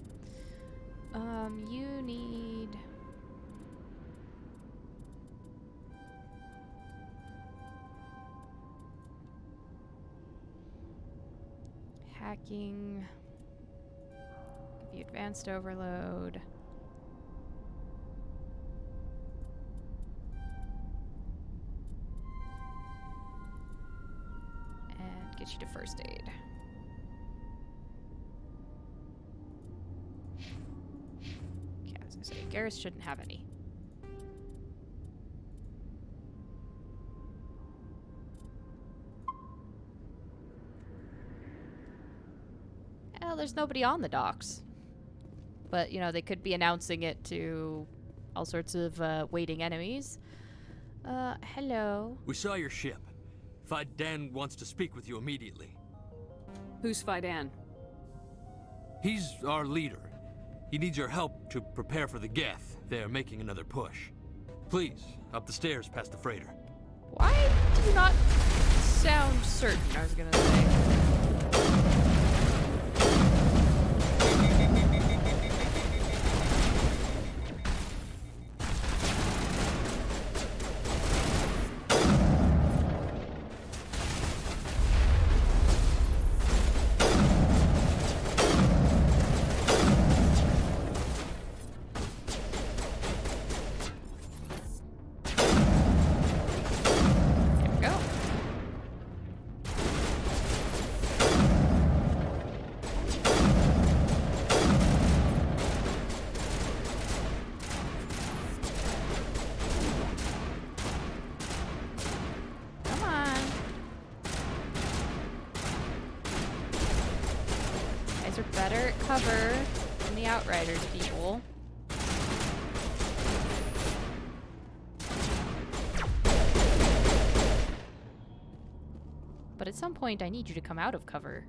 You need... hacking... give you advanced overload. And get you to first aid. Okay, I was gonna say, Garrus shouldn't have any. Well, there's nobody on the docks. But, you know, they could be announcing it to all sorts of waiting enemies. Hello. We saw your ship. Dan wants to speak with you immediately. Who's Dan? He's our leader. He needs your help to prepare for the Geth. They're making another push. Please, up the stairs past the freighter. Why do you not sound certain, I was gonna say. Better at cover than the Outriders people. But at some point, I need you to come out of cover.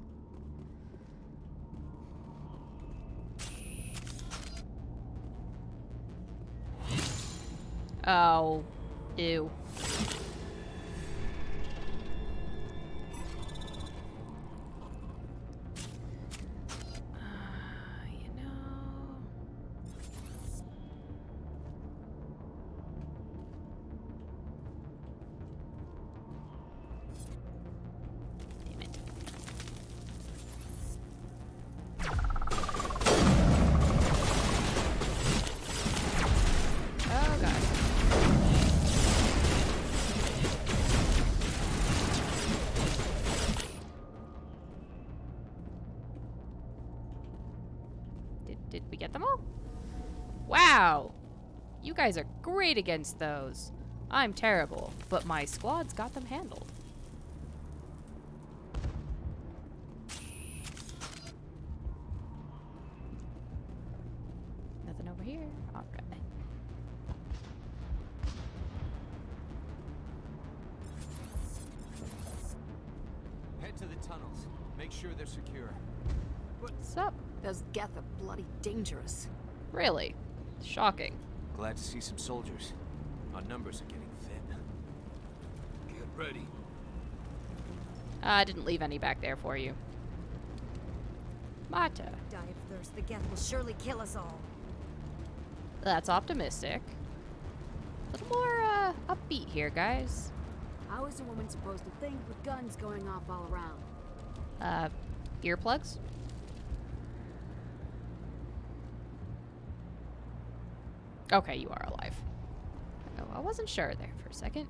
Oh, ew. Did we get them all? Wow! You guys are great against those. I'm terrible, but my squad's got them handled. Nothing over here. All right. Head to the tunnels. Make sure they're secure. What's up? Those Geth are bloody dangerous. Really? Shocking. Glad to see some soldiers. Our numbers are getting thin. Get ready. I didn't leave any back there for you. Mata. Die of thirst. The Geth will surely kill us all. That's optimistic. A little more, upbeat here, guys. How is a woman supposed to think with guns going off all around? Earplugs? Okay, you are alive. Oh, I wasn't sure there for a second.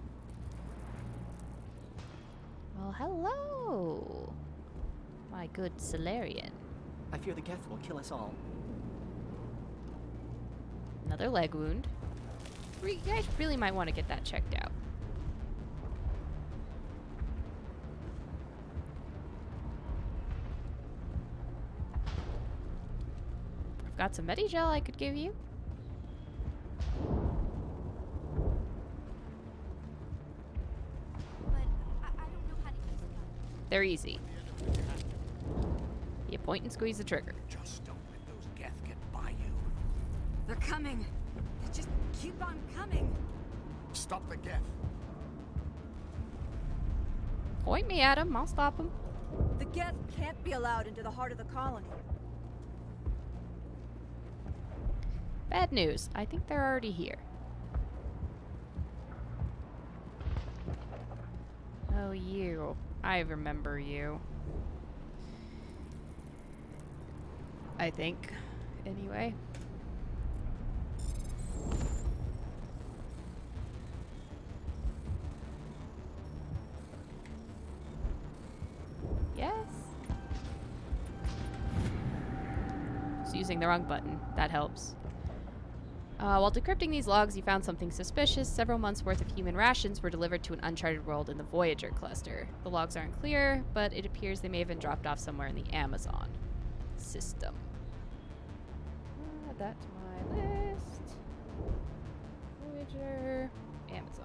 Well, hello, my good Solarian. I fear the Geth will kill us all. Another leg wound. You guys really might want to get that checked out. I've got some Medigel I could give you. They're easy. You point and squeeze the trigger. Just don't let those Geth get by you. They're coming. They just keep on coming. Stop the Geth. Point me at them. I'll stop them. The Geth can't be allowed into the heart of the colony. Bad news. I think they're already here. Oh, you. I remember you. I think. Anyway. Yes. Just using the wrong button. That helps. While decrypting these logs, you found something suspicious. Several months' worth of human rations were delivered to an uncharted world in the Voyager cluster. The logs aren't clear, but it appears they may have been dropped off somewhere in the Amazon system. Add that to my list. Voyager, Amazon.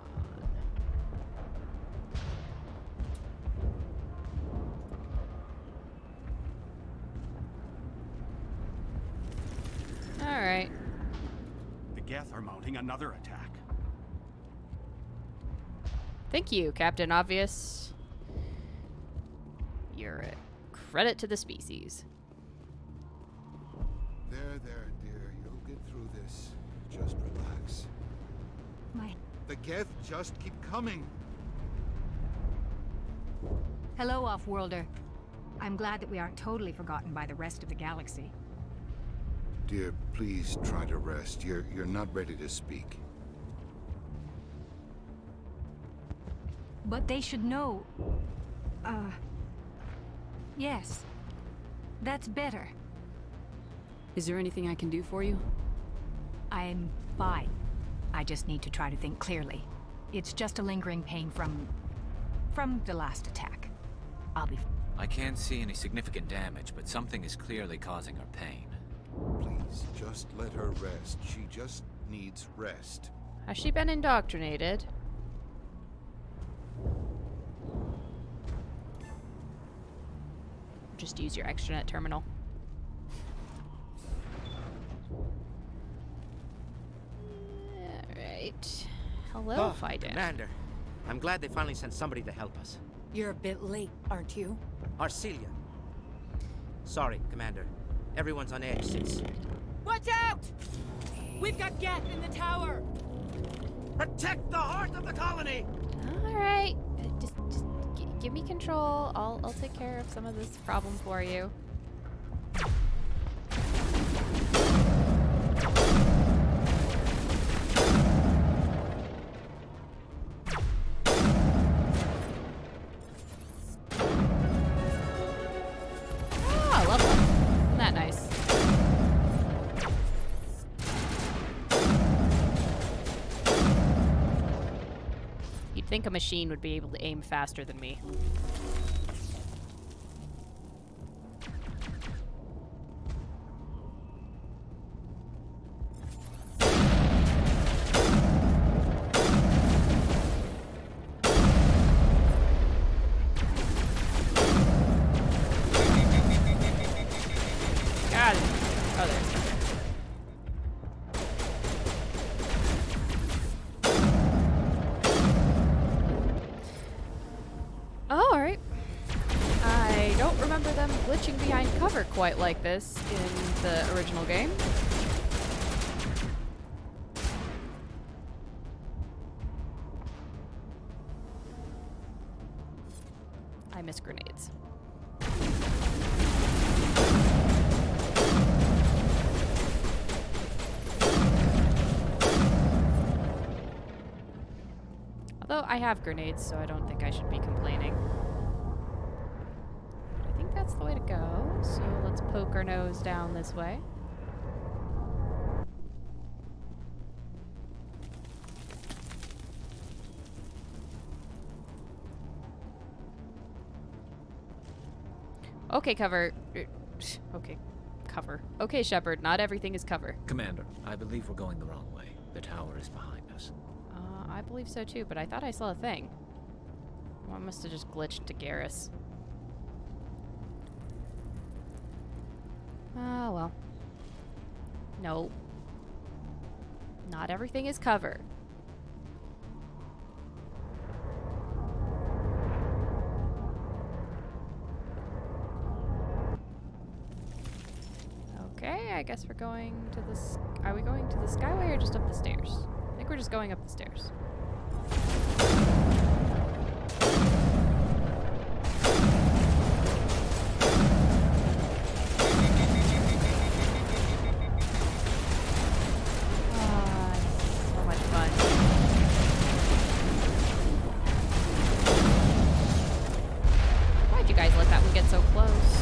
Geth are mounting another attack. Thank you, Captain Obvious. You're a credit to the species. There, dear. You'll get through this. Just relax. The Geth just keep coming. Hello, Off-Worlder. I'm glad that we aren't totally forgotten by the rest of the galaxy. Dear, please try to rest. You're not ready to speak. But they should know... Yes. That's better. Is there anything I can do for you? I'm fine. I just need to try to think clearly. It's just a lingering pain from the last attack. I'll be... I can't see any significant damage, but something is clearly causing her pain. Please, just let her rest. She just needs rest. Has she been indoctrinated? Just use your extranet terminal. Alright. Hello, Fidan. Commander. I'm glad they finally sent somebody to help us. You're a bit late, aren't you? Arcelia. Sorry, Commander. Everyone's on edge since... Watch out! We've got Geth in the tower! Protect the heart of the colony! Alright. Just give me control. I'll take care of some of this problem for you. Oh, level up. Isn't that nice? You'd think a machine would be able to aim faster than me. Got it. Oh, there's something. Oh, alright. I don't remember them glitching behind cover quite like this in the original game. I miss grenades. Although I have grenades, so I don't think I should be complaining. But I think that's the way to go, so let's poke our nose down this way. Okay, cover. Okay, cover. Okay, Shepard, not everything is cover. Commander, I believe we're going the wrong way. The tower is behind us. I believe so too, but I thought I saw a thing. Well, I must have just glitched to Garrus. Ah, well. No. Not everything is cover. Okay, I guess we're going to the... Are we going to the skyway or just up the stairs? I think we're just going up the stairs. So much fun. Why'd you guys let that one get so close?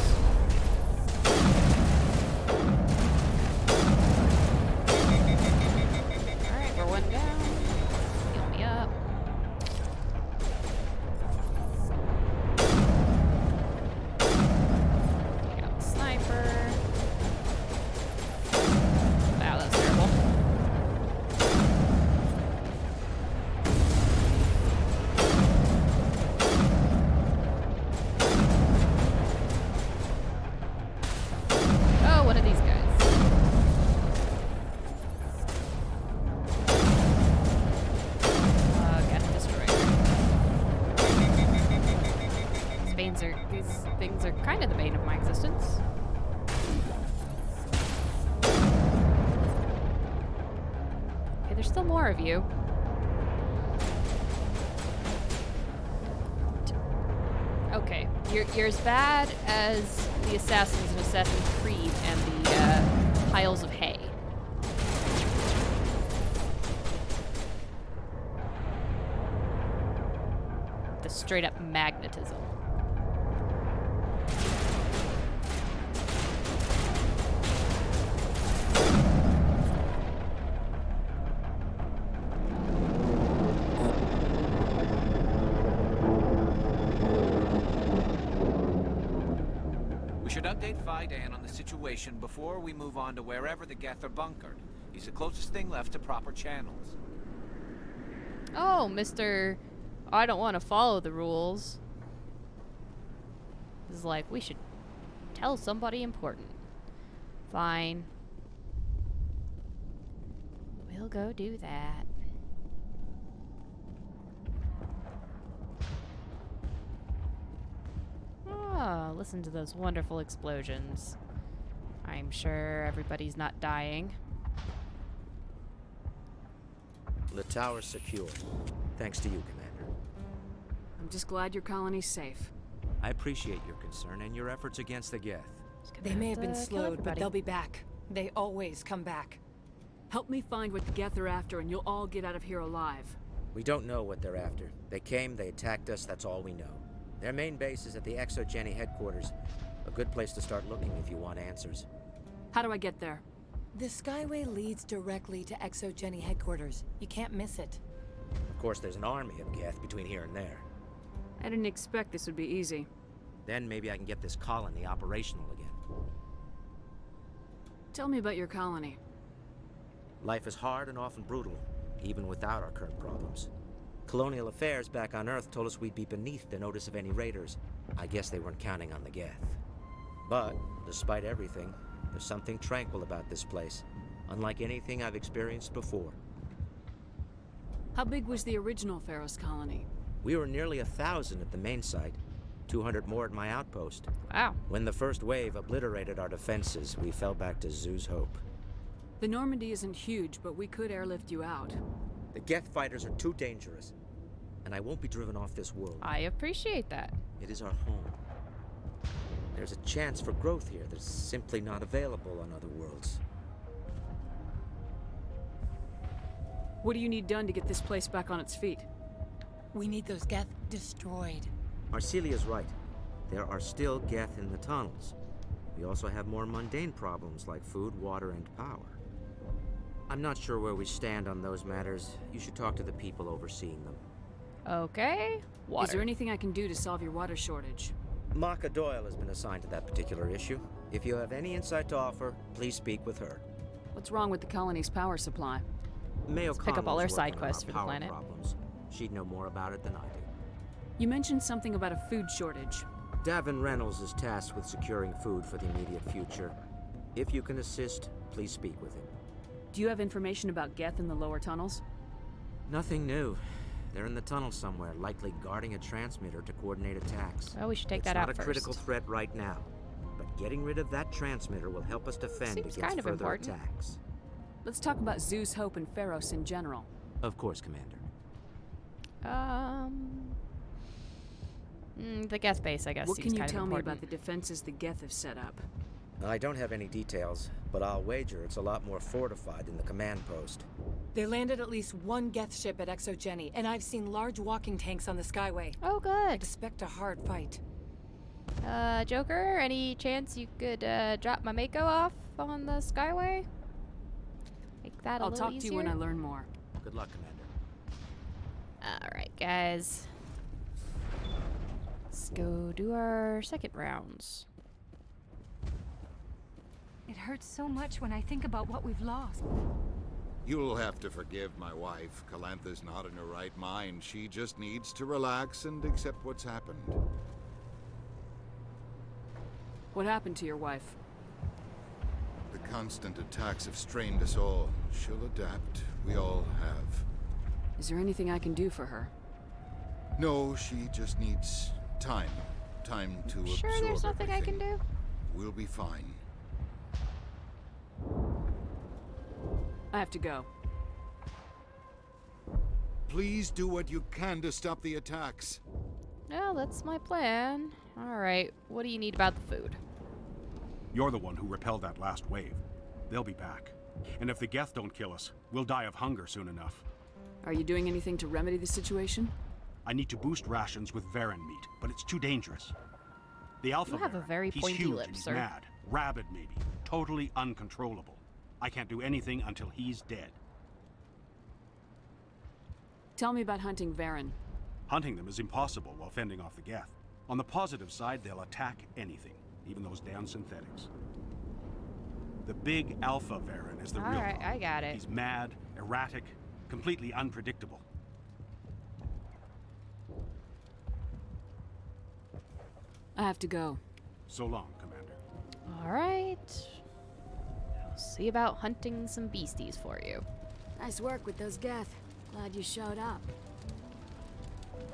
Alright, we're one down. There's still more of you. Okay, you're as bad as the assassins in Assassin's Creed and the piles of hay. The straight up magnetism. We should update Fidan on the situation before we move on to wherever the Geth are bunkered. He's the closest thing left to proper channels. Oh, Mr. I don't want to follow the rules. This is like, we should tell somebody important. Fine. We'll go do that. Oh, listen to those wonderful explosions. I'm sure everybody's not dying. The tower's secure. Thanks to you, Commander. I'm just glad your colony's safe. I appreciate your concern and your efforts against the Geth. They may have been slowed, but they'll be back. They always come back. Help me find what the Geth are after, and you'll all get out of here alive. We don't know what they're after. They came, they attacked us, that's all we know. Their main base is at the ExoGeni headquarters. A good place to start looking if you want answers. How do I get there? The Skyway leads directly to ExoGeni headquarters. You can't miss it. Of course, there's an army of Geth between here and there. I didn't expect this would be easy. Then maybe I can get this colony operational again. Tell me about your colony. Life is hard and often brutal, even without our current problems. Colonial affairs back on Earth told us we'd be beneath the notice of any raiders. I guess they weren't counting on the Geth. But, despite everything, there's something tranquil about this place, unlike anything I've experienced before. How big was the original Pharos colony? We were nearly 1,000 at the main site, 200 more at my outpost. Wow. When the first wave obliterated our defenses, we fell back to Zoo's Hope. The Normandy isn't huge, but we could airlift you out. The Geth fighters are too dangerous, and I won't be driven off this world. I appreciate that. It is our home. There's a chance for growth here that's simply not available on other worlds. What do you need done to get this place back on its feet? We need those Geth destroyed. Marcelia's right. There are still Geth in the tunnels. We also have more mundane problems like food, water, and power. I'm not sure where we stand on those matters. You should talk to the people overseeing them. Okay. Water. Is there anything I can do to solve your water shortage? Maka Doyle has been assigned to that particular issue. If you have any insight to offer, please speak with her. What's wrong with the colony's power supply? Mayo Let's pick up all our side quests for the planet. Problems. She'd know more about it than I do. You mentioned something about a food shortage. Davin Reynolds is tasked with securing food for the immediate future. If you can assist, please speak with him. Do you have information about Geth in the lower tunnels? Nothing new. They're in the tunnel somewhere, likely guarding a transmitter to coordinate attacks. Oh, we should take that out first. It's not a critical threat right now, but getting rid of that transmitter will help us defend against further attacks. Let's talk about Zeus, Hope, and Pharos in general. Of course, Commander. The Geth base, I guess, what seems can you kind of tell me important. about the defenses the Geth have set up? I don't have any details, but I'll wager it's a lot more fortified than the command post. They landed at least one Geth ship at ExoGeni, and I've seen large walking tanks on the Skyway. Oh, good. Expect a hard fight. Joker, any chance you could drop my Mako off on the Skyway? Make that a little easier? I'll talk to you when I learn more. Good luck, Commander. Alright, guys. Let's go do our second rounds. It hurts so much when I think about what we've lost. You'll have to forgive my wife. Calantha's not in her right mind. She just needs to relax and accept what's happened. What happened to your wife? The constant attacks have strained us all. She'll adapt. We all have. Is there anything I can do for her? No, she just needs time. Time to absorb Sure there's nothing I can do? We'll be fine. I have to go. Please do what you can to stop the attacks. Well, that's my plan. Alright, what do you need about the food? You're the one who repelled that last wave. They'll be back. And if the Geth don't kill us, we'll die of hunger soon enough. Are you doing anything to remedy the situation? I need to boost rations with Varen meat, but it's too dangerous. The Alpha You have a Varen, very he's pointy huge lip, and he's sir. mad, rabid maybe, totally uncontrollable. I can't do anything until he's dead. Tell me about hunting Varen. Hunting them is impossible while fending off the Geth. On the positive side, they'll attack anything, even those damn synthetics. The big Alpha Varen is the real Alright, problem. I got it. He's mad, erratic, completely unpredictable. I have to go. So long, Commander. Alright. I'll see about hunting some beasties for you. Nice work with those Geth. Glad you showed up.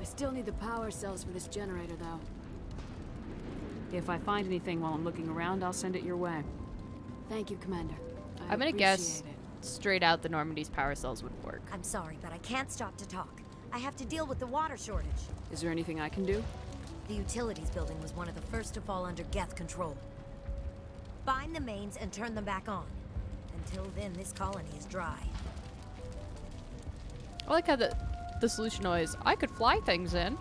I still need the power cells for this generator, though. If I find anything while I'm looking around, I'll send it your way. Thank you, Commander. I'm gonna guess straight out the Normandy's power cells would work. I'm sorry, but I can't stop to talk. I have to deal with the water shortage. Is there anything I can do? The utilities building was one of the first to fall under Geth control. Find the mains and turn them back on. Until then, this colony is dry. I like how the solution is, I could fly things in.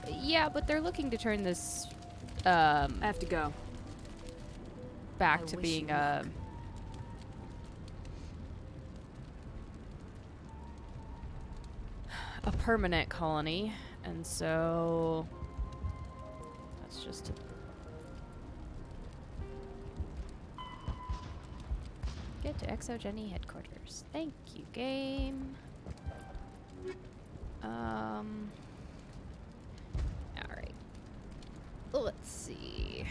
Yeah, but they're looking to turn this, I have to go. back to being, a permanent colony. And so that's just get to Exogeny headquarters. Thank you, game. Alright. Let's see.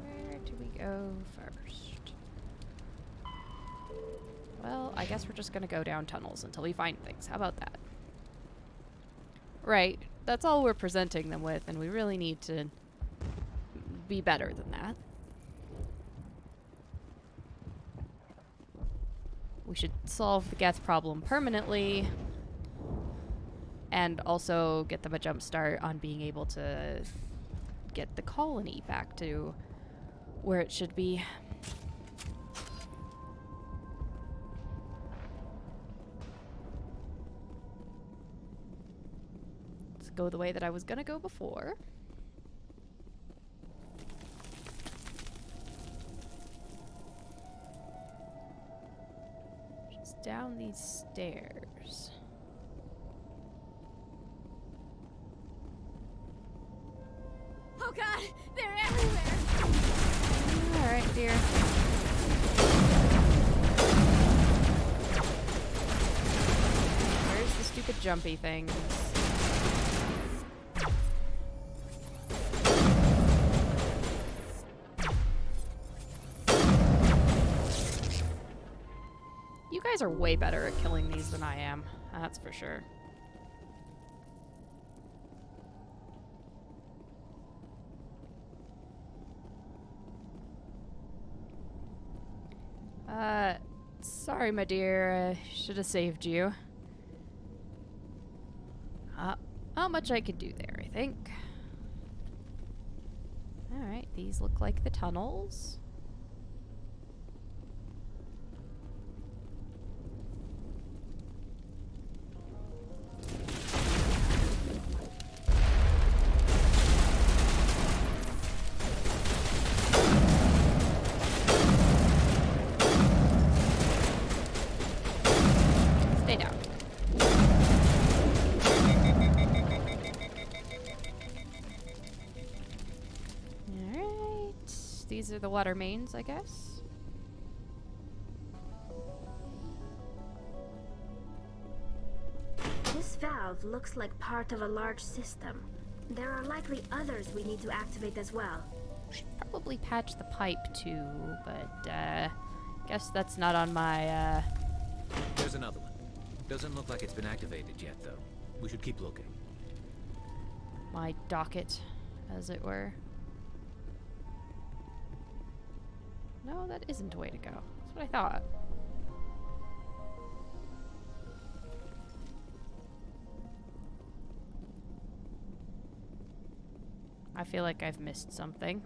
Where do we go first? Well, I guess we're just gonna go down tunnels until we find things. How about that? Right. That's all we're presenting them with, and we really need to be better than that. We should solve the Geth problem permanently, and also get them a jump start on being able to get the colony back to where it should be. Let's go the way that I was gonna go before. Just down these stairs. Oh god, they're everywhere! Alright, dear. Where's the stupid jumpy things? You guys are way better at killing these than I am. That's for sure. Sorry, my dear. I should have saved you. Not much I could do there, I think. Alright, these look like the tunnels. Stay down. Alright. These are the water mains, I guess. This valve looks like part of a large system. There are likely others we need to activate as well. Should probably patch the pipe too, but guess that's not on my There's another one. Doesn't look like it's been activated yet, though. We should keep looking. my docket, as it were. No, that isn't a way to go. That's what I thought. I feel like I've missed something.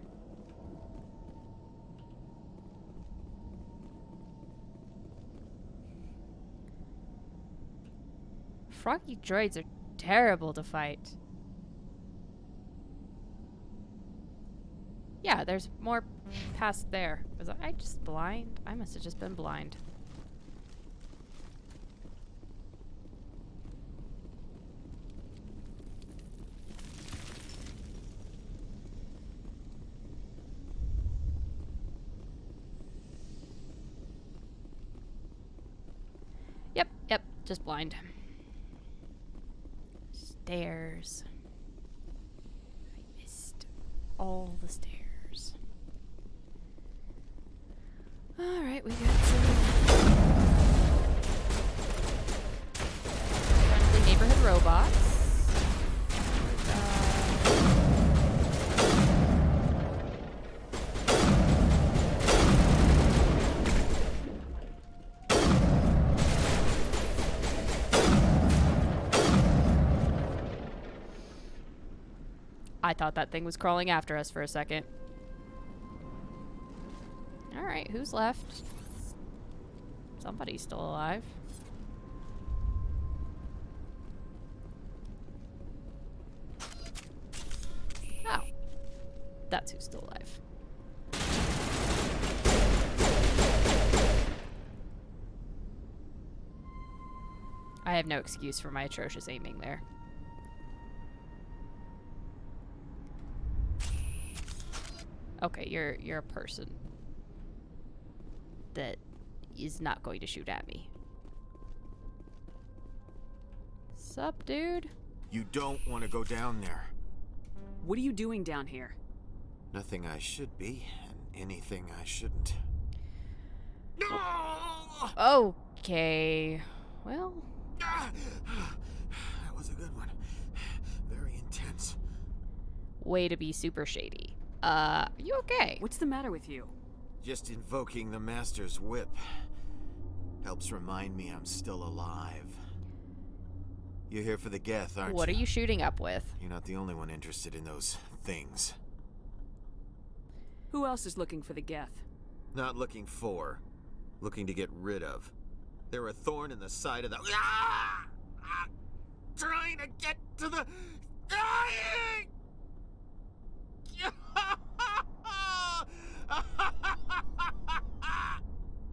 Froggy droids are terrible to fight. Yeah, there's more past there. Was I just blind? I must have just been blind. Yep, just blind. Stairs. I missed all the stairs. Alright, we got some friendly neighborhood robots. I thought that thing was crawling after us for a second. Alright, who's left? Somebody's still alive. Oh. That's who's still alive. I have no excuse for my atrocious aiming there. Okay, you're a person that is not going to shoot at me. Sup, dude? You don't want to go down there. What are you doing down here? Nothing I should be, and anything I shouldn't. No! Okay. Well. That was a good one. Very intense. Way to be super shady. Are you okay? What's the matter with you? Just invoking the Master's whip helps remind me I'm still alive. You're here for the Geth, aren't you? What are you shooting up with? You're not the only one interested in those things. Who else is looking for the Geth? Not looking for. Looking to get rid of. They're a thorn in the side of the... Trying to get to the...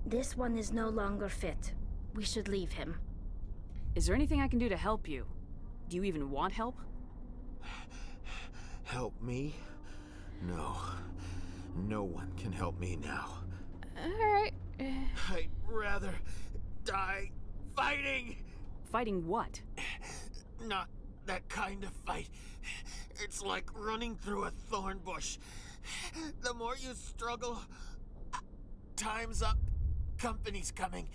This one is no longer fit. We should leave him. Is there anything I can do to help you? Do you even want help? Help me? No. No one can help me now. Alright. I'd rather die fighting! Fighting what? Not that kind of fight. It's like running through a thorn bush. The more you struggle, time's up. Company's coming.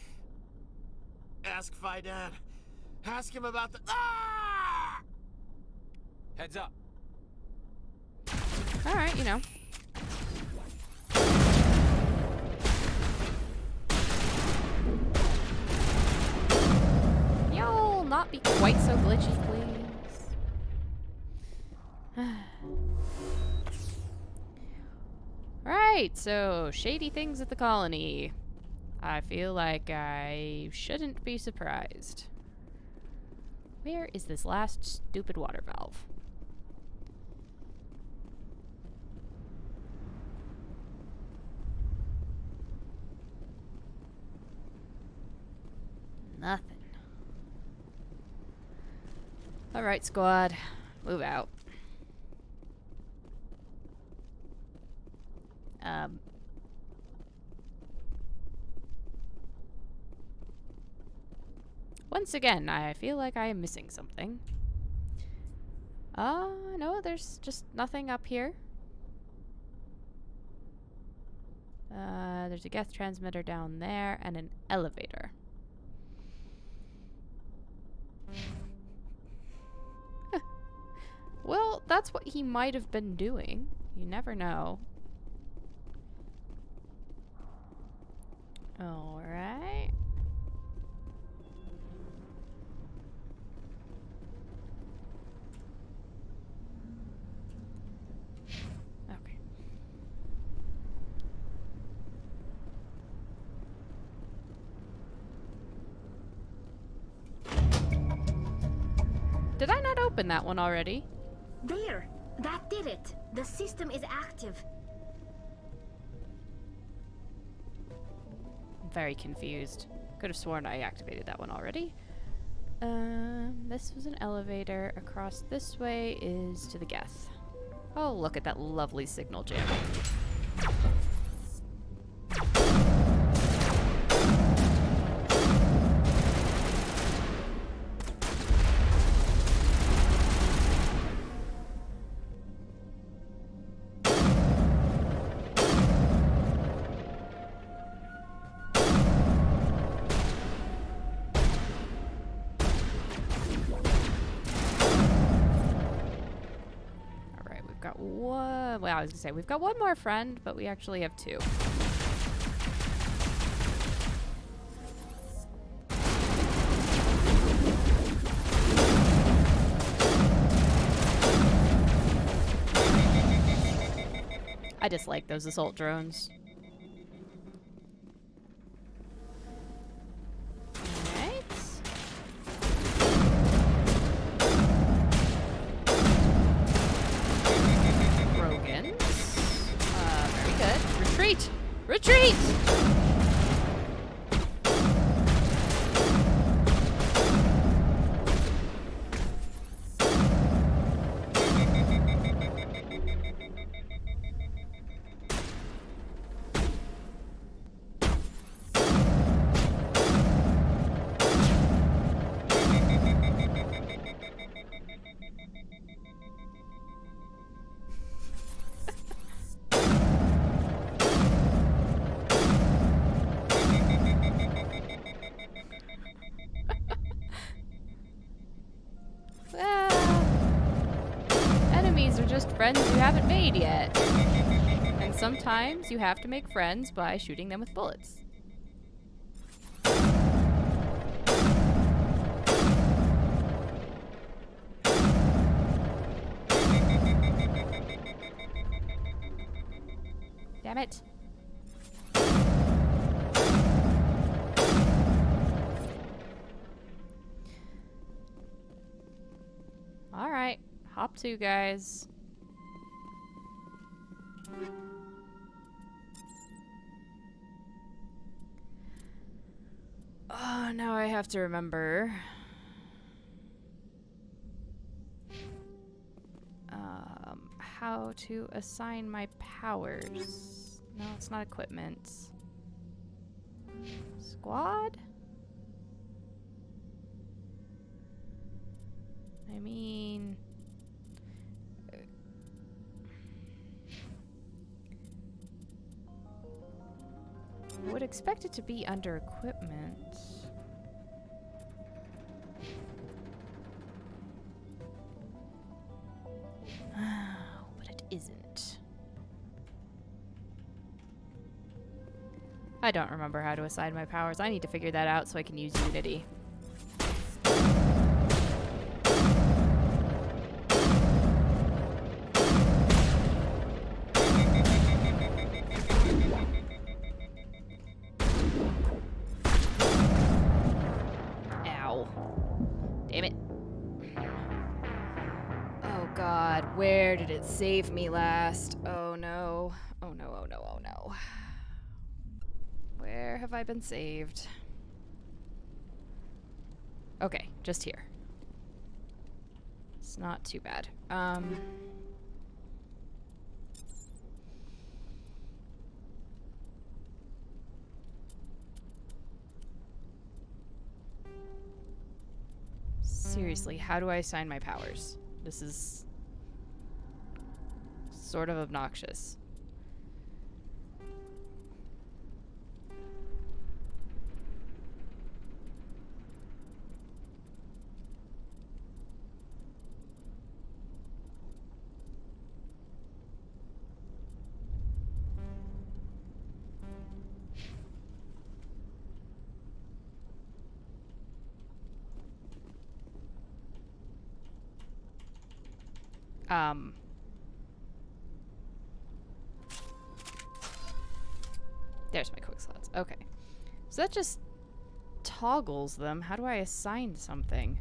Ask Fidan. Ask him about the... Ah! Heads up. Alright, you know. Y'all not be quite so glitchy, please. Right, so shady things at the colony. I feel like I shouldn't be surprised. Where is this last stupid water valve? Nothing. Alright, squad. Move out. Once again, I feel like I am missing something. No, there's just nothing up here. There's a Geth transmitter down there and an elevator. Well, that's what he might have been doing. You never know. Alright. Did I not open that one already? There! That did it! The system is active. I'm very confused. Could have sworn I activated that one already. This was an elevator. Across this way is to the Geth. Oh, look at that lovely signal jam. Got one. Well, I was gonna say we've got one more friend, but we actually have two. I dislike those assault drones. Retreat! Enemies are just friends you haven't made yet. And sometimes you have to make friends by shooting them with bullets. Damn it. Alright, hop to, guys. Oh, now I have to remember. How to assign my powers. No, it's not equipment. Squad? I mean... I would expect it to be under equipment. But it isn't. I don't remember how to assign my powers. I need to figure that out so I can use Unity. Where did it save me last? Oh no. Oh no, oh no, oh no. Where have I been saved? Okay, just here. It's not too bad. Seriously, how do I assign my powers? This is sort of obnoxious. There's my quick slots. Okay. So that just toggles them. How do I assign something?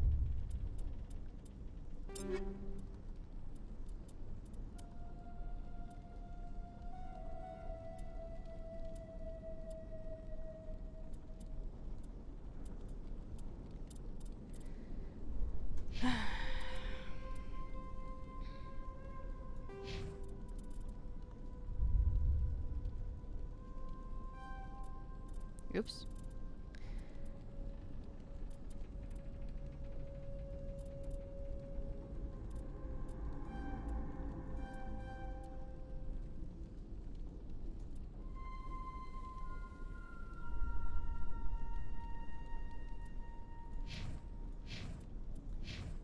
Oops.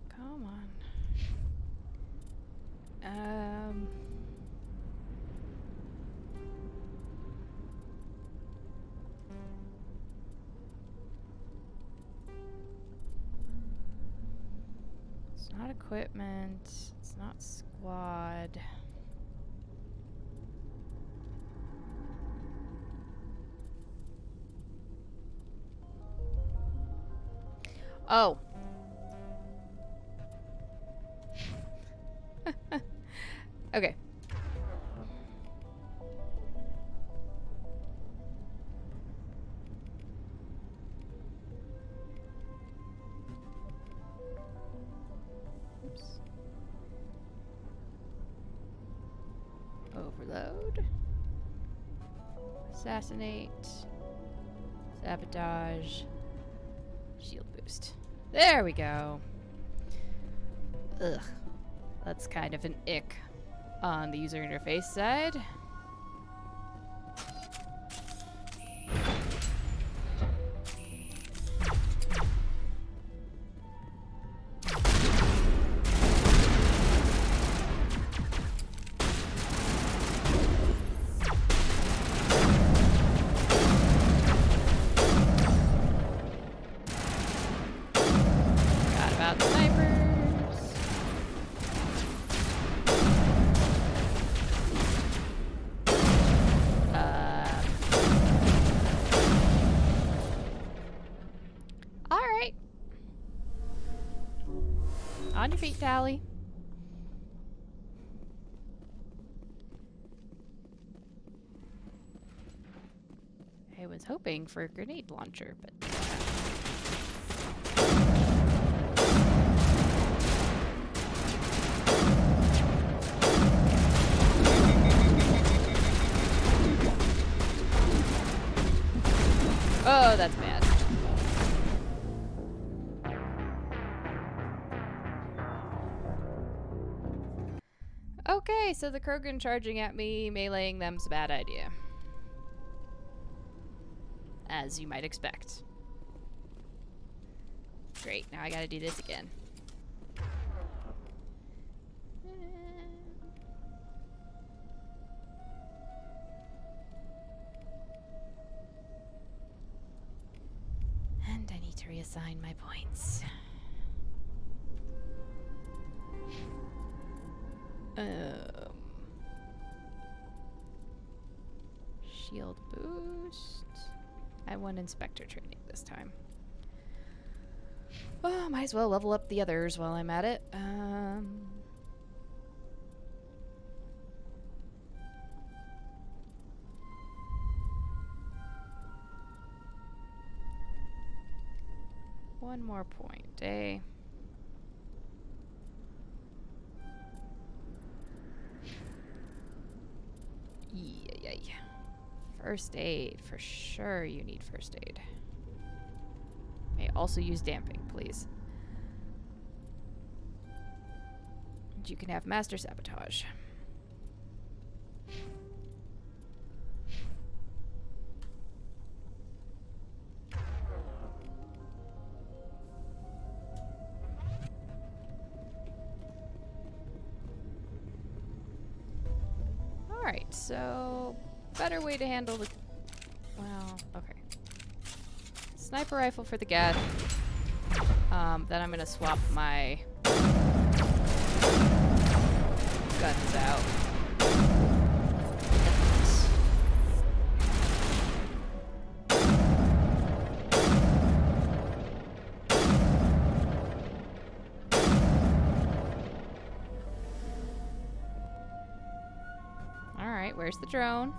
Come on. It's not equipment. It's not squad. Oh. Okay. Oops. Overload. Assassinate. Sabotage. Shield boost. There we go. Ugh. That's kind of an ick on the user interface side. Forgot about snipers. Alright. On your feet, Tally. I was hoping for a grenade launcher, but... Oh, that's bad. Okay, so the Krogan charging at me, meleeing them's a bad idea. As you might expect. Great, now I gotta do this again. And I need to reassign my points. Shield boost. I want inspector training this time. Well, might as well level up the others while I'm at it. One more point, eh? Yeah. First aid. For sure you need first aid. May also use damping, please. And you can have master sabotage. Alright, so better way to handle the... Well, okay. Sniper rifle for the Geth. Then I'm gonna swap my guns out. where's the drone?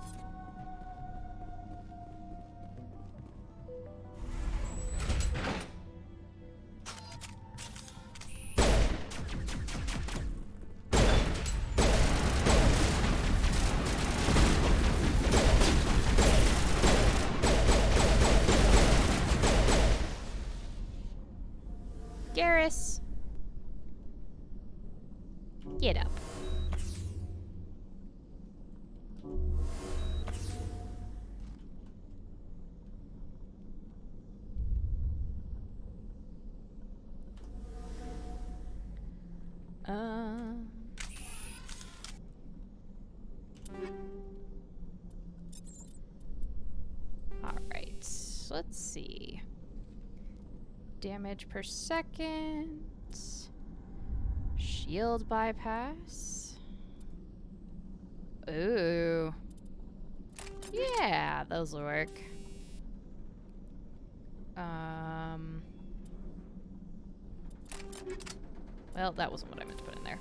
Garrus. Get up. Alright, let's see. Damage per second. Shield bypass. Ooh. Yeah, those will work. Well, that wasn't what I meant to put in there.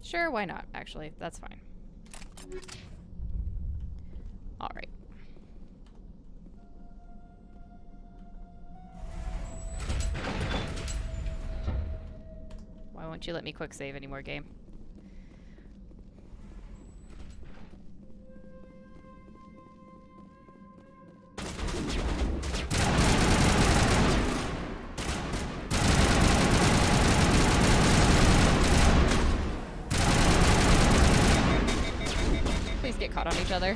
Sure, why not, actually. That's fine. Alright. Why won't you let me quick save anymore, game? Please get caught on each other.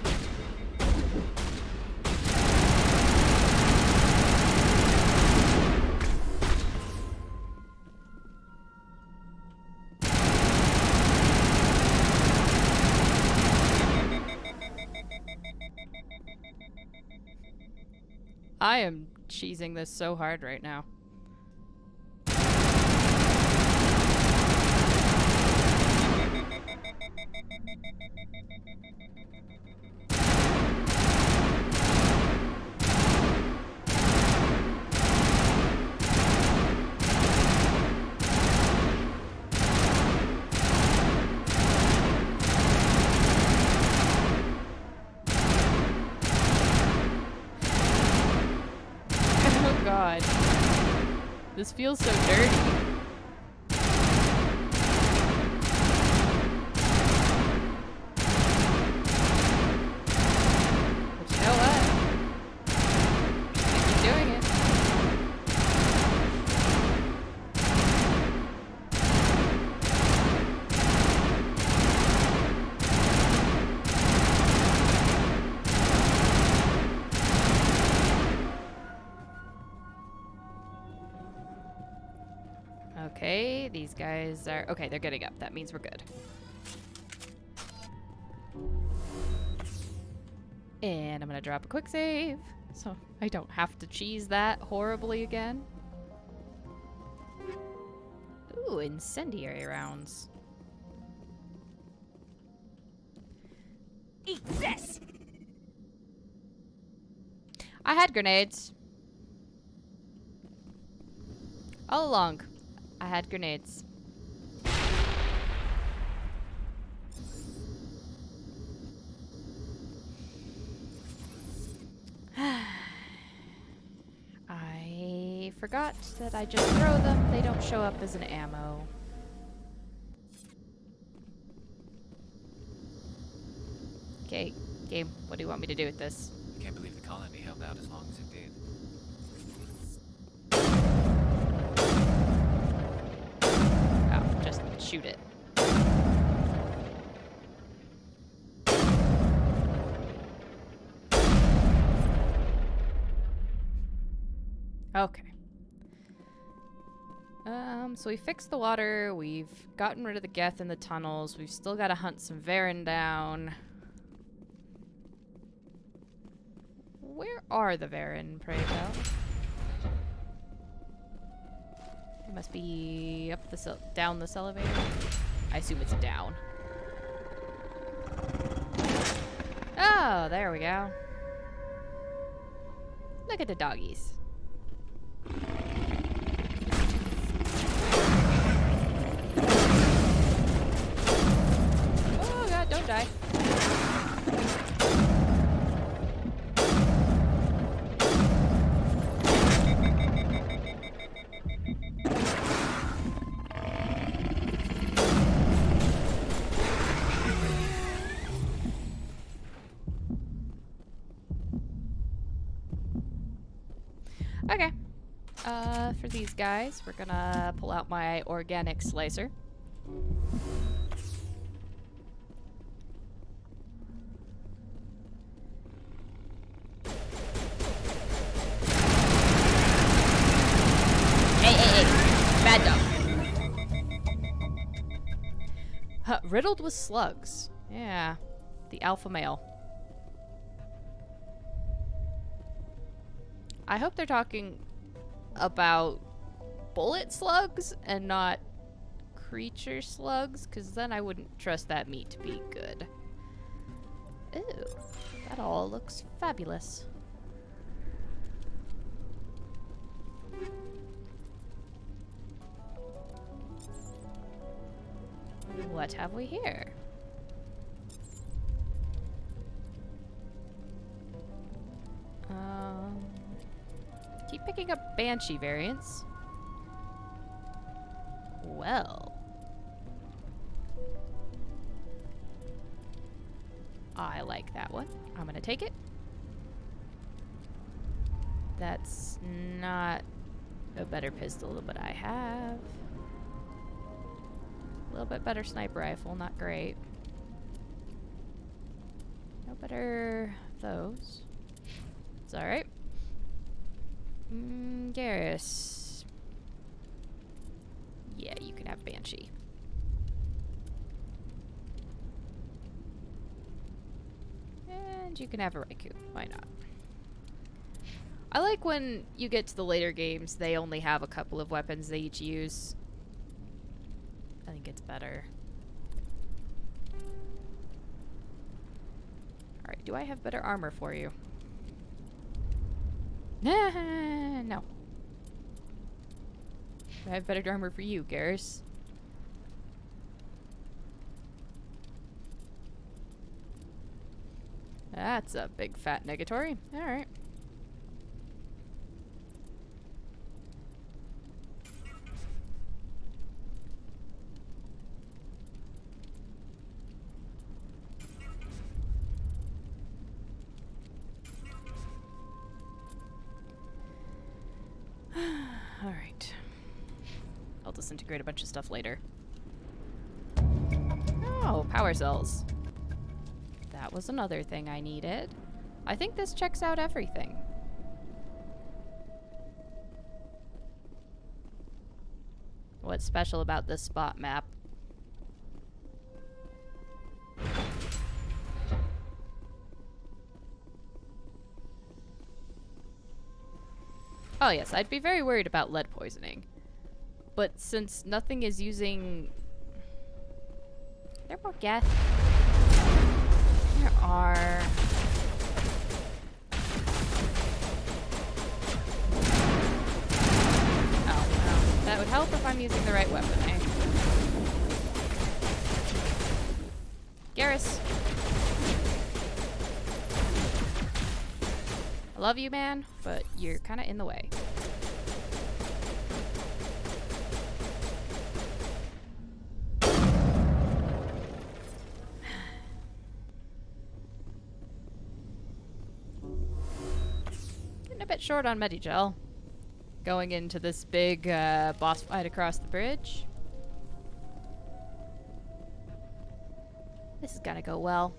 I am cheesing this so hard right now. God. This feels so dirty. But you know what? I keep doing it. Okay, these guys are... Okay, they're getting up. That means we're good. And I'm gonna drop a quick save, so I don't have to cheese that horribly again. Ooh, incendiary rounds. Eat this! I had grenades. All along, I had grenades. I forgot that I just throw them. They don't show up as an ammo. Okay, game, what do you want me to do with this? I can't believe the colony held out as long as it did. Oh, just shoot it. Okay. So we fixed the water, we've gotten rid of the Geth in the tunnels, we've still got to hunt some Varen down. Where are the Varen, pray tell? It must be up the down this elevator. I assume it's down. Oh, there we go. Look at the doggies. die. Okay. For these guys, we're gonna pull out my organic slicer. Hey. Bad dog. Riddled with slugs. Yeah. The alpha male. I hope they're talking about bullet slugs and not creature slugs, because then I wouldn't trust that meat to be good. Ooh, that all looks fabulous. What have we here? Keep picking up Banshee variants. Well. I like that one. I'm gonna take it. That's not a better pistol than what I have. A little bit better sniper rifle, not great. No better those. It's alright. Garrus. Yeah, you can have Banshee. And you can have a Raikou. Why not? I like when you get to the later games, they only have a couple of weapons they each use. I think it's better. Alright, do I have better armor for you? No. I have better armor for you, Garrus. That's a big fat negatory. Alright. Alright. I'll disintegrate a bunch of stuff later. Oh, power cells. That was another thing I needed. I think this checks out everything. What's special about this spot map? Oh yes, I'd be very worried about lead poisoning. But since nothing is using... There more Geth? There are... Oh, well, that would help if I'm using the right weapon, eh? Garrus. I love you, man, but you're kind of in the way. Getting a bit short on Medigel. Going into this big boss fight across the bridge. This is gonna go well.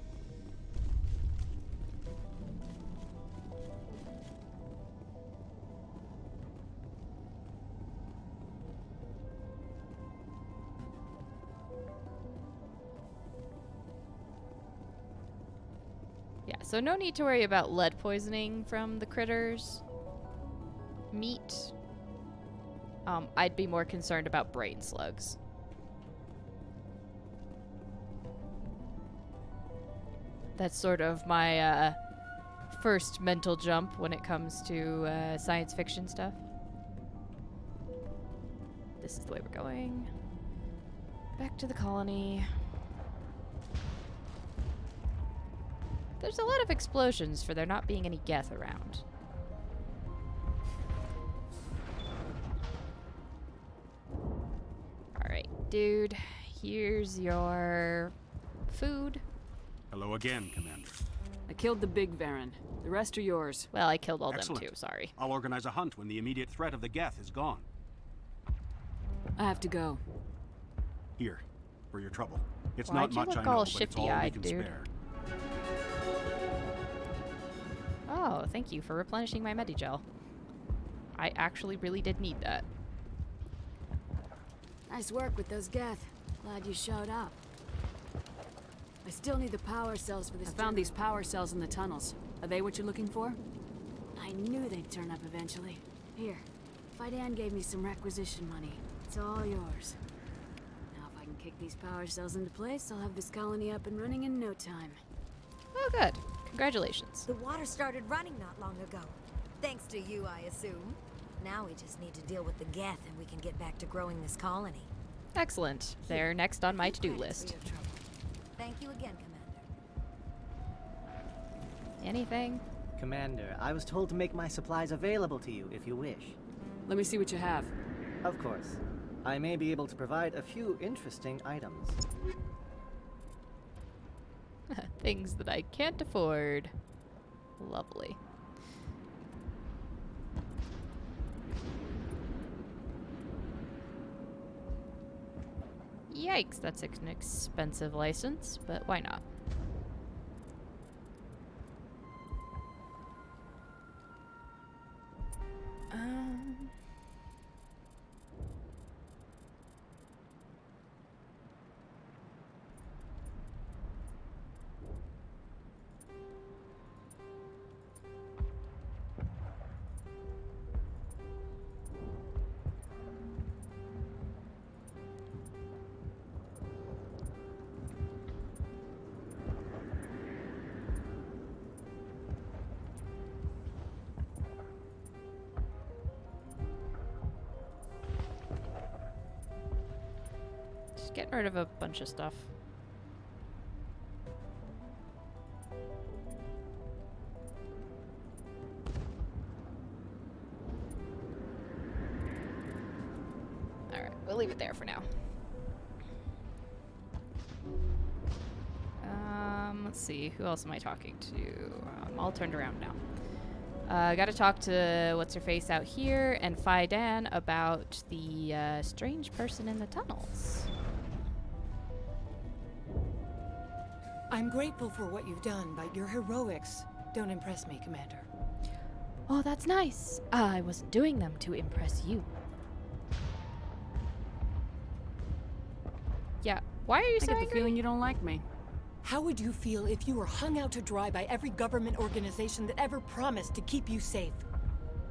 Yeah, so no need to worry about lead poisoning from the critters' meat. I'd be more concerned about brain slugs. That's sort of my first mental jump when it comes to science fiction stuff. This is the way we're going. Back to the colony. There's a lot of explosions for there not being any Geth around. Alright, dude. Here's your food. Hello again, Commander. I killed the big Varen. The rest are yours. Well, I killed all Excellent. them too, sorry. I'll organize a hunt when the immediate threat of the Geth is gone. I have to go. Here, for your trouble. It's Why'd not you much, look I know, all but it's all we shifty-eyed, can dude? spare. Oh, thank you for replenishing my Medigel. I actually really did need that. Nice work with those Geth. Glad you showed up. I still need the power cells for this. I found these power cells in the tunnels. Are they what you're looking for? I knew they'd turn up eventually. Here, Fidan gave me some requisition money. It's all yours. Now if I can kick these power cells into place, I'll have this colony up and running in no time. Oh, good. Congratulations. The water started running not long ago. Thanks to you, I assume. Now we just need to deal with the Geth and we can get back to growing this colony. Excellent. They're next on my to-do list. Thank you again, Commander. Anything? Commander, I was told to make my supplies available to you if you wish. Let me see what you have. Of course. I may be able to provide a few interesting items. Things that I can't afford. Lovely. Yikes, that's an expensive license, but why not? Just getting rid of a bunch of stuff. Alright, we'll leave it there for now. Let's see, who else am I talking to? I'm all turned around now. Gotta talk to what's-her-face out here and Fidan about the strange person in the tunnels. I'm grateful for what you've done, but your heroics don't impress me, Commander. Oh, that's nice. I wasn't doing them to impress you. Yeah, why are you so I get angry? the feeling you don't like me. How would you feel if you were hung out to dry by every government organization that ever promised to keep you safe?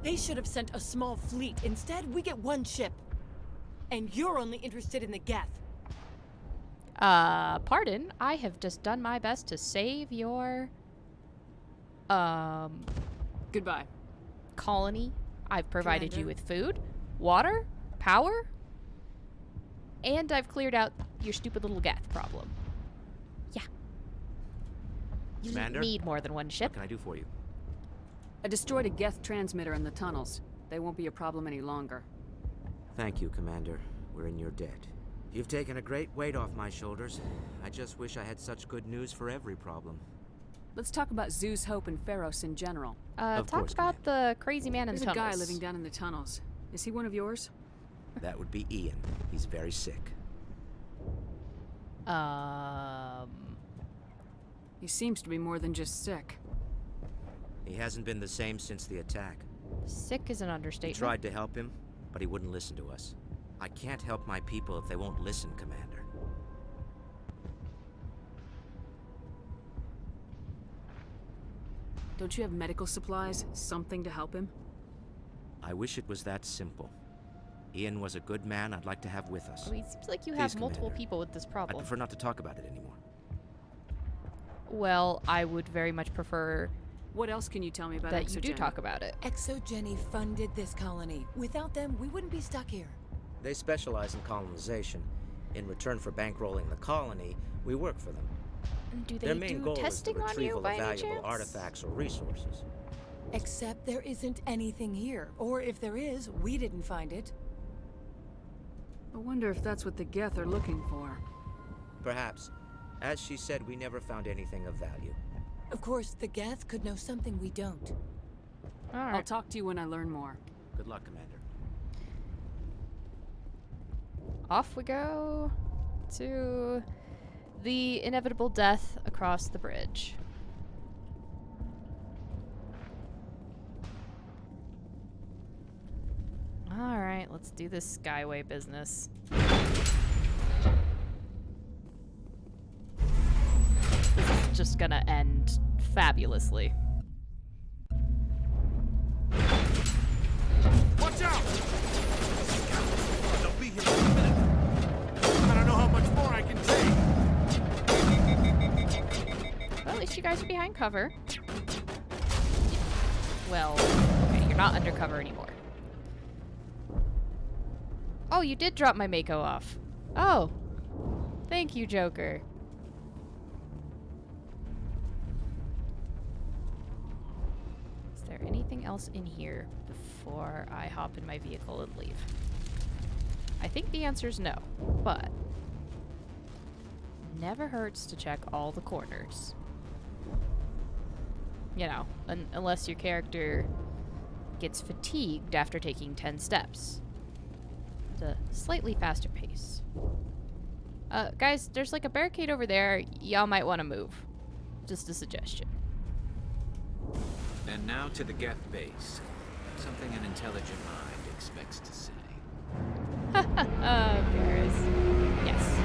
They should have sent a small fleet. Instead, we get one ship. And you're only interested in the Geth. Pardon? I have just done my best to save your, Goodbye. colony. I've provided you Commander? with food, water, power, and I've cleared out your stupid little Geth problem. Yeah. You Commander? need more than one What ship. can I do for you? I destroyed a Geth transmitter in the tunnels. They won't be a problem any longer. Thank you, Commander. We're in your debt. You've taken a great weight off my shoulders. I just wish I had such good news for every problem. Let's talk about Zeus, Hope, and Pharos in general. Of Talk course, about the crazy man in There's the a tunnels. guy living down in the tunnels. Is he one of yours? That would be Ian. He's very sick. He seems to be more than just sick. He hasn't been the same since the attack. Sick is an We understatement. tried to help him, but he wouldn't listen to us. I can't help my people if they won't listen, Commander. Don't you have medical supplies? Something to help him? I wish it was that simple. Ian was a good man I'd like to have with us. Oh, it seems like you Please, have multiple Commander. people with this I'd problem. prefer not to talk about it anymore. Well, I would very much prefer What else can you tell me about that you do Exogen? talk about it. ExoGeni funded this colony. Without them, we wouldn't be stuck here. They specialize in colonization. In return for bankrolling the colony, we work for them. Do they Their main do goal is the testing on you retrieval by of any valuable chance? artifacts or resources. Except there isn't anything here. Or if there is, we didn't find it. I wonder if that's what the Geth are looking for. Perhaps. As she said, we never found anything of value. Of course, the Geth could know something we don't. I'll talk to you when I learn more. Good luck, Commander. Off we go to the inevitable death across the bridge. Alright, let's do this Skyway business. This is just gonna end fabulously. Watch out! They'll be here in a minute. I don't know how much more I can take. Well, at least you guys are behind cover. Well, okay, you're not undercover anymore. Oh, you did drop my Mako off. Oh. Thank you, Joker. Is there anything else in here before I hop in my vehicle and leave? I think the answer is no, but never hurts to check all the corners. You know, unless your character gets fatigued after taking 10 steps. It's a slightly faster pace. Guys, there's like a barricade over there. Y'all might want to move. Just a suggestion. And now to the Geth base. Something an intelligent mind expects to say. Paris. Yes.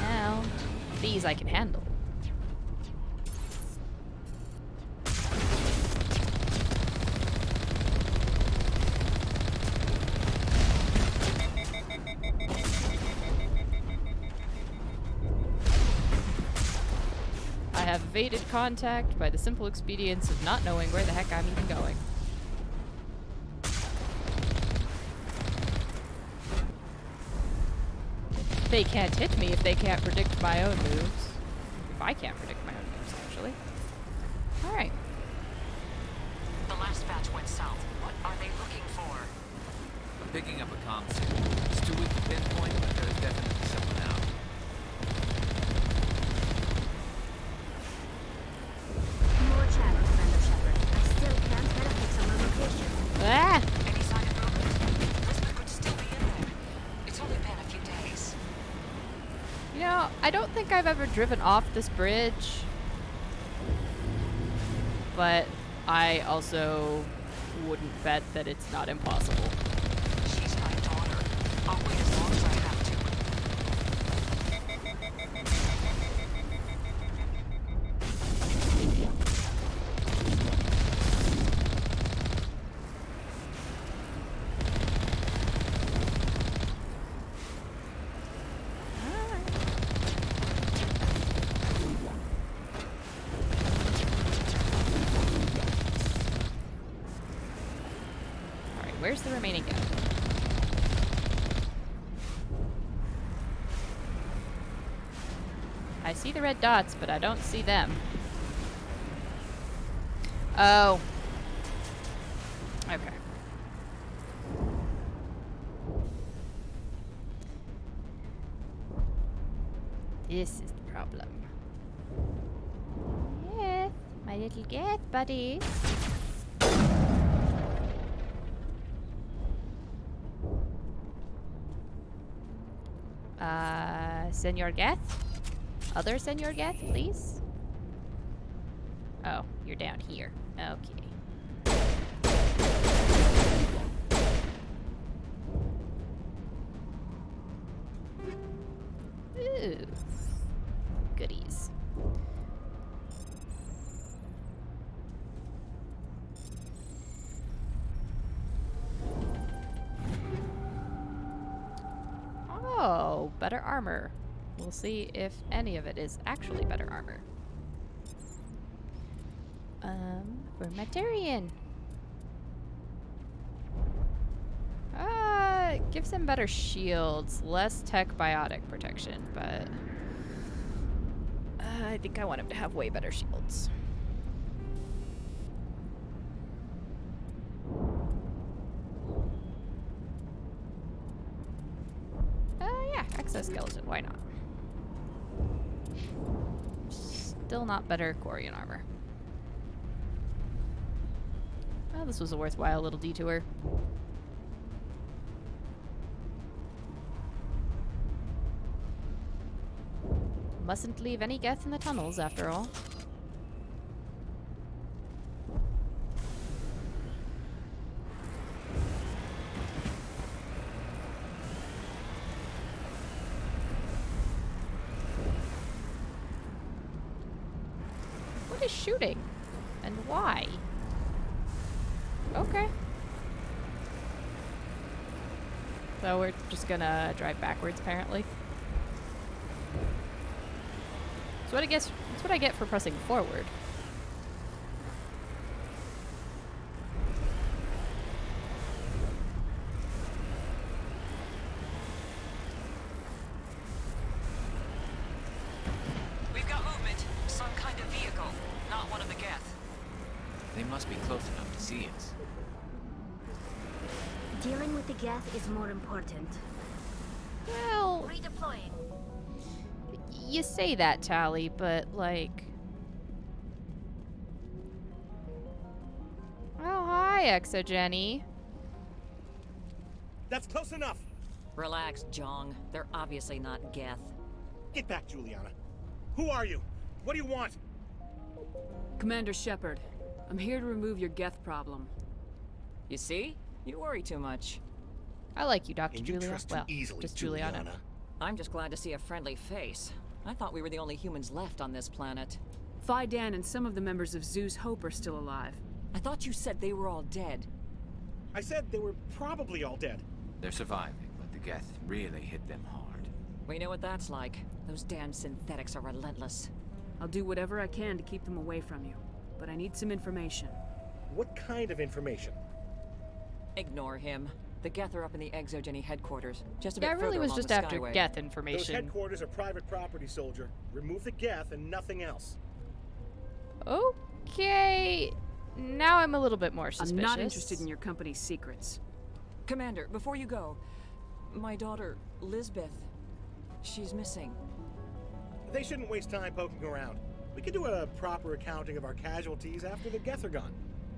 Now, these I can handle. I have evaded contact by the simple expedience of not knowing where the heck I'm even going. They can't hit me if they can't predict my own moves. If I can't predict my own moves, actually. Alright. The last batch went south. What are they looking for? I'm picking up a comm signal. It's too weak to pinpoint, but there's definitely someone out. More chatter, Commander Shepard. I still can't get a fix on the location. Ah! Any sign of movement? Lisbeth could still be in there. It's only been a few days. You know, I don't think I've ever driven off this bridge. But I also wouldn't bet that it's not impossible. She's my daughter. I'll wait as long as I have to. Alright, where's the remaining guy? I see the red dots, but I don't see them. Oh. Okay. This is the problem. Geth, my little Geth buddy. Senor Geth? Other Senor Geth, please? Oh, you're down here. Okay. Ooh. Goodies. Oh, better armor. We'll see if any of it is actually better armor. Formatarian. It gives him better shields, less tech biotic protection, but I think I want him to have way better shields. Yeah, exoskeleton, why not? Still not better Quarian armor. Well, this was a worthwhile little detour. Mustn't leave any Geth in the tunnels, after all. What is shooting? And why? Okay. So we're just gonna drive backwards, apparently. That's what I get for pressing forward. We've got movement. Some kind of vehicle. Not one of the Geth. They must be close enough to see us. Dealing with the Geth is more important. Well, redeploying. You say that, Tally, but like... Oh, hi, Exogeny. That's close enough. Relax, Jong. They're obviously not Geth. Get back, Juliana. Who are you? What do you want? Commander Shepard, I'm here to remove your Geth problem. You see? You worry too much. I like you, Dr. And you Julia. trust too Well, easily, just Juliana. I'm just glad to see a friendly face. I thought we were the only humans left on this planet. Phi Dan and some of the members of Zoo's Hope are still alive. I thought you said they were all dead. I said they were probably all dead. They're surviving, but the Geth really hit them hard. We know what that's like. Those damn synthetics are relentless. I'll do whatever I can to keep them away from you, but I need some information. What kind of information? Ignore him. The Geth are up in the Exogeny headquarters, just a bit Yeah, I further really was along just the after Skyway. Geth Those information. headquarters are private property, soldier. Remove the Geth and nothing else. Okay. Now I'm a little bit more suspicious. I'm not interested in your company's secrets. Commander, before you go, my daughter, Lisbeth, she's missing. They shouldn't waste time poking around. We could do a proper accounting of our casualties after the Geth are gone.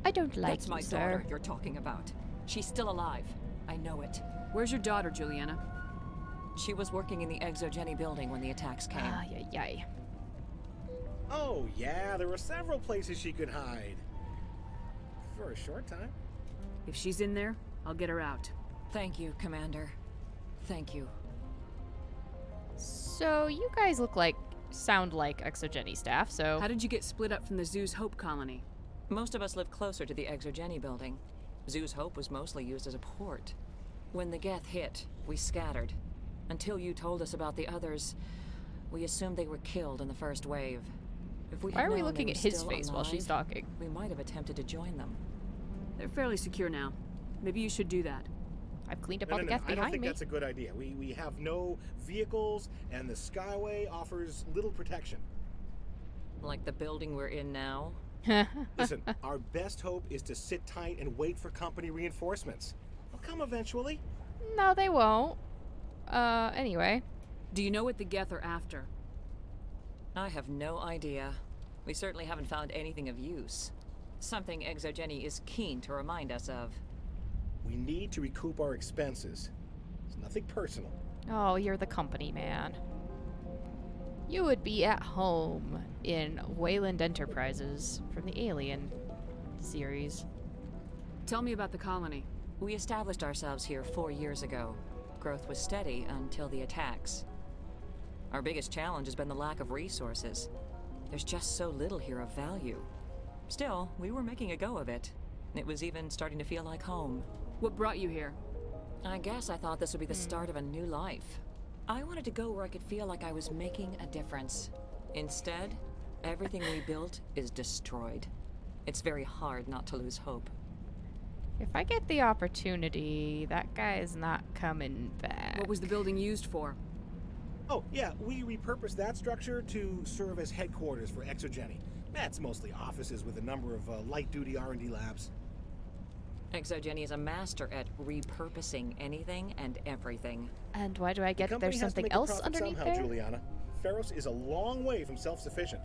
I don't like That's you, my sir. daughter you're talking about. She's still alive. I know it. Where's your daughter, Juliana? She was working in the Exogeny building when the attacks came. Yay. Oh, yeah, there were several places she could hide. For a short time. If she's in there, I'll get her out. Thank you, Commander. Thank you. So you guys sound like Exogeny staff, so... How did you get split up from the Zoo's Hope colony? Most of us live closer to the Exogeny building. Zoo's Hope was mostly used as a port. When the Geth hit, we scattered. Until you told us about the others, we assumed they were killed in the first wave. If we Why had are we known looking they at were his still face while she's alive, talking? We might have attempted to join them. They're fairly secure now. Maybe you should do that. I've cleaned up No, all the Geth I don't behind think me. that's a good idea. We have no vehicles, and the Skyway offers little protection. Like the building we're in now? Listen, our best hope is to sit tight and wait for company reinforcements. They'll come eventually. No, they won't. Anyway. Do you know what the Geth are after? I have no idea. We certainly haven't found anything of use. Something Exogeny is keen to remind us of. We need to recoup our expenses. It's nothing personal. Oh, you're the company man. You would be at home in Wayland Enterprises from the Alien series. Tell me about the colony. We established ourselves here 4 years ago. Growth was steady until the attacks. Our biggest challenge has been the lack of resources. There's just so little here of value. Still, we were making a go of it. It was even starting to feel like home. What brought you here? I guess I thought this would be the start of a new life. I wanted to go where I could feel like I was making a difference. Instead, everything we built is destroyed. It's very hard not to lose hope. If I get the opportunity, that guy is not coming back. What was the building used for? Oh, yeah, we repurposed that structure to serve as headquarters for Exogeny. That's mostly offices with a number of light-duty R&D labs. Exogeny is a master at repurposing anything and everything. And why do I get The that there's company has to something make a else profit underneath somehow, there? Juliana. Pharos is a long way from self-sufficient.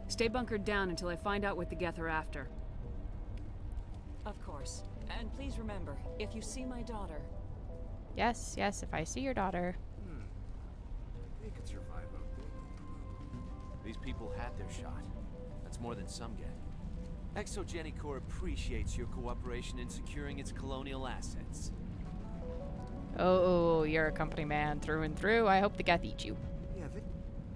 Stay bunkered down until I find out what the Geth are after. Of course. And please remember, if you see my daughter... Yes, yes, if I see your daughter. They could survive out there. These people had their shot. That's more than some get. Exogeny Corps appreciates your cooperation in securing its colonial assets. Oh, you're a company man through and through. I hope the Geth eat you. Yeah,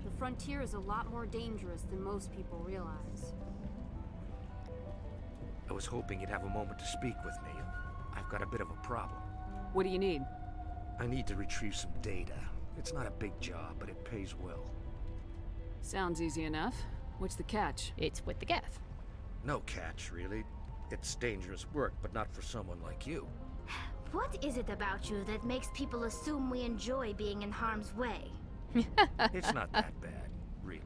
The frontier is a lot more dangerous than most people realize. I was hoping you'd have a moment to speak with me. I've got a bit of a problem. What do you need? I need to retrieve some data. It's not a big job, but it pays well. Sounds easy enough. What's the catch? It's with the Geth. No catch, really. It's dangerous work, but not for someone like you. What is it about you that makes people assume we enjoy being in harm's way? It's not that bad, really.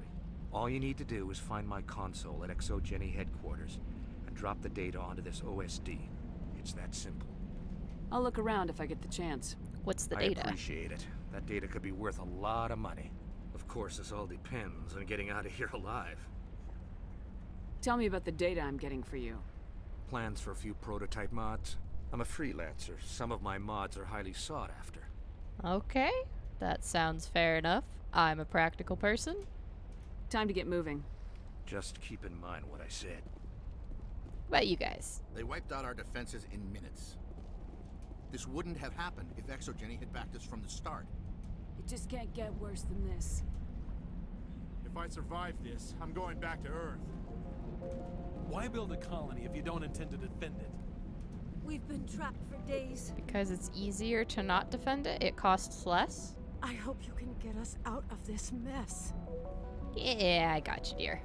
All you need to do is find my console at Exogeny headquarters and drop the data onto this OSD. It's that simple. I'll look around if I get the chance. What's the data? I appreciate it. That data could be worth a lot of money. Of course, this all depends on getting out of here alive. Tell me about the data I'm getting for you. Plans for a few prototype mods. I'm a freelancer. Some of my mods are highly sought after. Okay, that sounds fair enough. I'm a practical person. Time to get moving. Just keep in mind what I said. What about you guys? They wiped out our defenses in minutes. This wouldn't have happened if Exogeny had backed us from the start. It just can't get worse than this. If I survive this, I'm going back to Earth. Why build a colony if you don't intend to defend it? We've been trapped for days. Because it's easier to not defend it? It costs less? I hope you can get us out of this mess. Yeah, I got you, dear.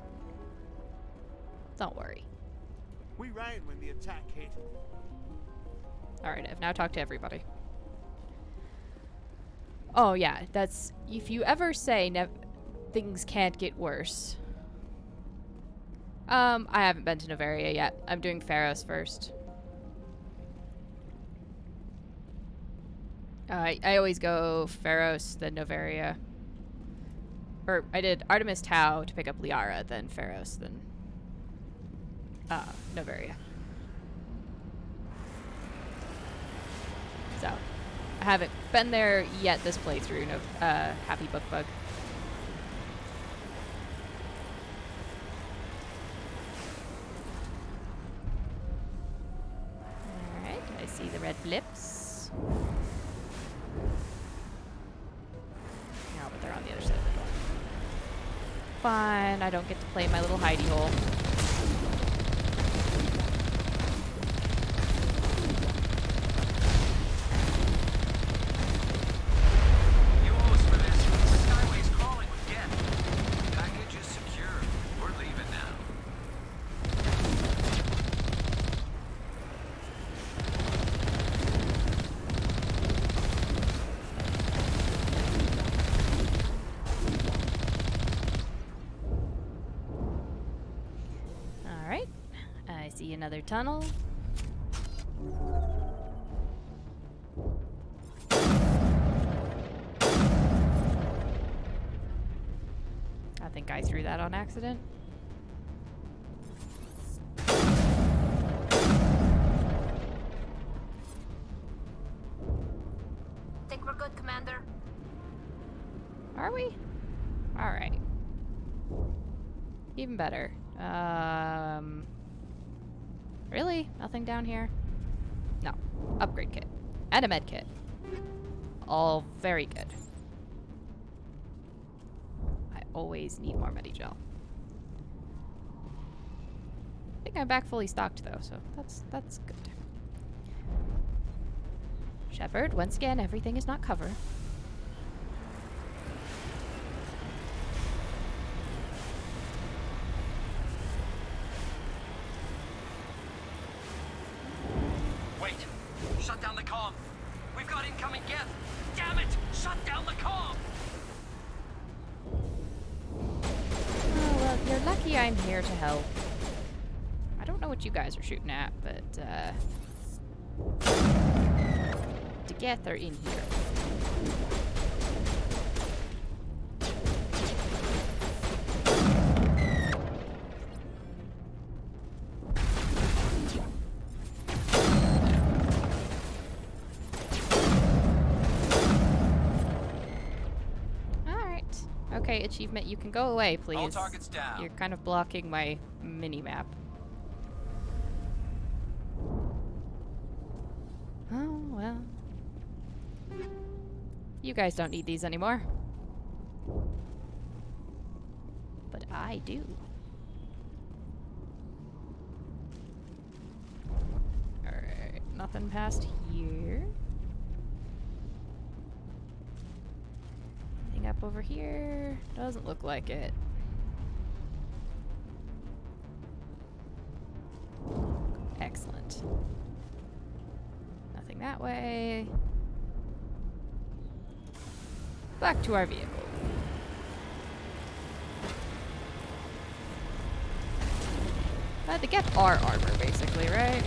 Don't worry. We ran when the attack hit. Alright, I've now talked to everybody. Oh yeah, that's... If you ever say things can't get worse... I haven't been to Novaria yet. I'm doing Pharos first. I always go Pharos, then Novaria. Or I did Artemis Tau to pick up Liara, then Pharos, then Novaria. So, I haven't been there yet this playthrough. No, happy book bug. Alright, I see the red blips. No, but they're on the other side of the door. Fine, I don't get to play my little hidey hole. See another tunnel. I think I threw that on accident. Think we're good, Commander? Are we? Alright. Even better. Really? Nothing down here? No. Upgrade kit. And a med kit. All very good. I always need more Medigel. I think I'm back fully stocked though, so that's good. Shepard, once again, everything is not cover. incoming Geth! Damn it! Shut down the comm! Oh, well, you're lucky I'm here to help. I don't know what you guys are shooting at, but, the Geth are in here. Okay, achievement, you can go away, please. All targets down. You're kind of blocking my mini-map. Oh, well. You guys don't need these anymore. But I do. Alright, nothing past here. Up over here. Doesn't look like it. Excellent. Nothing that way. Back to our vehicle. The Geth are armor, basically, right?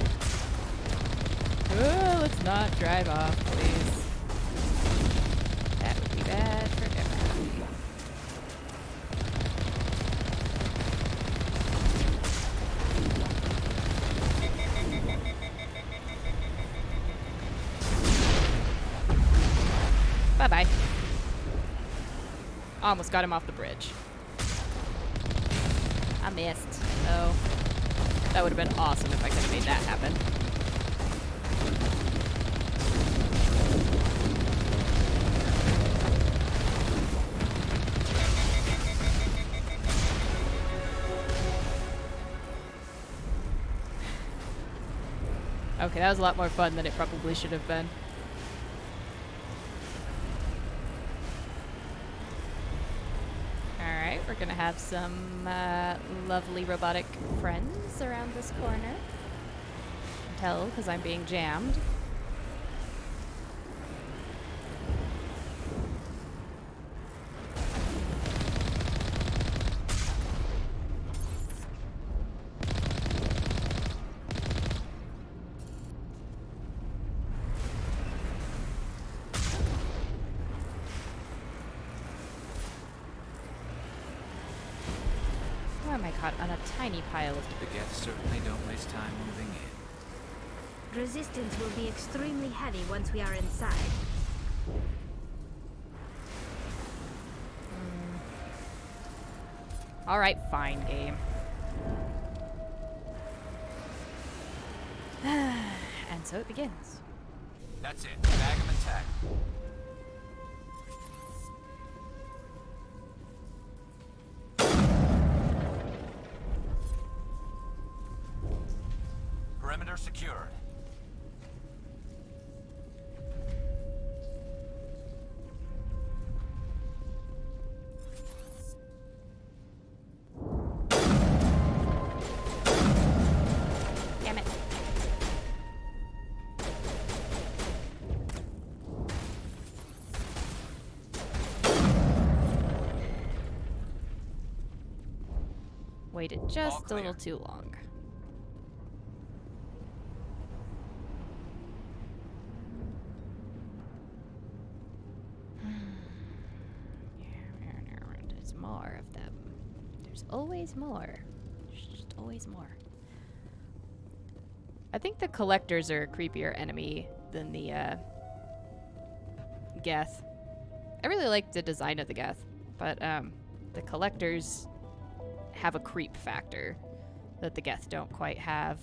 Oh, let's not drive off, please. That would be bad for everybody. Bye-bye. Almost got him off the bridge. I missed. Oh. That would have been awesome if I could have made that happen. Okay, that was a lot more fun than it probably should have been. Alright, we're gonna have some lovely robotic friends around this corner. I can tell, because I'm being jammed. Why am I caught on a tiny pile of... The Geth certainly don't waste time moving in. Resistance will be extremely heavy once we are inside. Alright, fine, game. And so it begins. That's it. Bag 'em and tag 'em. Perimeter secured. Damn it. Waited just a little too long. There's more of them. There's always more. There's just always more. I think the collectors are a creepier enemy than the Geth. I really like the design of the Geth, but the collectors have a creep factor that the Geth don't quite have.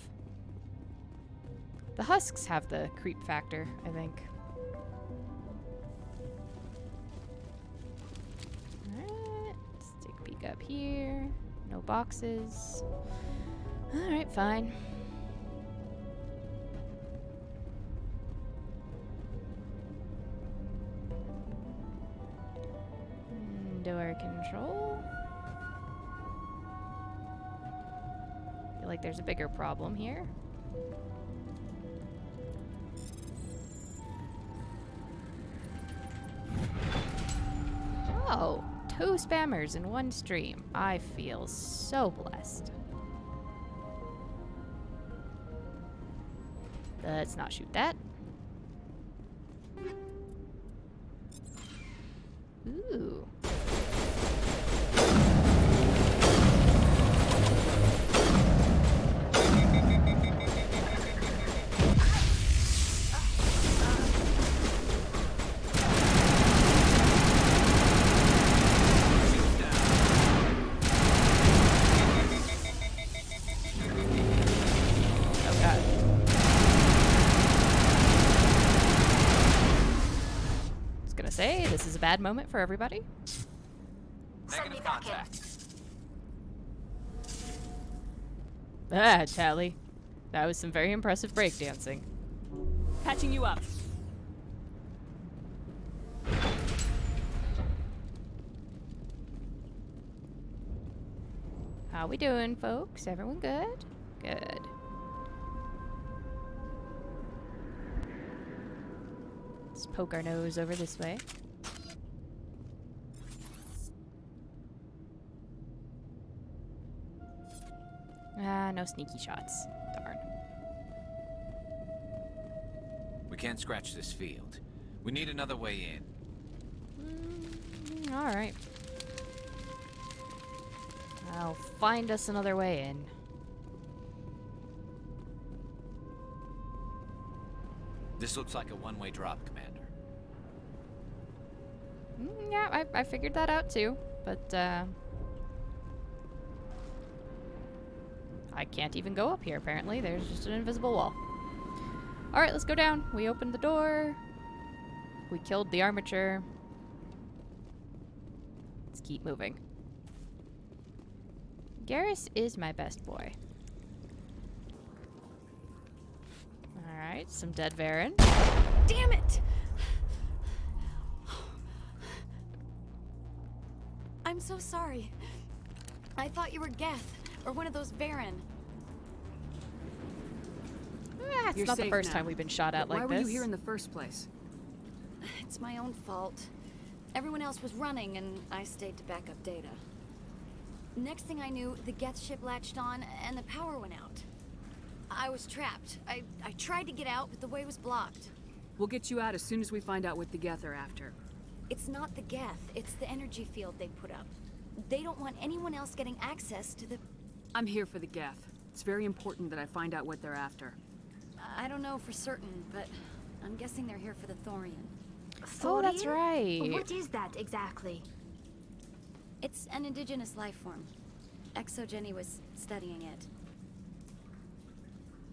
The Husks have the creep factor, I think. Alright, let's take a peek up here. No boxes. Alright, fine. Door control. Feel like there's a bigger problem here. Oh, 2 spammers in one stream. I feel so blessed. Let's not shoot that. Ooh. Say this is a bad moment for everybody. Negative contact. Ah, Tally. That was some very impressive breakdancing. Patching you up. How we doing, folks? Everyone good? Good. Let's poke our nose over this way. Ah, no sneaky shots. Darn. We can't scratch this field. We need another way in. Alright. I'll find us another way in. This looks like a one-way drop, Commander. Yeah, I figured that out too, but I can't even go up here apparently. There's just an invisible wall. Alright, let's go down. We opened the door. We killed the armature. Let's keep moving. Garrus is my best boy. Alright, some dead Varen. Damn it! I'm so sorry. I thought you were Geth, or one of those Varen. It's not the first time we've been shot at like this. Why were you here in the first place? It's my own fault. Everyone else was running, and I stayed to back up data. Next thing I knew, the Geth ship latched on, and the power went out. I was trapped. I tried to get out, but the way was blocked. We'll get you out as soon as we find out what the Geth are after. It's not the Geth, it's the energy field they put up. They don't want anyone else getting access to the... I'm here for the Geth. It's very important that I find out what they're after. I don't know for certain, but I'm guessing they're here for the Thorian. Oh, that's right. What is that exactly? It's an indigenous life form. Exogeny was studying it.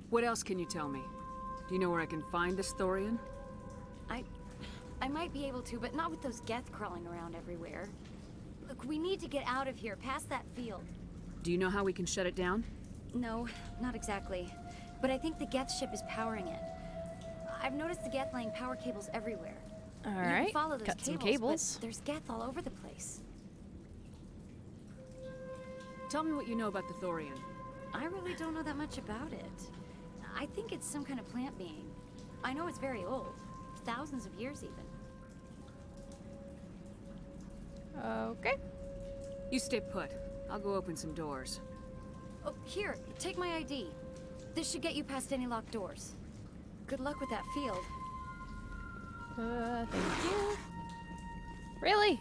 What else can you tell me? Do you know where I can find this Thorian? I might be able to, but not with those Geth crawling around everywhere. Look, we need to get out of here, past that field. Do you know how we can shut it down? No, not exactly. But I think the Geth ship is powering it. I've noticed the Geth laying power cables everywhere. Alright, you can follow those cut some cables. But there's Geth all over the place. Tell me what you know about the Thorian. I really don't know that much about it. I think it's some kind of plant being. I know it's very old. Thousands of years even. Okay. You stay put. I'll go open some doors. Oh, here, take my ID. This should get you past any locked doors. Good luck with that field. Thank you. Really?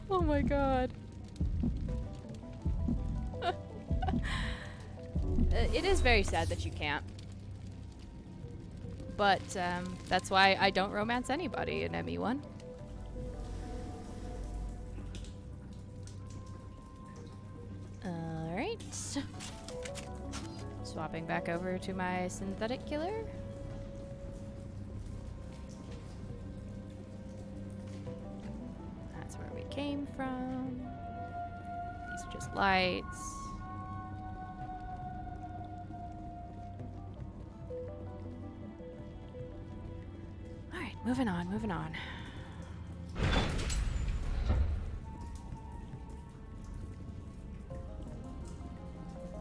Oh my god. It is very sad that you can't. But that's why I don't romance anybody in ME1. Alright. Swapping back over to my synthetic killer. came from. These are just lights. Alright, moving on, moving on.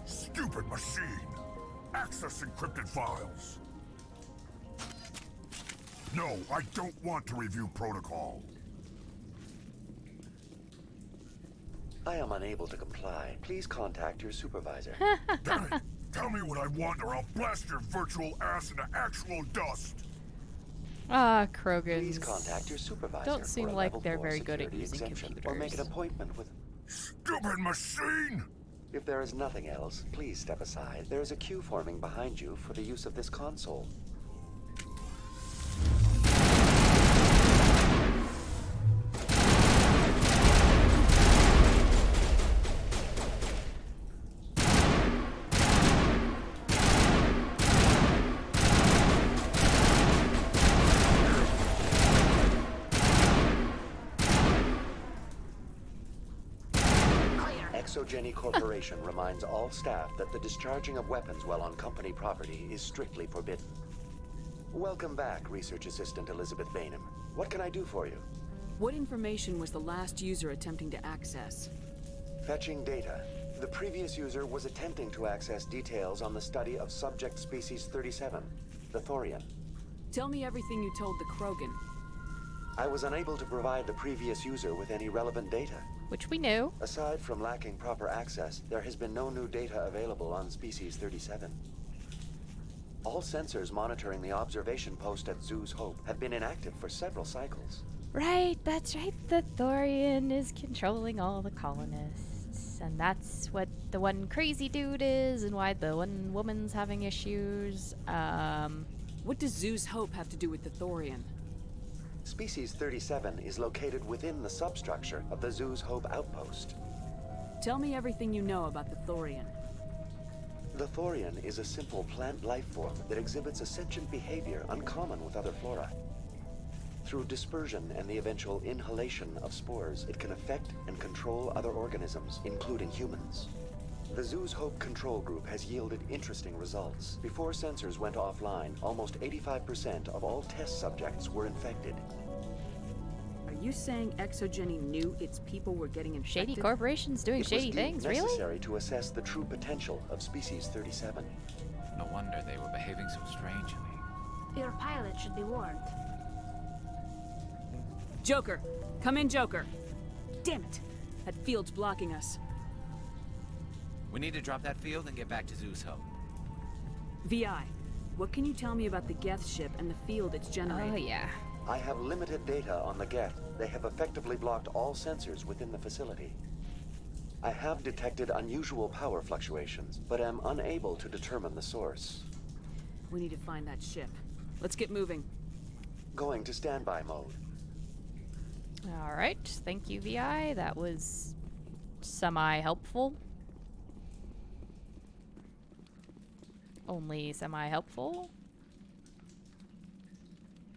Stupid machine! Access encrypted files! No, I don't want to review protocol. I am unable to comply. Please contact your supervisor. Damn it! Tell me what I want or I'll blast your virtual ass into actual dust! Ah, Krogans. Please contact your supervisor. Don't seem like they're very good at using computers. Or make an appointment with... Stupid machine! If there is nothing else, please step aside. There is a queue forming behind you for the use of this console. Exogeny Corporation reminds all staff that the discharging of weapons while on company property is strictly forbidden. Welcome back, Research Assistant Elizabeth Bainham. What can I do for you? What information was the last user attempting to access? Fetching data. The previous user was attempting to access details on the study of subject species 37, the Thorian. Tell me everything you told the Krogan. I was unable to provide the previous user with any relevant data. Which we knew. Aside from lacking proper access, there has been no new data available on Species 37. All sensors monitoring the observation post at Zoo's Hope have been inactive for several cycles. Right, that's right. The Thorian is controlling all the colonists. And that's what the one crazy dude is, and why the one woman's having issues. What does Zoo's Hope have to do with the Thorian? Species 37 is located within the substructure of the Zoo's Hope outpost. Tell me everything you know about the Thorian. The Thorian is a simple plant life form that exhibits a sentient behavior uncommon with other flora. Through dispersion and the eventual inhalation of spores, it can affect and control other organisms, including humans. The Zoo's Hope control group has yielded interesting results. Before sensors went offline, almost 85% of all test subjects were infected. Are you saying Exogeny knew its people were getting infected? Shady corporations doing shady things, really? It was necessary to assess the true potential of Species 37. No wonder they were behaving so strangely. Your pilot should be warned. Joker! Come in, Joker! Damn it! That field's blocking us. We need to drop that field and get back to Zoo's Hope. VI, what can you tell me about the Geth ship and the field it's generating? Oh, yeah. I have limited data on the Geth. They have effectively blocked all sensors within the facility. I have detected unusual power fluctuations, but am unable to determine the source. We need to find that ship. Let's get moving. Going to standby mode. Alright, thank you, VI. That was semi-helpful. Only semi-helpful.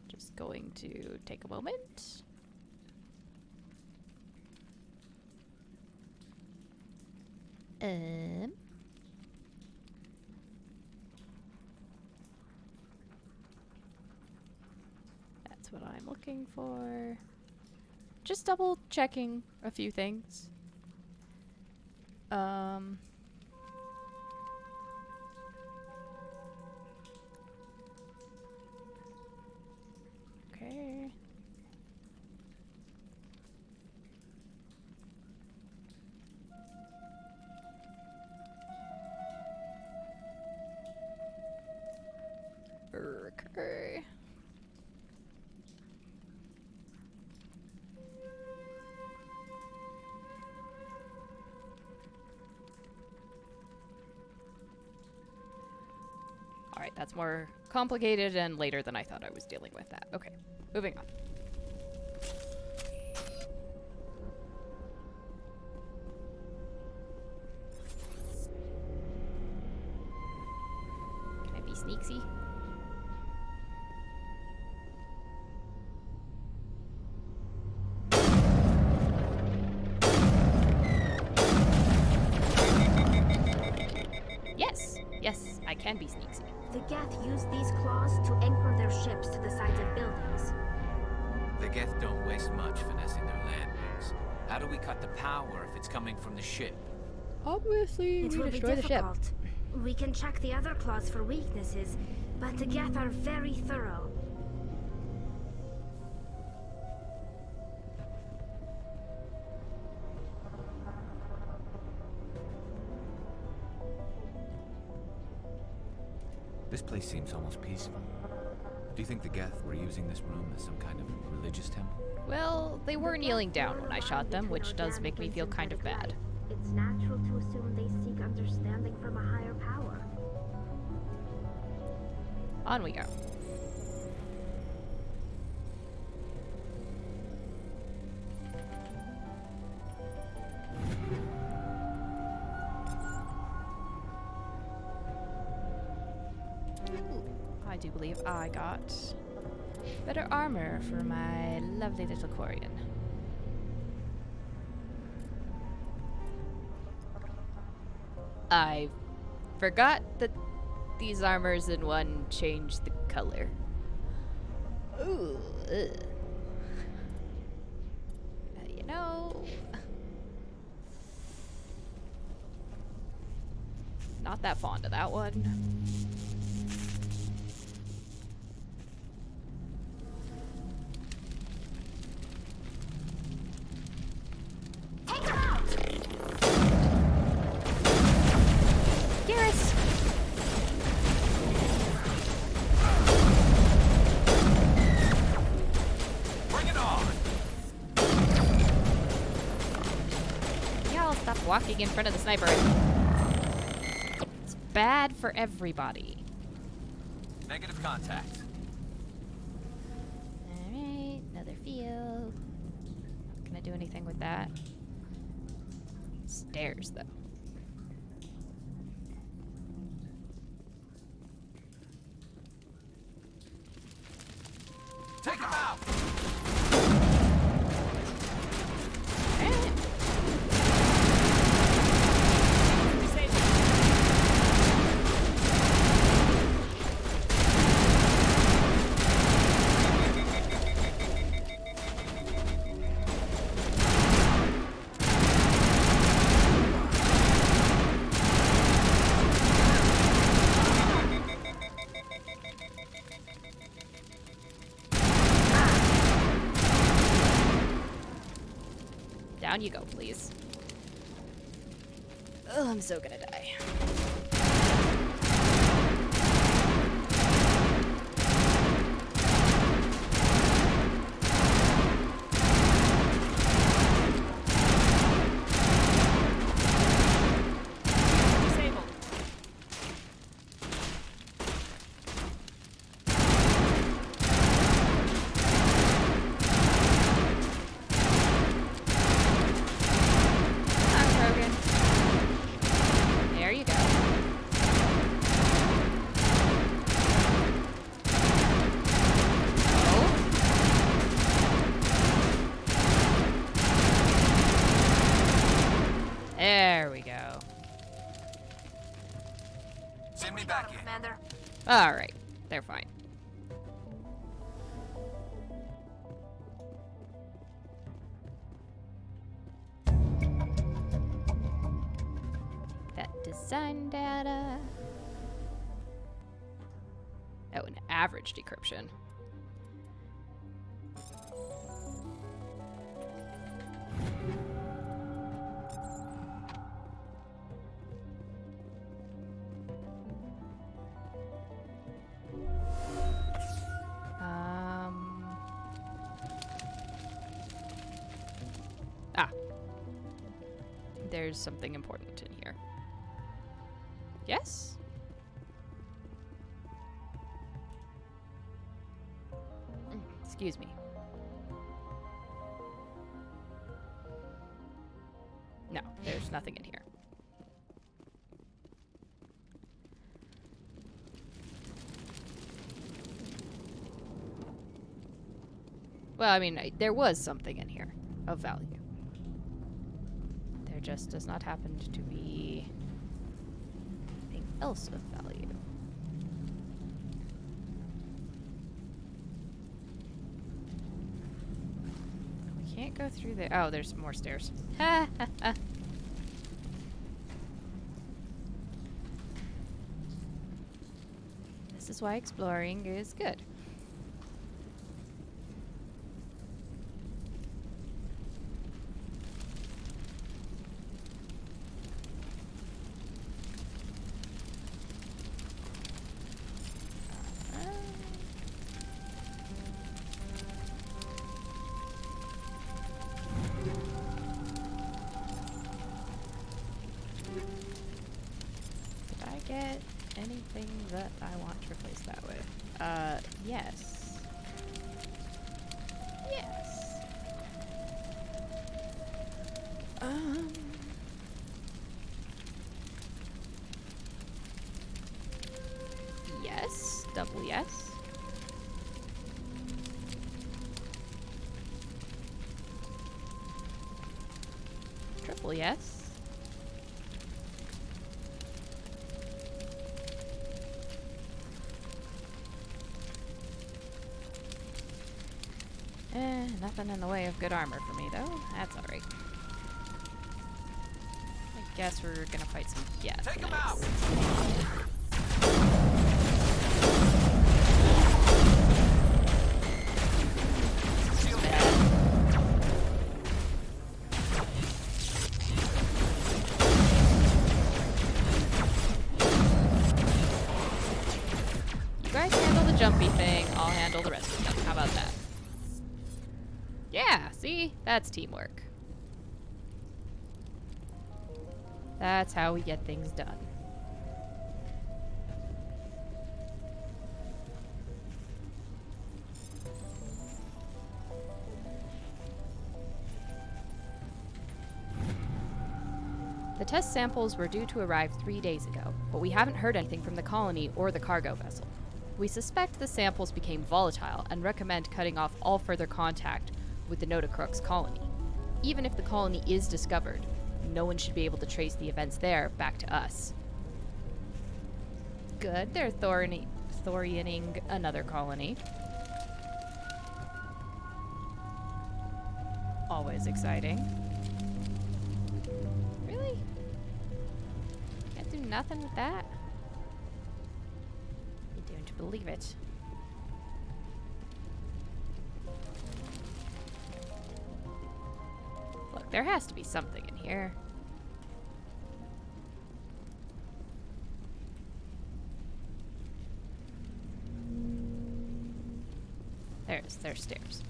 Just going to take a moment. That's what I'm looking for. Just double checking a few things. Okay. Okay. Alright, that's more complicated and later than I thought I was dealing with that. Okay, moving on. Can I be sneaky? can be sneaky. The Geth use these claws to anchor their ships to the sides of buildings. The Geth don't waste much finessing their landings. How do we cut the power if it's coming from the ship? Obviously, It we will be destroy the ship. difficult. We can check the other claws for weaknesses, but the Geth are very thorough. This place seems almost peaceful. Do you think the Geth were using this room as some kind of religious temple? Well, they were kneeling down when I shot them, which does make me feel kind of bad. It's natural to assume they seek understanding from a higher power. On we go. Ooh, I do believe I got better armor for my lovely little Quarian. I forgot that these armors in one change the color. Ooh. Ugh. You know, not that fond of that one. Take her out! Garrus! Bring it on! Y'all stop walking in front of the sniper. It's bad for everybody. Negative contact. Alright, another field. Not gonna do anything with that. Stairs, though. Take him out! Down you go, please. Oh, I'm so gonna die. Disabled. There you go. There we go. Send me back in. Commander. Alright, they're fine. That design data. Oh, an average decryption. There's something important in here. Yes? Excuse me. No, there's nothing in here. Well, I mean, there was something in here of value. There just does not happen to be anything else of value. can't go through there. Oh, there's more stairs. Ha ha ha. This is why exploring is good. Get anything that I want to replace that with? Yes. Yes. Yes. Double yes. Triple yes. Nothing in the way of good armor for me, though. That's alright. I guess we're gonna fight some Geth. Take him out! You guys handle the jumpy thing, I'll handle the rest of them. How about that? Yeah, see? That's teamwork. That's how we get things done. The test samples were due to arrive 3 days ago, but we haven't heard anything from the colony or the cargo vessel. We suspect the samples became volatile and recommend cutting off all further contact with the Notacrux colony. Even if the colony is discovered, no one should be able to trace the events there back to us. Good, they're Thorianing another colony. Always exciting. Really? Can't do nothing with that? You don't believe it. Look, there has to be something in here. There's stairs.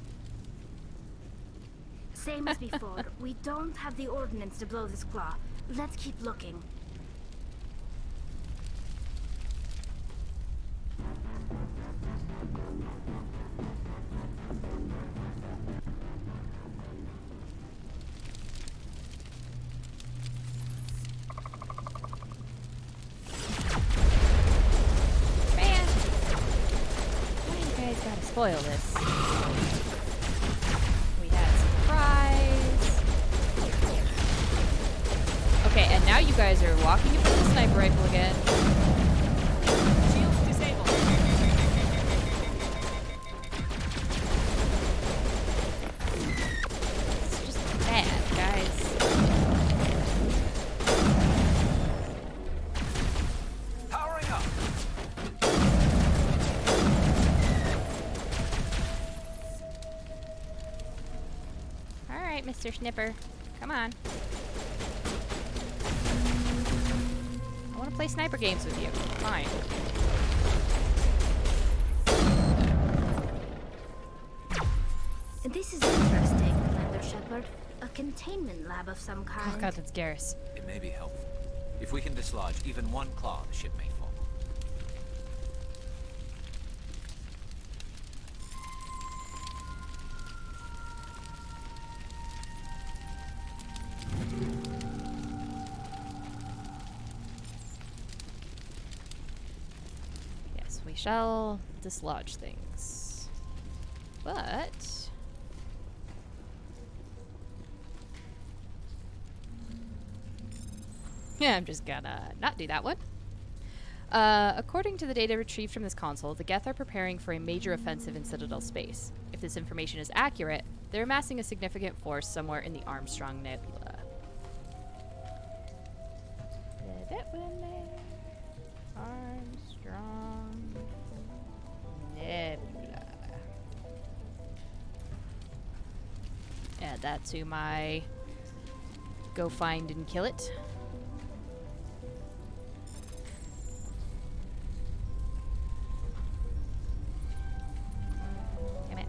Same as before. We don't have the ordnance to blow this claw. Let's keep looking. Spoil this. We had surprise. Okay, and now you guys are walking in front of the sniper rifle again. Shields disabled. It's just bad, guys. Mr. Snipper. Come on. I want to play sniper games with you. Fine. This is interesting, Commander Shepard. A containment lab of some kind. Oh god, that's Garrus. It may be helpful. If we can dislodge even one claw, the ship may fall. We shall dislodge things. But yeah, I'm just gonna not do that one. According to the data retrieved from this console, the Geth are preparing for a major offensive in Citadel space. If this information is accurate, They're amassing a significant force somewhere in the Armstrong Nebula. That one there. Armstrong Nebula. Add that to my go find and kill it. Damn it.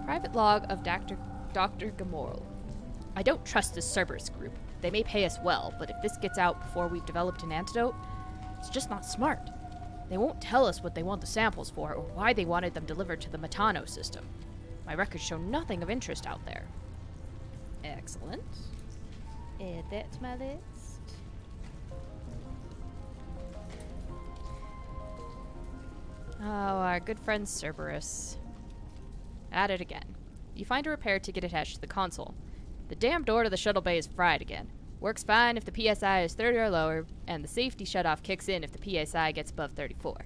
Private log of Dr. Gamorl. I don't trust this Cerberus group. They may pay us well, but if this gets out before we've developed an antidote, it's just not smart. They won't tell us what they want the samples for or why they wanted them delivered to the Metano system. My records show nothing of interest out there. Excellent. Add that to my list. Oh, our good friend Cerberus. At it again. You find a repair ticket attached to the console. The damn door to the shuttle bay is fried again. Works fine if the PSI is 30 or lower, and the safety shutoff kicks in if the PSI gets above 34.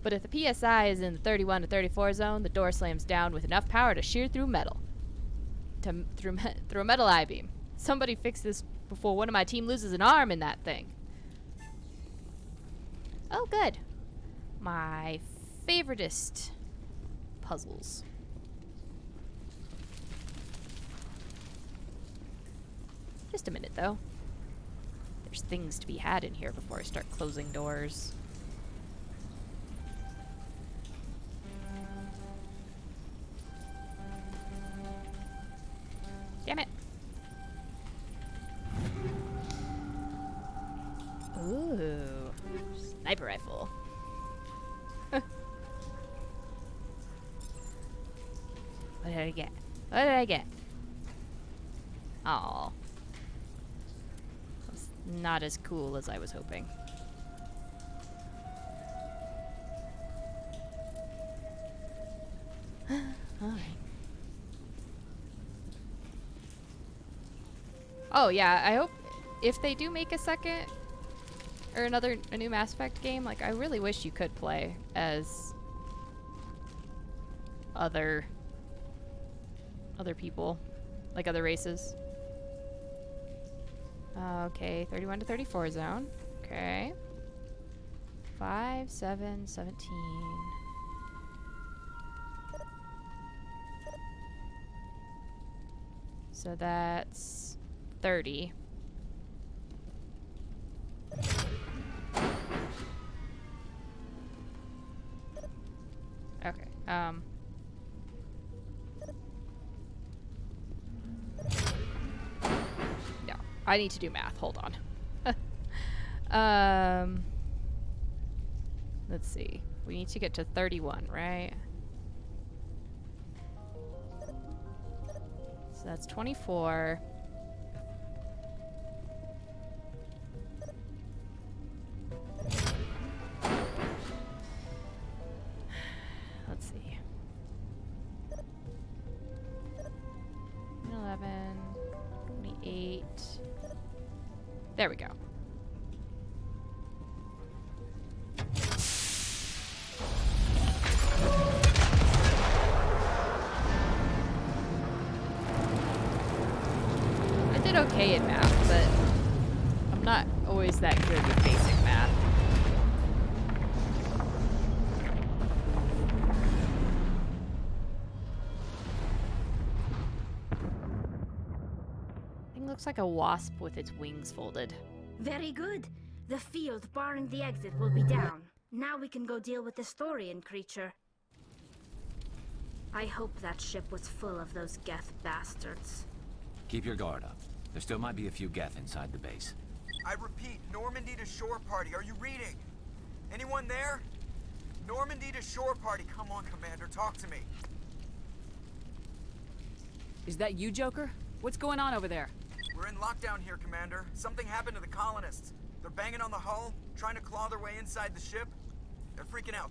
But if the PSI is in the 31 to 34 zone, the door slams down with enough power to shear through metal. Through a metal I-beam. Somebody fix this before one of my team loses an arm in that thing. Oh, good. My favoritist puzzles. Just a minute, though. There's things to be had in here before I start closing doors. Damn it. Ooh. Sniper rifle. What did I get? What did I get? Aw. Not as cool as I was hoping. Alright. Oh yeah, I hope if they do make a second or a new Mass Effect game, like I really wish you could play as other people, like other races. Okay, 31 to 34 zone. Okay. 5, 7, 17. So that's 30. Okay. No, I need to do math. Hold on. Let's see. We need to get to 31, right? So that's 24. Let's see. 11, 28. There we go. I did okay in math, but I'm not always that good with basic math. Thing looks like a wasp with its wings folded. Very good. The field barring the exit will be down. Now we can go deal with the Storian creature. I hope that ship was full of those Geth bastards. Keep your guard up. There still might be a few Geth inside the base. I repeat, Normandy to shore party. Are you reading? Anyone there? Normandy to shore party. Come on, Commander. Talk to me. Is that you, Joker? What's going on over there? We're in lockdown here, Commander. Something happened to the colonists. They're banging on the hull, trying to claw their way inside the ship. They're freaking out.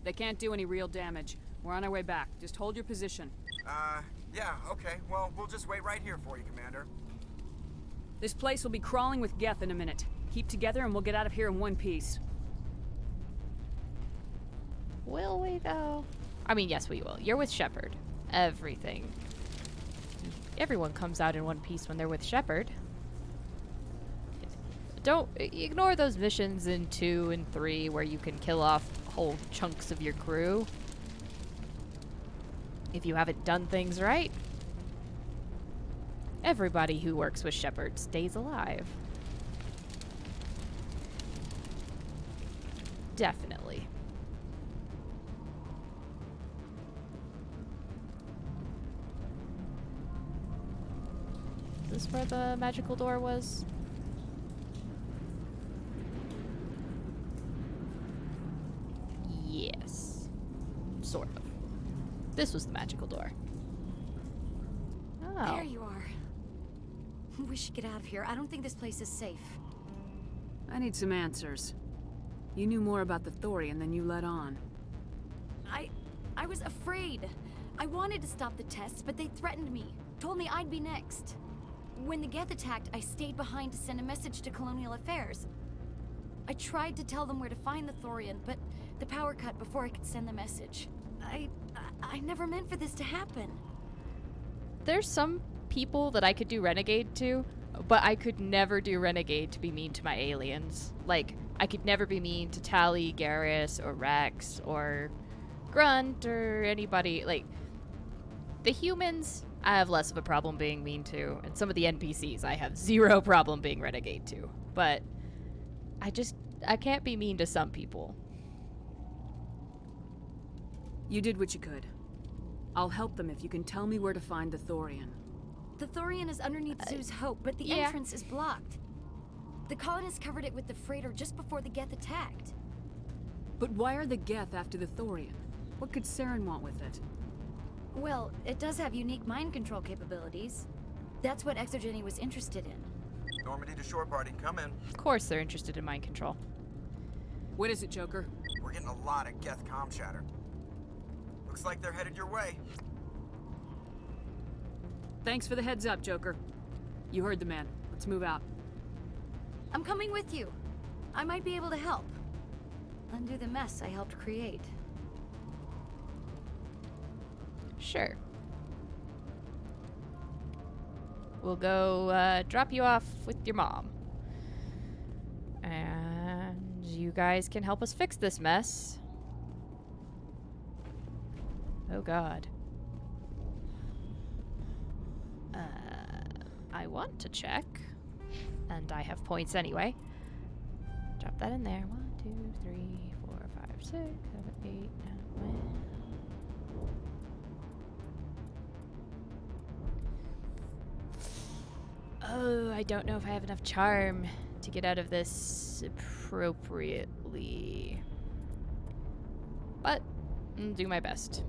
They can't do any real damage. We're on our way back. Just hold your position. Yeah, okay. Well, we'll just wait right here for you, Commander. This place will be crawling with Geth in a minute. Keep together and we'll get out of here in one piece. Will we, though? I mean, yes, we will. You're with Shepard. Everything. Everyone comes out in one piece when they're with Shepard. Don't ignore those missions in 2 and 3 where you can kill off whole chunks of your crew. If you haven't done things right, everybody who works with Shepard stays alive. Definitely. Is this where the magical door was? Yes. Sort of. This was the magical door. Oh. There you are. We should get out of here. I don't think this place is safe. I need some answers. You knew more about the Thorian than you let on. I was afraid. I wanted to stop the tests, but they threatened me. Told me I'd be next. When the Geth attacked, I stayed behind to send a message to Colonial Affairs. I tried to tell them where to find the Thorian, but the power cut before I could send the message. I never meant for this to happen. There's some people that I could do Renegade to, but I could never do Renegade to be mean to my aliens. Like, I could never be mean to Tali, Garrus, or Rex, or Grunt, or anybody. Like, the humans, I have less of a problem being mean to, and some of the NPCs I have zero problem being Renegade to. But I can't be mean to some people. You did what you could. I'll help them if you can tell me where to find the Thorian. The Thorian is underneath Zoo's Hope, but the entrance is blocked. The colonists covered it with the freighter just before the Geth attacked. But why are the Geth after the Thorian? What could Saren want with it? Well, it does have unique mind control capabilities. That's what Exogeny was interested in. Normandy to shore party, come in. Of course they're interested in mind control. What is it, Joker? We're getting a lot of Geth comm chatter. Looks like they're headed your way. Thanks for the heads up, Joker. You heard the man. Let's move out. I'm coming with you. I might be able to help. Undo the mess I helped create. Sure. We'll go drop you off with your mom. And you guys can help us fix this mess. Oh God. I want to check. And I have points anyway. Drop that in there. 1, 2, 3, 4, 5, 6, 7, 8, 9, 10. Oh, I don't know if I have enough charm to get out of this appropriately. But I'll do my best.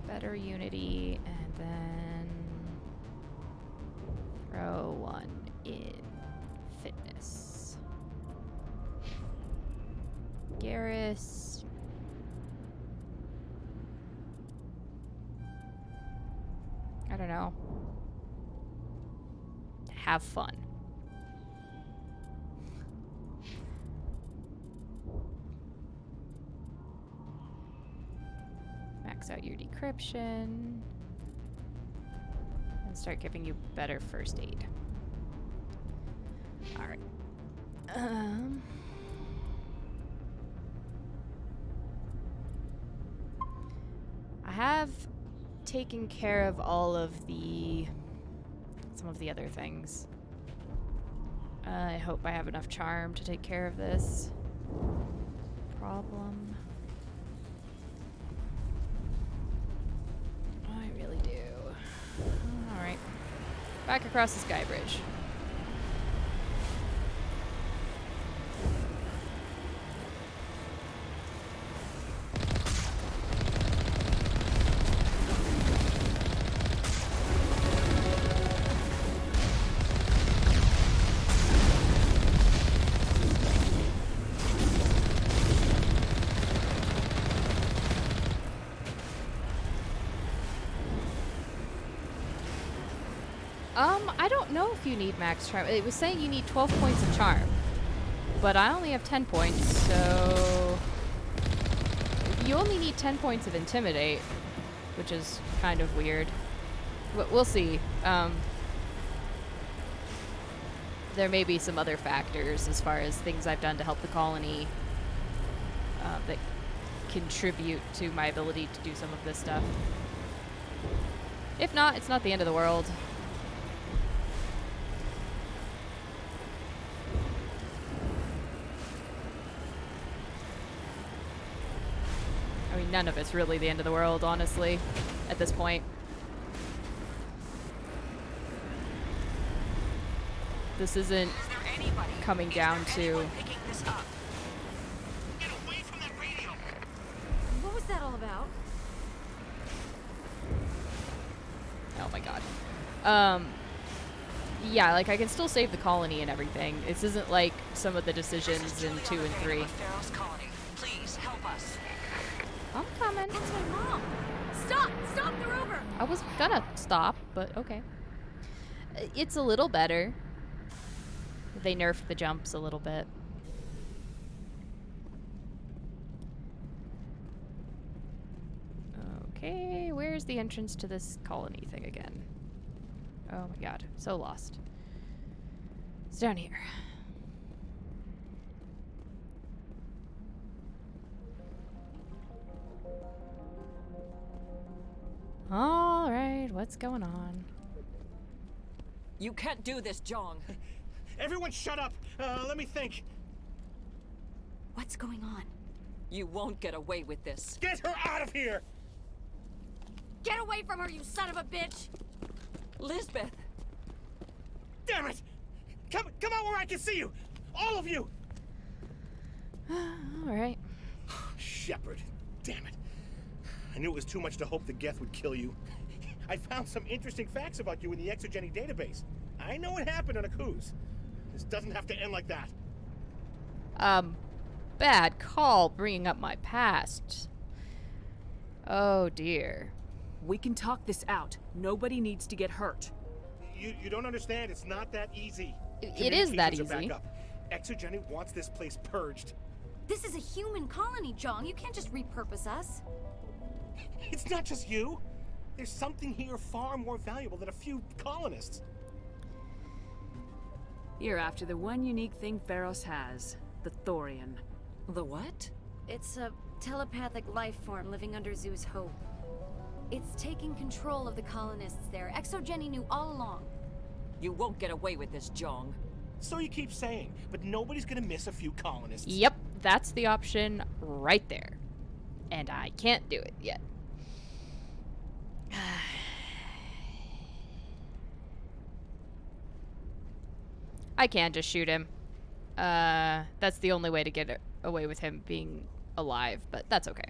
Better Unity, and then throw 1 in Fitness. Garrus. I don't know. Have fun. Max out your decryption. And start giving you better first aid. Alright. I have taken care of all of some of the other things. I hope I have enough charm to take care of this problem. I really do. Alright. Back across the sky bridge. I don't know if you need max charm. It was saying you need 12 points of charm. But I only have 10 points, so... You only need 10 points of intimidate, which is kind of weird. But we'll see. There may be some other factors as far as things I've done to help the colony that contribute to my ability to do some of this stuff. If not, it's not the end of the world. I mean, none of it's really the end of the world, honestly, at this point. This isn't coming down to... What was that all about? Oh my god. Yeah, like, I can still save the colony and everything. This isn't like some of the decisions in 2 and 3. Please help us. I'm coming. That's my mom. Stop! Stop the rover! I was gonna stop, but okay. It's a little better. They nerfed the jumps a little bit. Okay, where's the entrance to this colony thing again? Oh my god, so lost. It's down here. Alright, what's going on? You can't do this, Jong. Everyone shut up! Let me think. What's going on? You won't get away with this. Get her out of here! Get away from her, you son of a bitch! Lisbeth! Damn it! Come out where I can see you! All of you! Alright. Shepard. Damn it. I knew it was too much to hope the Geth would kill you. I found some interesting facts about you in the exogenic database. I know it happened on a cruise. This doesn't have to end like that. Bad call bringing up my past. Oh dear. We can talk this out. Nobody needs to get hurt. You don't understand. It's not that easy. It is that easy. Back up. Exogenic wants this place purged. This is a human colony, Jong. You can't just repurpose us. It's not just you. There's something here far more valuable than a few colonists. You're after the one unique thing Pharos has, the Thorian. The what? It's a telepathic life form living under Zoo's hope. It's taking control of the colonists there. Exogeny knew all along. You won't get away with this, Jong. So you keep saying, but nobody's gonna miss a few colonists. Yep, that's the option right there. And I can't do it yet. I can just shoot him. That's the only way to get away with him being alive, but that's okay.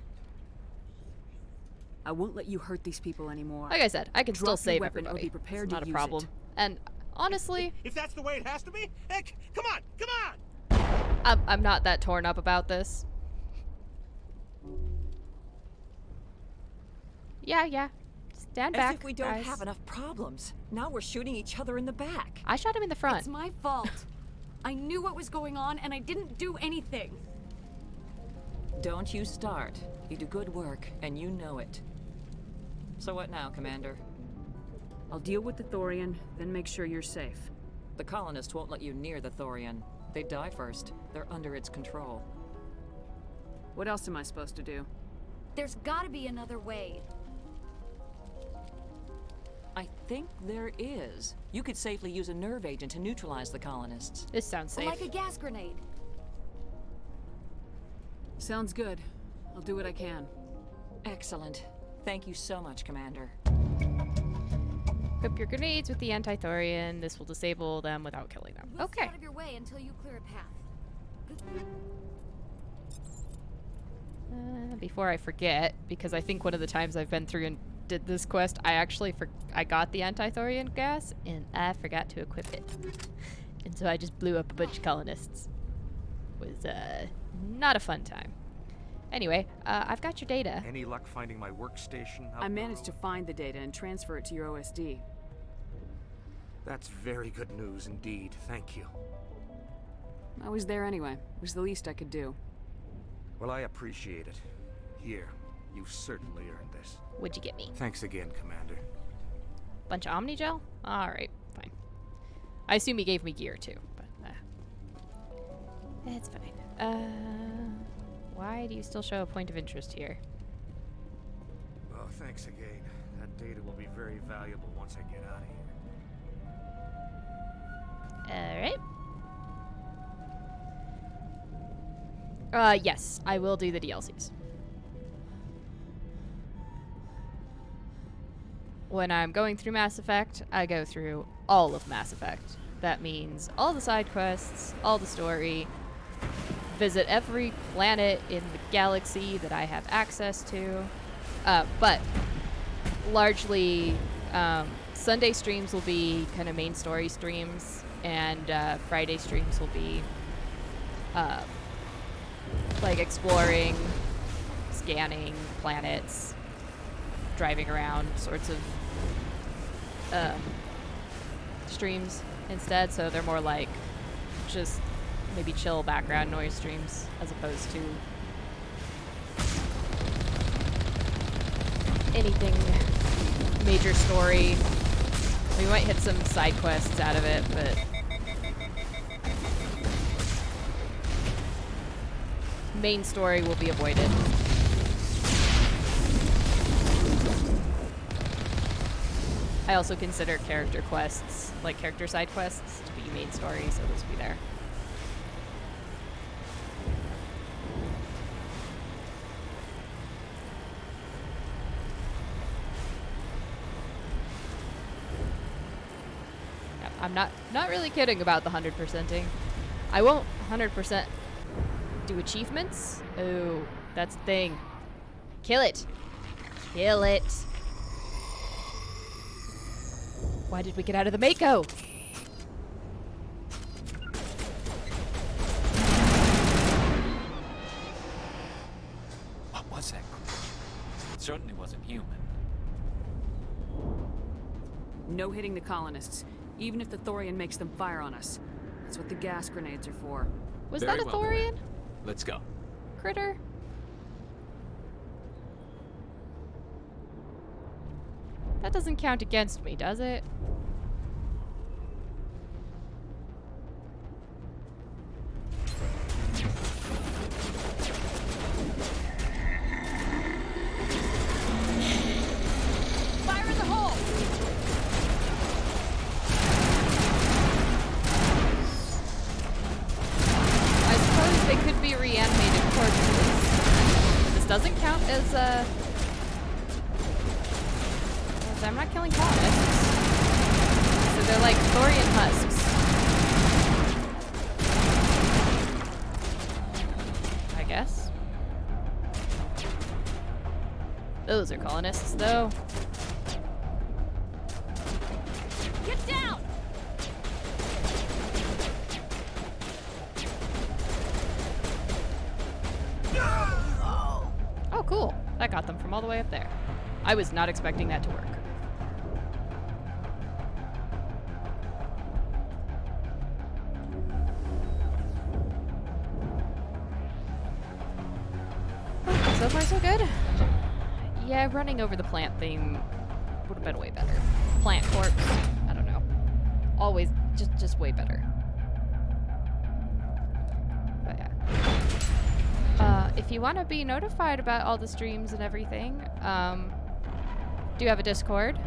I won't let you hurt these people anymore. Like I said, I can still save weapon everybody. Or be prepared it's to not a use problem. It. And honestly, if that's the way it has to be, heck, come on! I'm not that torn up about this. Yeah. Stand back, As if we don't guys. have enough problems. Now we're shooting each other in the back. I shot him in the front. It's my fault. I knew what was going on, and I didn't do anything. Don't you start. You do good work, and you know it. So what now, Commander? I'll deal with the Thorian, then make sure you're safe. The colonists won't let you near the Thorian. They die first. They're under its control. What else am I supposed to do? There's gotta be another way. I think there is. You could safely use a nerve agent to neutralize the colonists. This sounds safe. Like a gas grenade. Sounds good. I'll do what I can. Excellent. Thank you so much, Commander. Equip your grenades with the anti-Thorian. This will disable them without killing them. We'll Okay. stay out of your way until you clear a path. Before I forget, because I think one of the times I've been through and did this quest, I got the anti-Thorian gas, and I forgot to equip it. And so I just blew up a bunch of colonists. It was, not a fun time. Anyway, I've got your data. Any luck finding my workstation? I managed to find the data and transfer it to your OSD. That's very good news indeed. Thank you. I was there anyway. It was the least I could do. Well, I appreciate it. Here, you've certainly earned this. What'd you get me? Thanks again, Commander. Bunch of Omnigel? Alright, fine. I assume he gave me gear too, but it's fine. Why do you still show a point of interest here? Well, thanks again. That data will be very valuable once I get out of here. Alright. Yes, I will do the DLCs. When I'm going through Mass Effect, I go through all of Mass Effect. That means all the side quests, all the story, visit every planet in the galaxy that I have access to. But largely, Sunday streams will be kind of main story streams, and Friday streams will be like exploring, scanning planets, driving around sorts of streams instead. So they're more like just maybe chill background noise streams as opposed to anything major story. We might hit some side quests out of it, but main story will be avoided. I also consider character quests, like character side quests, to be main story, so those will be there. Yeah, I'm not really kidding about the 100%ing. I won't 100% do achievements. Oh, that's the thing. Kill it. Kill it. Why did we get out of the Mako? What was that creature? It certainly wasn't human. No hitting the colonists, even if the Thorian makes them fire on us. That's what the gas grenades are for. Was Very that a well, Thorian? Commander. Let's go. Critter? That doesn't count against me, does it? Fire in the hole! I suppose they could be reanimated corpses. This doesn't count as I'm not killing colonists. So they're like Thorian husks. I guess. Those are colonists, though. Get down! Oh, cool. That got them from all the way up there. I was not expecting that to work. So far, so good. Yeah, running over the plant theme would have been way better. Plant corpse, I don't know. Always just way better. But yeah. If you want to be notified about all the streams and everything, do you have a Discord?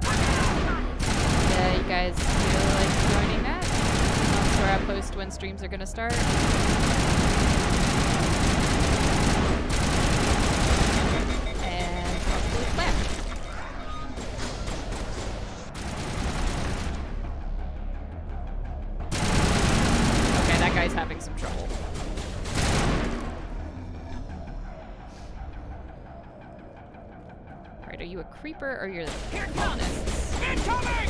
Yeah, you guys feel like joining that? That's where I post when streams are gonna start. And probably plan. Okay, that guy's having some trouble. Alright, are you a creeper or you're the colonists? Incoming!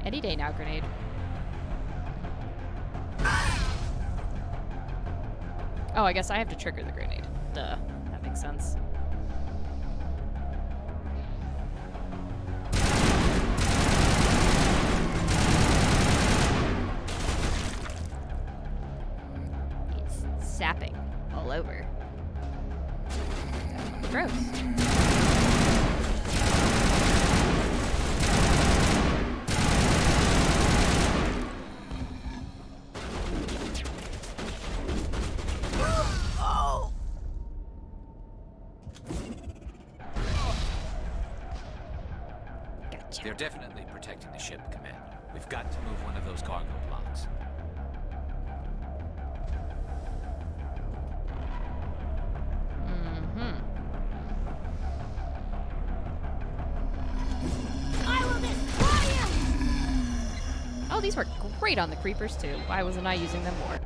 Any day now, grenade. Oh, I guess I have to trigger the grenade. Duh. That makes sense. They're definitely protecting the ship, Commander. We've got to move one of those cargo blocks. I will destroy you! Oh, these work great on the creepers too. Why wasn't I using them more?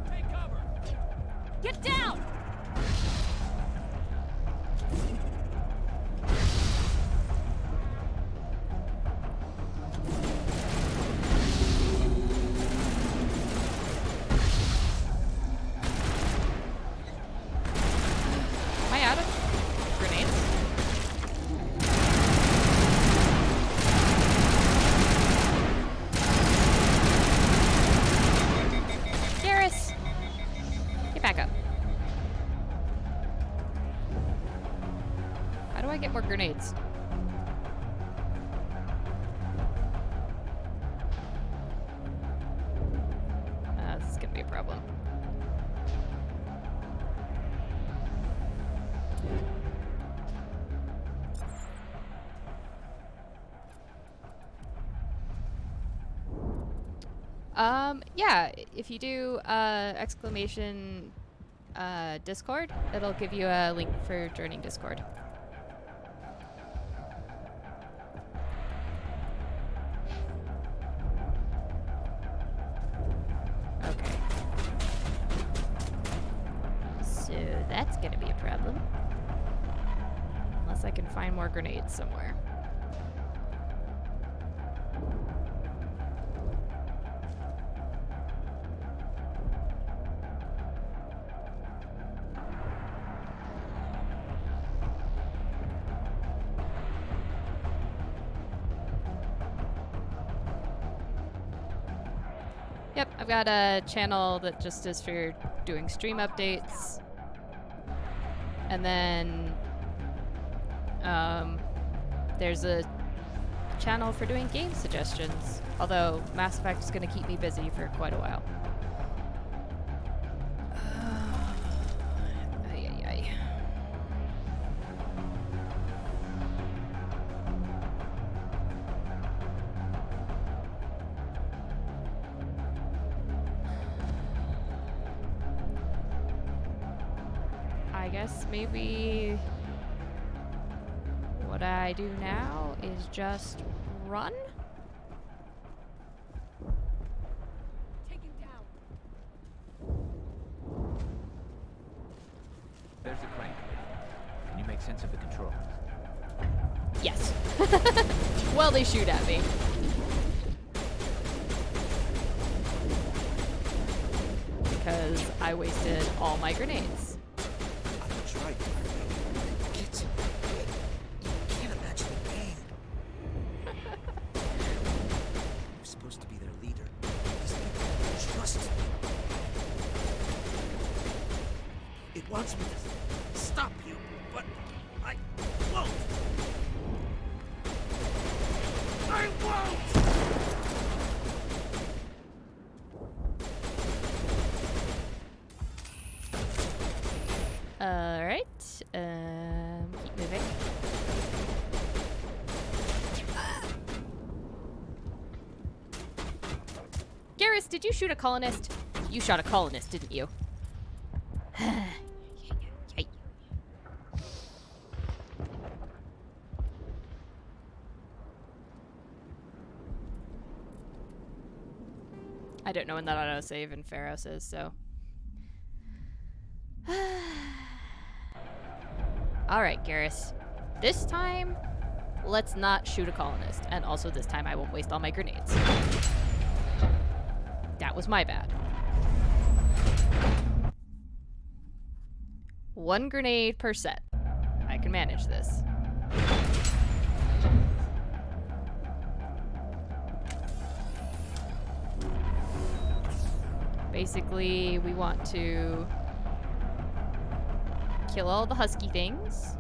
Take cover! Get down! Am I out of grenades? Garrus! Get back up. How do I get more grenades? This is gonna be a problem. Yeah, if you do exclamation Discord, it'll give you a link for joining Discord. Okay. So that's gonna be a problem. Unless I can find more grenades somewhere. Yep, I've got a channel that just is for doing stream updates. And then there's a channel for doing game suggestions. Although Mass Effect is going to keep me busy for quite a while. Ay, ay, ay. I guess maybe what I do now is just run? Take him down. There's the crank. Can you make sense of the controls? Yes. Well, they shoot at me. Because I wasted all my grenades. That's right. Kids, you can't imagine the pain. You're supposed to be their leader. These people don't trust me. It wants me to stop you, but I won't. I won't! Alright. Keep moving. Garrus, did you shoot a colonist? You shot a colonist, didn't you? I don't know when that autosave in Pharos is, so. Alright, Garrus. This time, let's not shoot a colonist. And also this time I won't waste all my grenades. That was my bad. 1 grenade per set. I can manage this. Basically, we want to kill all the husky things.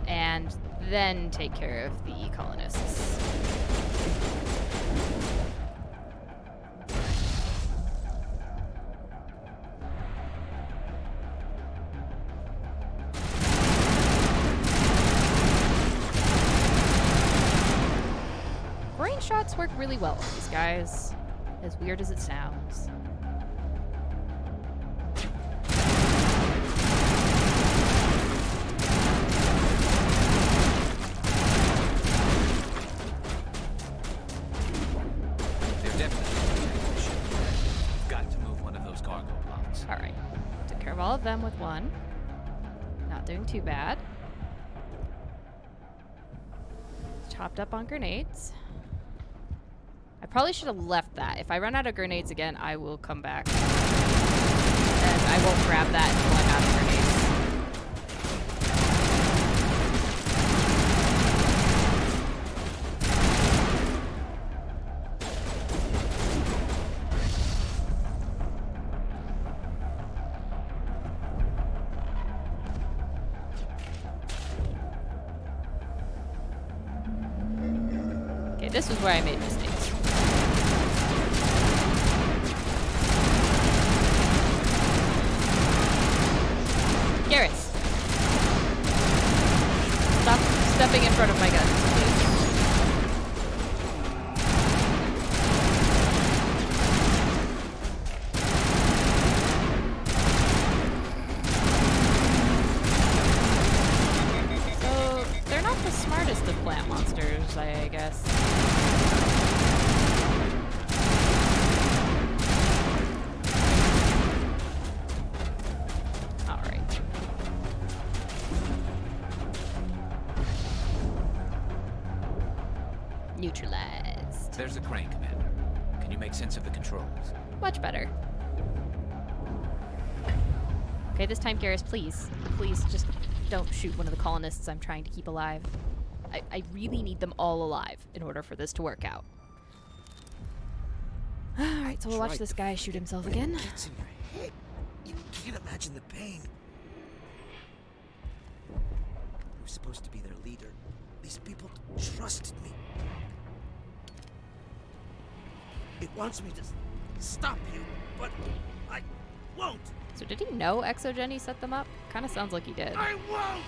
And then take care of the colonists. Range shots work really well on these guys, as weird as it sounds. They're definitely You've got to move one of those cargo plots. Alright. Took care of all of them with one. Not doing too bad. Chopped up on grenades. I probably should have left that. If I run out of grenades again, I will come back. And I won't grab that until I'm out of grenades. Okay, this is where I made mistakes. Garrus. Stop stepping in front of my guns, please. So, they're not the smartest of plant monsters, I guess. Neutralized. There's a crane, Commander. Can you make sense of the controls? Much better. Okay, this time, Garrus, please. Please, just don't shoot one of the colonists I'm trying to keep alive. I really need them all alive in order for this to work out. Alright, so we'll watch this guy shoot himself again. It gets in your head. You can't imagine the pain. I was supposed to be their leader. These people trusted me. It wants me to stop you, but I won't. So did he know Exogeny set them up? Kind of sounds like he did. I won't!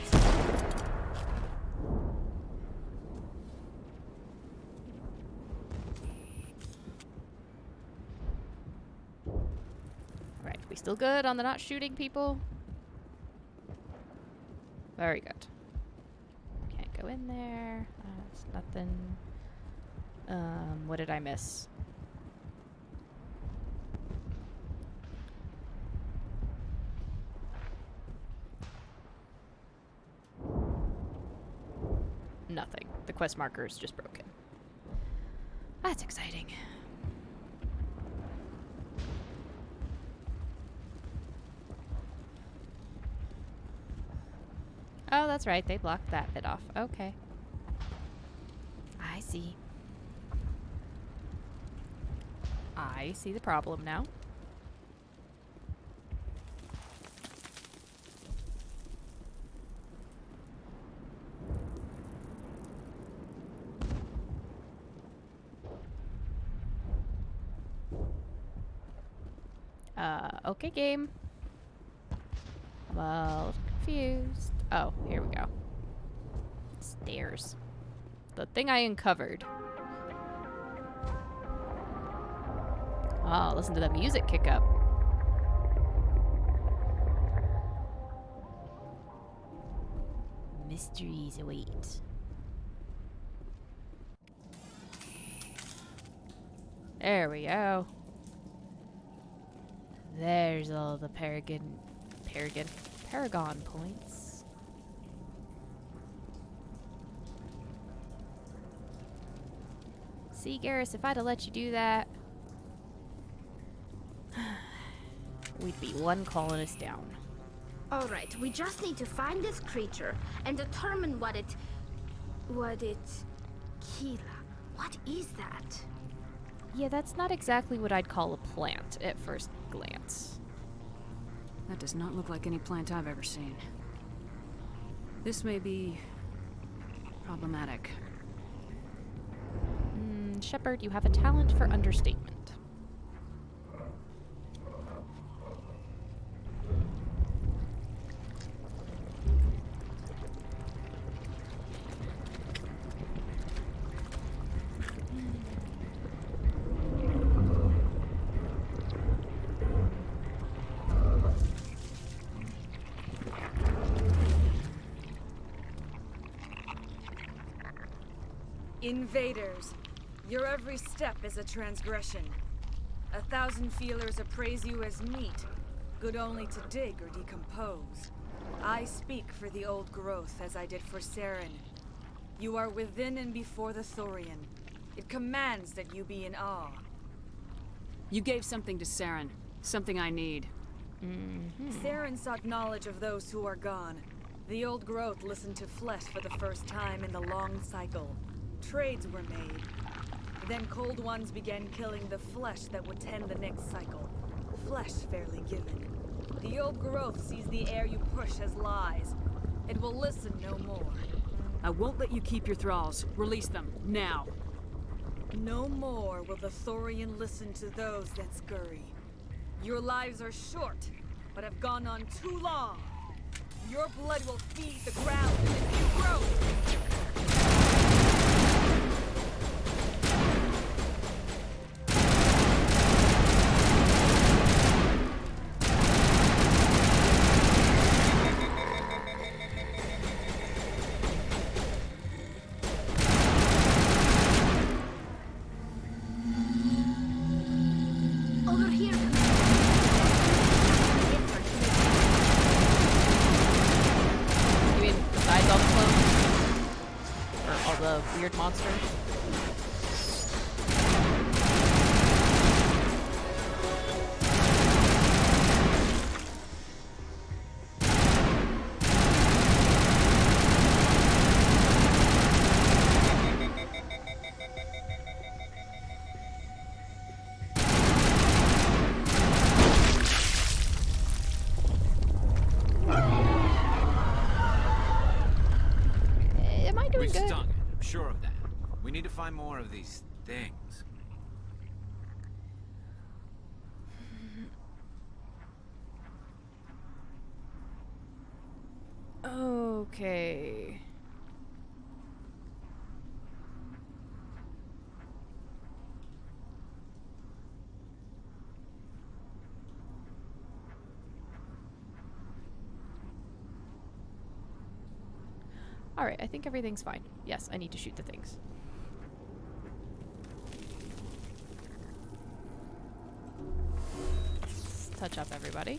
Alright, we still good on the not shooting people? Very good. Can't go in there. That's nothing. What did I miss? Nothing. The quest marker is just broken. That's exciting. Oh, that's right. They blocked that bit off. Okay. I see. I see the problem now. Okay, game. I'm a little confused. Oh, here we go. Stairs. The thing I uncovered. Oh, listen to the music kick up. Mysteries await. There we go. There's all the Paragon points. See, Garrus, if I'd have let you do that, we'd be one colonist down. Alright, we just need to find this creature and determine what it... Keela, what is that? Yeah, that's not exactly what I'd call a plant at first glance. That does not look like any plant I've ever seen. This may be... problematic. Shepard, you have a talent for understatement. Invaders, your every step is a transgression. 1,000 feelers appraise you as meat, good only to dig or decompose. I speak for the old growth as I did for Saren. You are within and before the Thorian. It commands that you be in awe. You gave something to Saren, something I need. Saren sought knowledge of those who are gone. The old growth listened to flesh for the first time in the long cycle. Trades were made. Then cold ones began killing the flesh that would tend the next cycle. Flesh fairly given. The old growth sees the air you push as lies. It will listen no more. I won't let you keep your thralls. Release them, now. No more will the Thorian listen to those that scurry. Your lives are short, but have gone on too long. Your blood will feed the ground and the new growth. Weird monsters. Am I doing good? Stung it, I'm sure of that. We need to find more of these things. Okay. Alright, I think everything's fine. Yes, I need to shoot the things. Let's touch up everybody.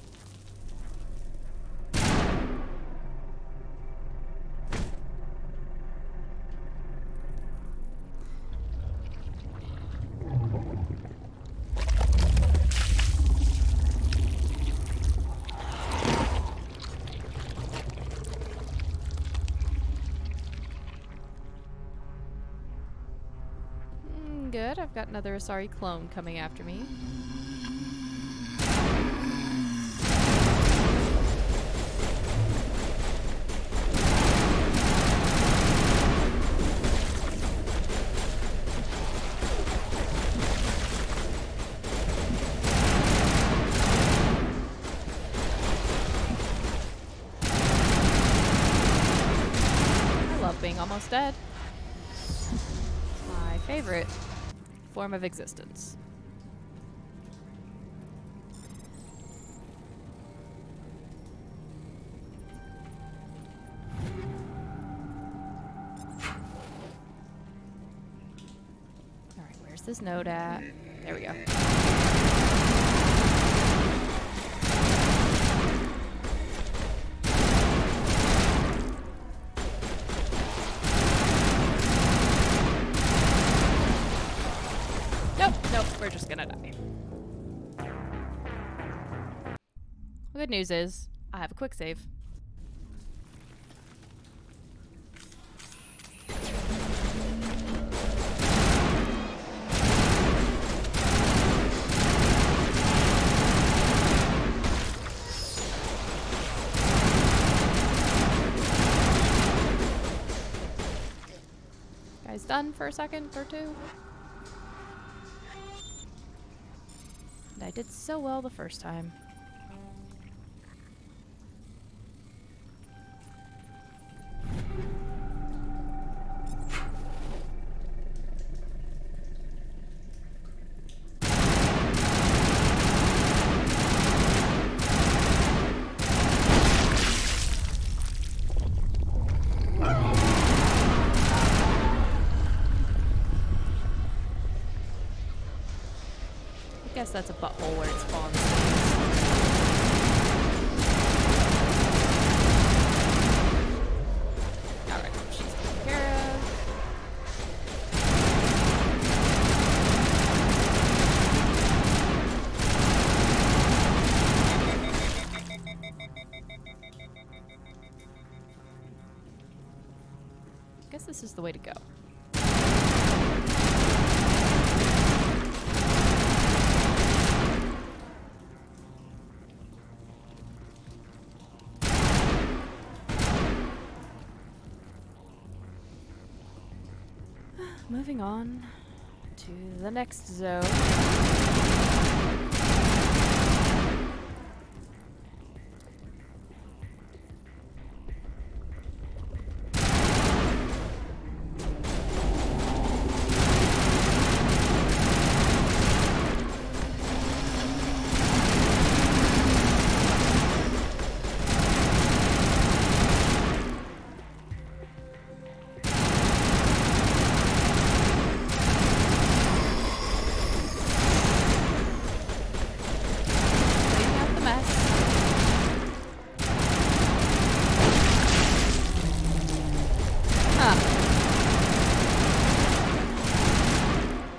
Good, I've got another Asari clone coming after me. I love being almost dead. My favorite form of existence. Alright, where's this node at? There we go. Nope, we're just gonna die. The good news is, I have a quick save. Guys done for a second or two? And I did so well the first time. I guess that's a butthole where it spawns. Alright, she's taken care of. I guess this is the way to go. Moving on to the next zone.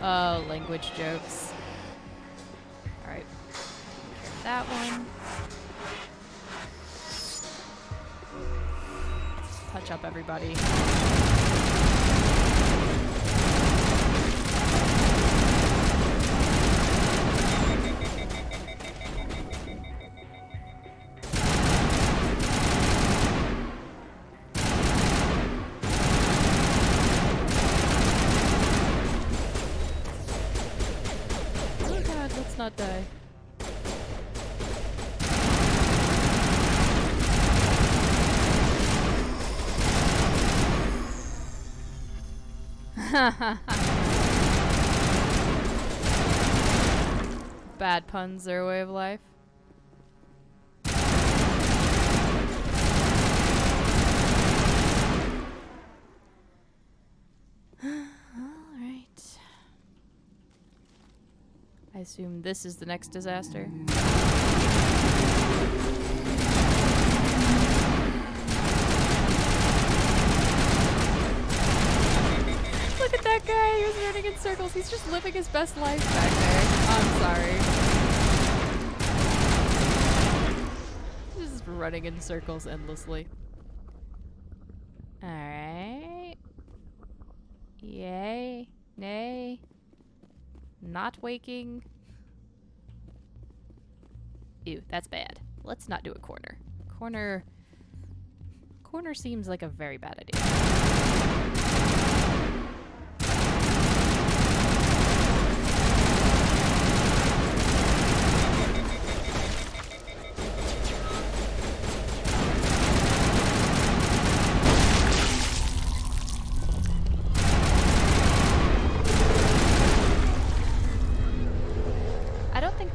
Oh, language jokes. Alright. Take care of that one. Touch up everybody. Let's not die. Bad puns are a way of life. I assume this is the next disaster. Look at that guy, he was running in circles. He's just living his best life back there. I'm sorry. Just running in circles endlessly. Alright. Yay. Nay. Not waking. Ew, that's bad. Let's not do a corner. Corner seems like a very bad idea.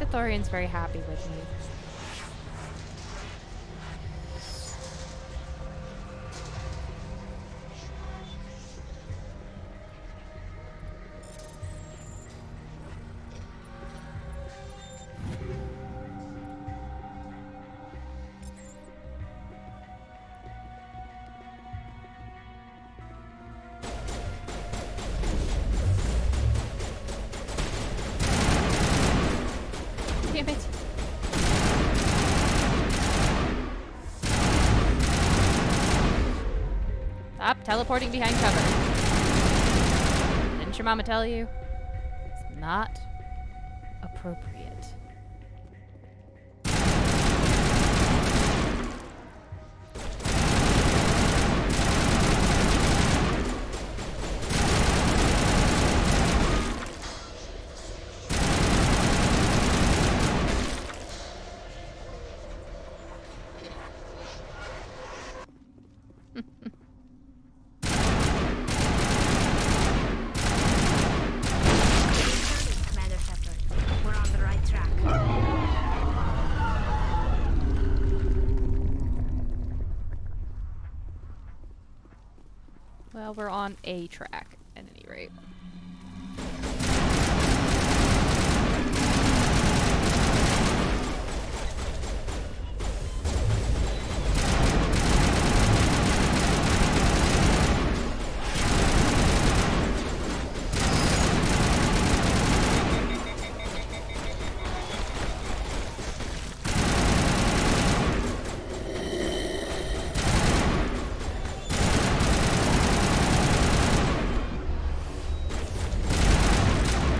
Thorian's very happy with me. Damn it. Stop teleporting behind cover. Didn't your mama tell you? It's not appropriate. Commander Shepard. We're on the right track. Well, we're on a track, at any rate.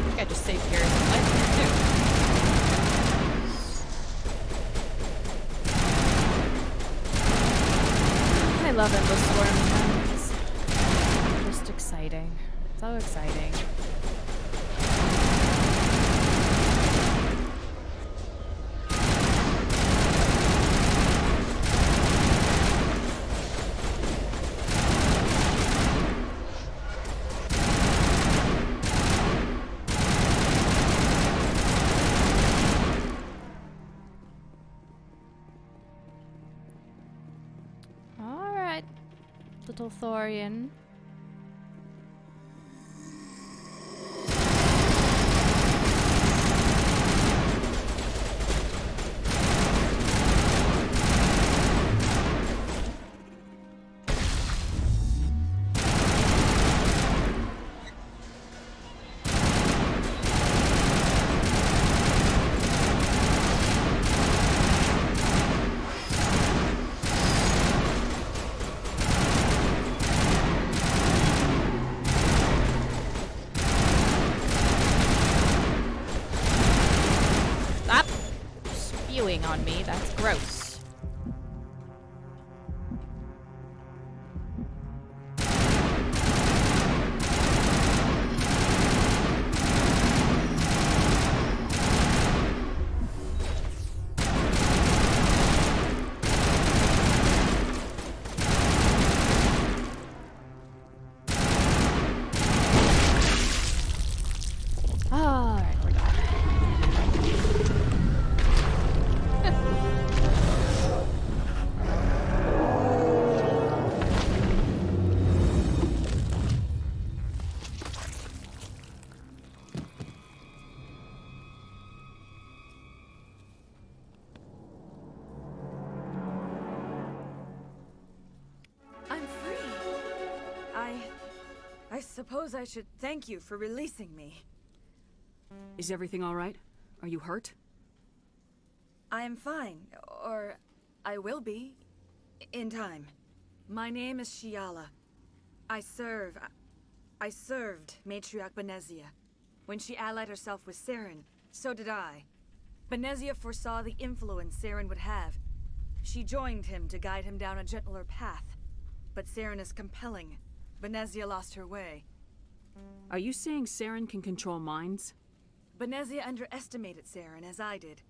I think I just saved Garrett's life here, too. I love Endless Storm. It's just exciting. So exciting. Alright, little Thorian. Stop spewing on me, that's gross. Alright, we're done. I'm free. I suppose I should thank you for releasing me. Is everything all right? Are you hurt? I am fine, or I will be, in time. My name is Shiala. I served Matriarch Benezia. When she allied herself with Saren, so did I. Benezia foresaw the influence Saren would have. She joined him to guide him down a gentler path. But Saren is compelling. Benezia lost her way. Are you saying Saren can control minds? Benezia underestimated Saren, as I did.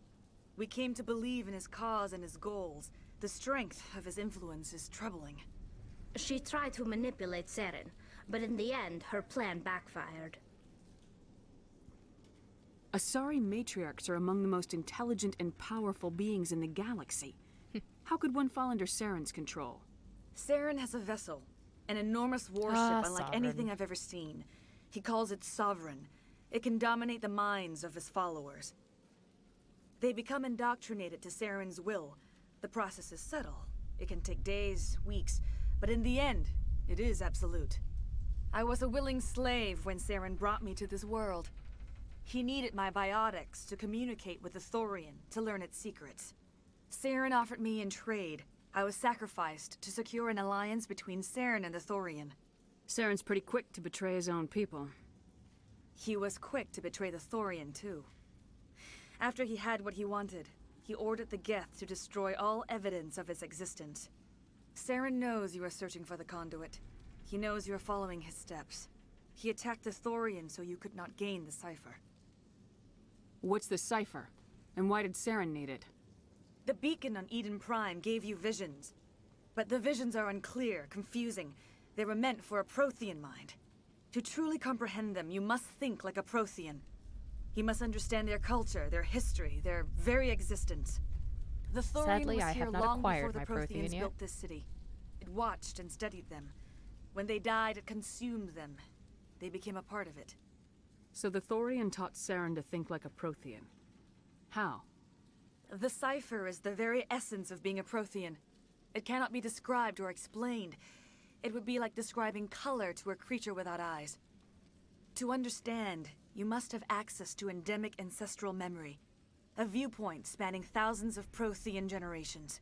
We came to believe in his cause and his goals. The strength of his influence is troubling. She tried to manipulate Saren, but in the end, her plan backfired. Asari matriarchs are among the most intelligent and powerful beings in the galaxy. How could one fall under Saren's control? Saren has a vessel, an enormous warship unlike anything I've ever seen. He calls it Sovereign. It can dominate the minds of his followers. They become indoctrinated to Saren's will. The process is subtle. It can take days, weeks, but in the end, it is absolute. I was a willing slave when Saren brought me to this world. He needed my biotics to communicate with the Thorian, to learn its secrets. Saren offered me in trade. I was sacrificed to secure an alliance between Saren and the Thorian. Saren's pretty quick to betray his own people. He was quick to betray the Thorian, too. After he had what he wanted, he ordered the Geth to destroy all evidence of its existence. Saren knows you are searching for the conduit. He knows you are following his steps. He attacked the Thorian so you could not gain the cipher. What's the cipher? And why did Saren need it? The beacon on Eden Prime gave you visions. But the visions are unclear, confusing. They were meant for a Prothean mind. To truly comprehend them, you must think like a Prothean. You must understand their culture, their history, their very existence. The Thorian Sadly, was I here have not long acquired before the my Protheans Prothean yet. built this city. It watched and studied them. When they died, it consumed them. They became a part of it. So the Thorian taught Saren to think like a Prothean. How? The cipher is the very essence of being a Prothean. It cannot be described or explained. It would be like describing color to a creature without eyes. To understand, you must have access to endemic ancestral memory, a viewpoint spanning thousands of Prothean generations.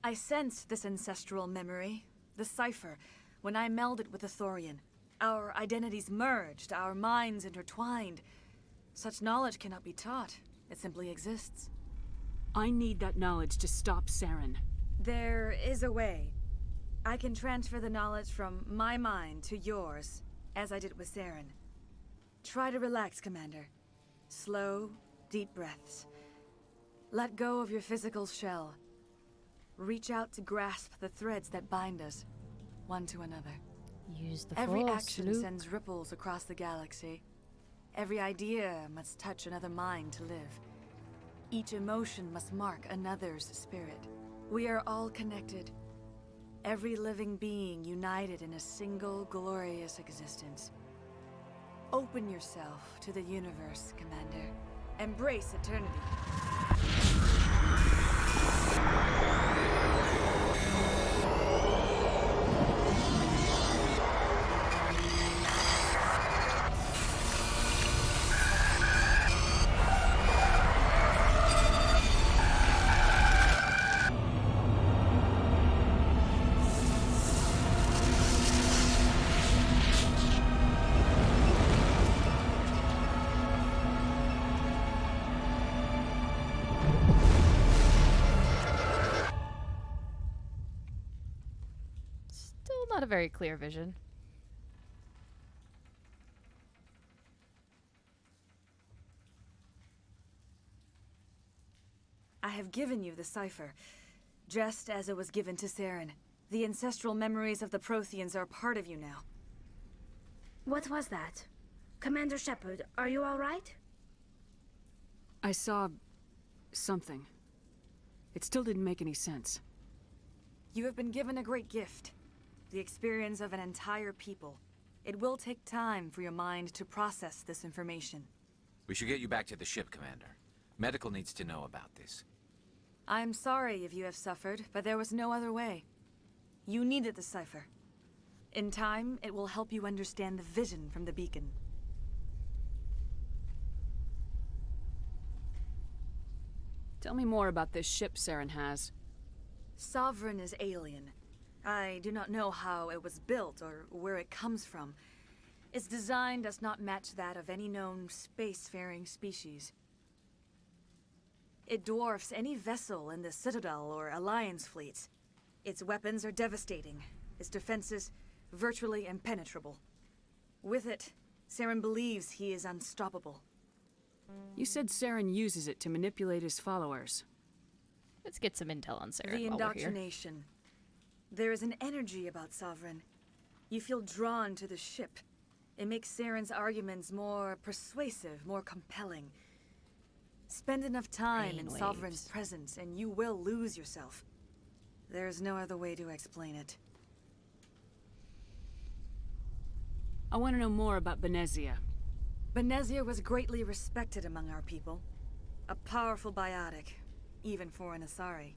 I sensed this ancestral memory, the cipher, when I melded with the Thorian. Our identities merged, our minds intertwined. Such knowledge cannot be taught. It simply exists. I need that knowledge to stop Saren. There is a way. I can transfer the knowledge from my mind to yours, as I did with Saren. Try to relax, Commander. Slow, deep breaths. Let go of your physical shell. Reach out to grasp the threads that bind us, one to another. Use the Every Force, action Luke. sends ripples across the galaxy. Every idea must touch another mind to live. Each emotion must mark another's spirit. We are all connected. Every living being united in a single glorious existence. Open yourself to the universe, Commander. Embrace eternity. Still not a very clear vision. I have given you the cipher, just as it was given to Saren. The ancestral memories of the Protheans are part of you now. What was that? Commander Shepard, are you all right? I saw something. It still didn't make any sense. You have been given a great gift. The experience of an entire people. It will take time for your mind to process this information. We should get you back to the ship, Commander. Medical needs to know about this. I'm sorry if you have suffered, but there was no other way. You needed the cipher. In time, it will help you understand the vision from the beacon. Tell me more about this ship Saren has. Sovereign is alien. I do not know how it was built or where it comes from. Its design does not match that of any known spacefaring species. It dwarfs any vessel in the Citadel or Alliance fleets. Its weapons are devastating, its defenses virtually impenetrable. With it, Saren believes he is unstoppable. You said Saren uses it to manipulate his followers. Let's get some intel on Saren The while we're here. indoctrination. There is an energy about Sovereign. You feel drawn to the ship. It makes Saren's arguments more persuasive, more compelling. Spend enough time in Brainwaves. Sovereign's presence and you will lose yourself. There's no other way to explain it. I want to know more about Benezia. Benezia was greatly respected among our people. A powerful biotic, even for an Asari.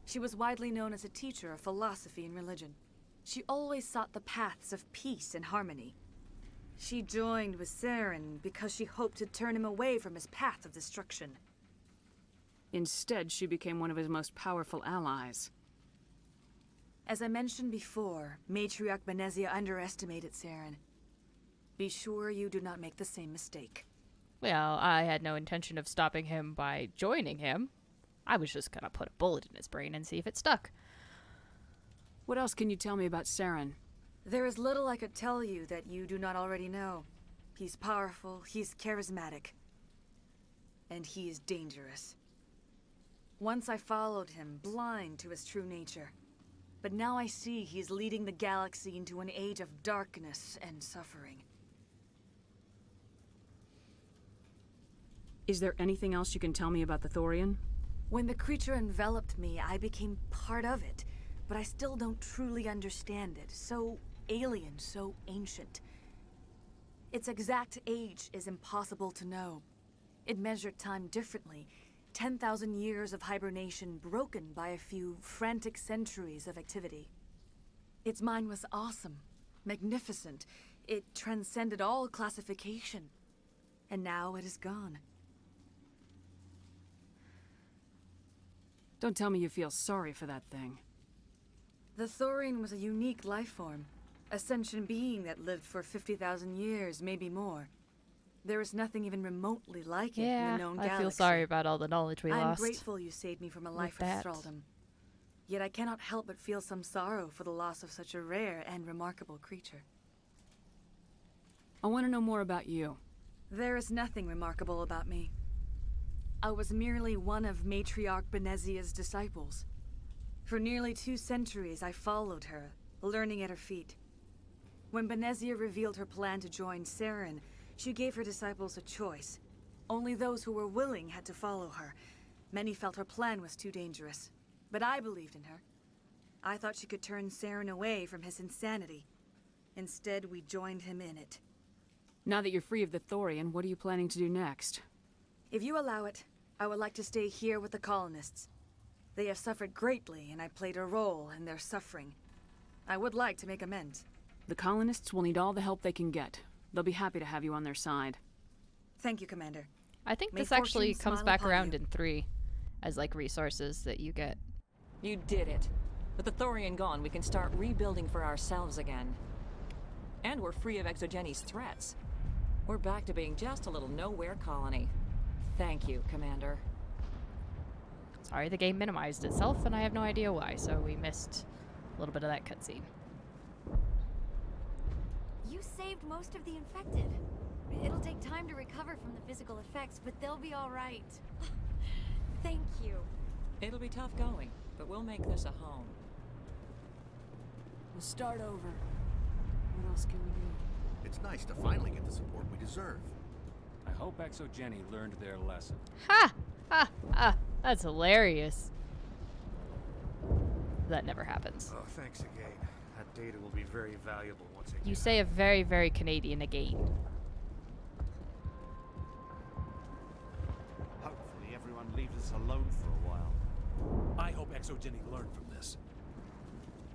She was widely known as a teacher of philosophy and religion. She always sought the paths of peace and harmony. She joined with Saren because she hoped to turn him away from his path of destruction. Instead, she became one of his most powerful allies. As I mentioned before, Matriarch Benezia underestimated Saren. Be sure you do not make the same mistake. Well, I had no intention of stopping him by joining him. I was just gonna put a bullet in his brain and see if it stuck. What else can you tell me about Saren? There is little I could tell you that you do not already know. He's powerful, he's charismatic, and he is dangerous. Once I followed him, blind to his true nature. But now I see he's leading the galaxy into an age of darkness and suffering. Is there anything else you can tell me about the Thorian? When the creature enveloped me, I became part of it, but I still don't truly understand it. So alien, so ancient. Its exact age is impossible to know. It measured time differently. 10,000 years of hibernation broken by a few frantic centuries of activity. Its mind was awesome, magnificent. It transcended all classification. And now it is gone. Don't tell me you feel sorry for that thing. The Thorian was a unique life form. A sentient being that lived for 50,000 years, maybe more. There is nothing even remotely like it in the known galaxy. I feel sorry about all the knowledge we lost. I'm grateful you saved me from a life of thraldom. Yet I cannot help but feel some sorrow for the loss of such a rare and remarkable creature. I want to know more about you. There is nothing remarkable about me. I was merely one of Matriarch Benezia's disciples. For nearly 2 centuries I followed her, learning at her feet. When Benezia revealed her plan to join Saren, she gave her disciples a choice. Only those who were willing had to follow her. Many felt her plan was too dangerous, but I believed in her. I thought she could turn Saren away from his insanity. Instead, we joined him in it. Now that you're free of the Thorian, what are you planning to do next? If you allow it, I would like to stay here with the colonists. They have suffered greatly, and I played a role in their suffering. I would like to make amends. The colonists will need all the help they can get. They'll be happy to have you on their side. Thank you, Commander. I think May this actually fortune comes smile back upon around you. in 3 as like resources that you get. You did it. With the Thorian gone, we can start rebuilding for ourselves again. And we're free of Exogeni's threats. We're back to being just a little nowhere colony. Thank you, Commander. Sorry, the game minimized itself, and I have no idea why, so we missed a little bit of that cutscene. You saved most of the infected. It'll take time to recover from the physical effects, but they'll be all right. Thank you. It'll be tough going, but we'll make this a home. We'll start over. What else can we do? It's nice to finally get the support we deserve. I hope Exogeni learned their lesson. Ha! Ha! Ha! That's hilarious. That never happens. Oh, thanks again. That data will be very valuable once I get You say a very, very Canadian again. Hopefully everyone leaves us alone for a while. I hope Exogeni learned from this.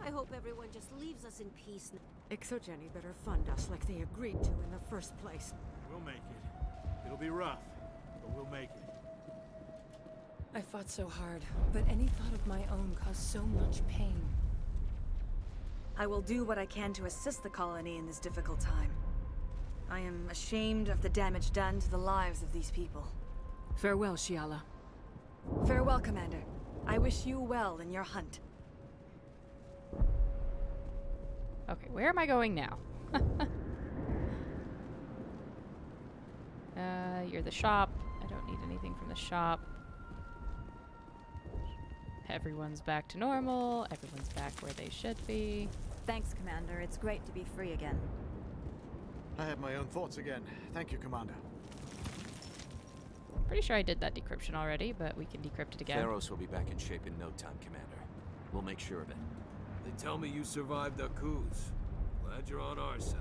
I hope everyone just leaves us in peace. Exogeni better fund us like they agreed to in the first place. We'll make it. It'll be rough, but we'll make it. I fought so hard, but any thought of my own caused so much pain. I will do what I can to assist the colony in this difficult time. I am ashamed of the damage done to the lives of these people. Farewell, Shiala. Farewell, Commander. I wish you well in your hunt. Okay, where am I going now? You're the shop. I don't need anything from the shop. Everyone's back to normal. Everyone's back where they should be. Thanks, Commander. It's great to be free again. I have my own thoughts again. Thank you, Commander. Pretty sure I did that decryption already, but we can decrypt it again. Theros will be back in shape in no time, Commander. We'll make sure of it. They tell me you survived the coups. Glad you're on our side.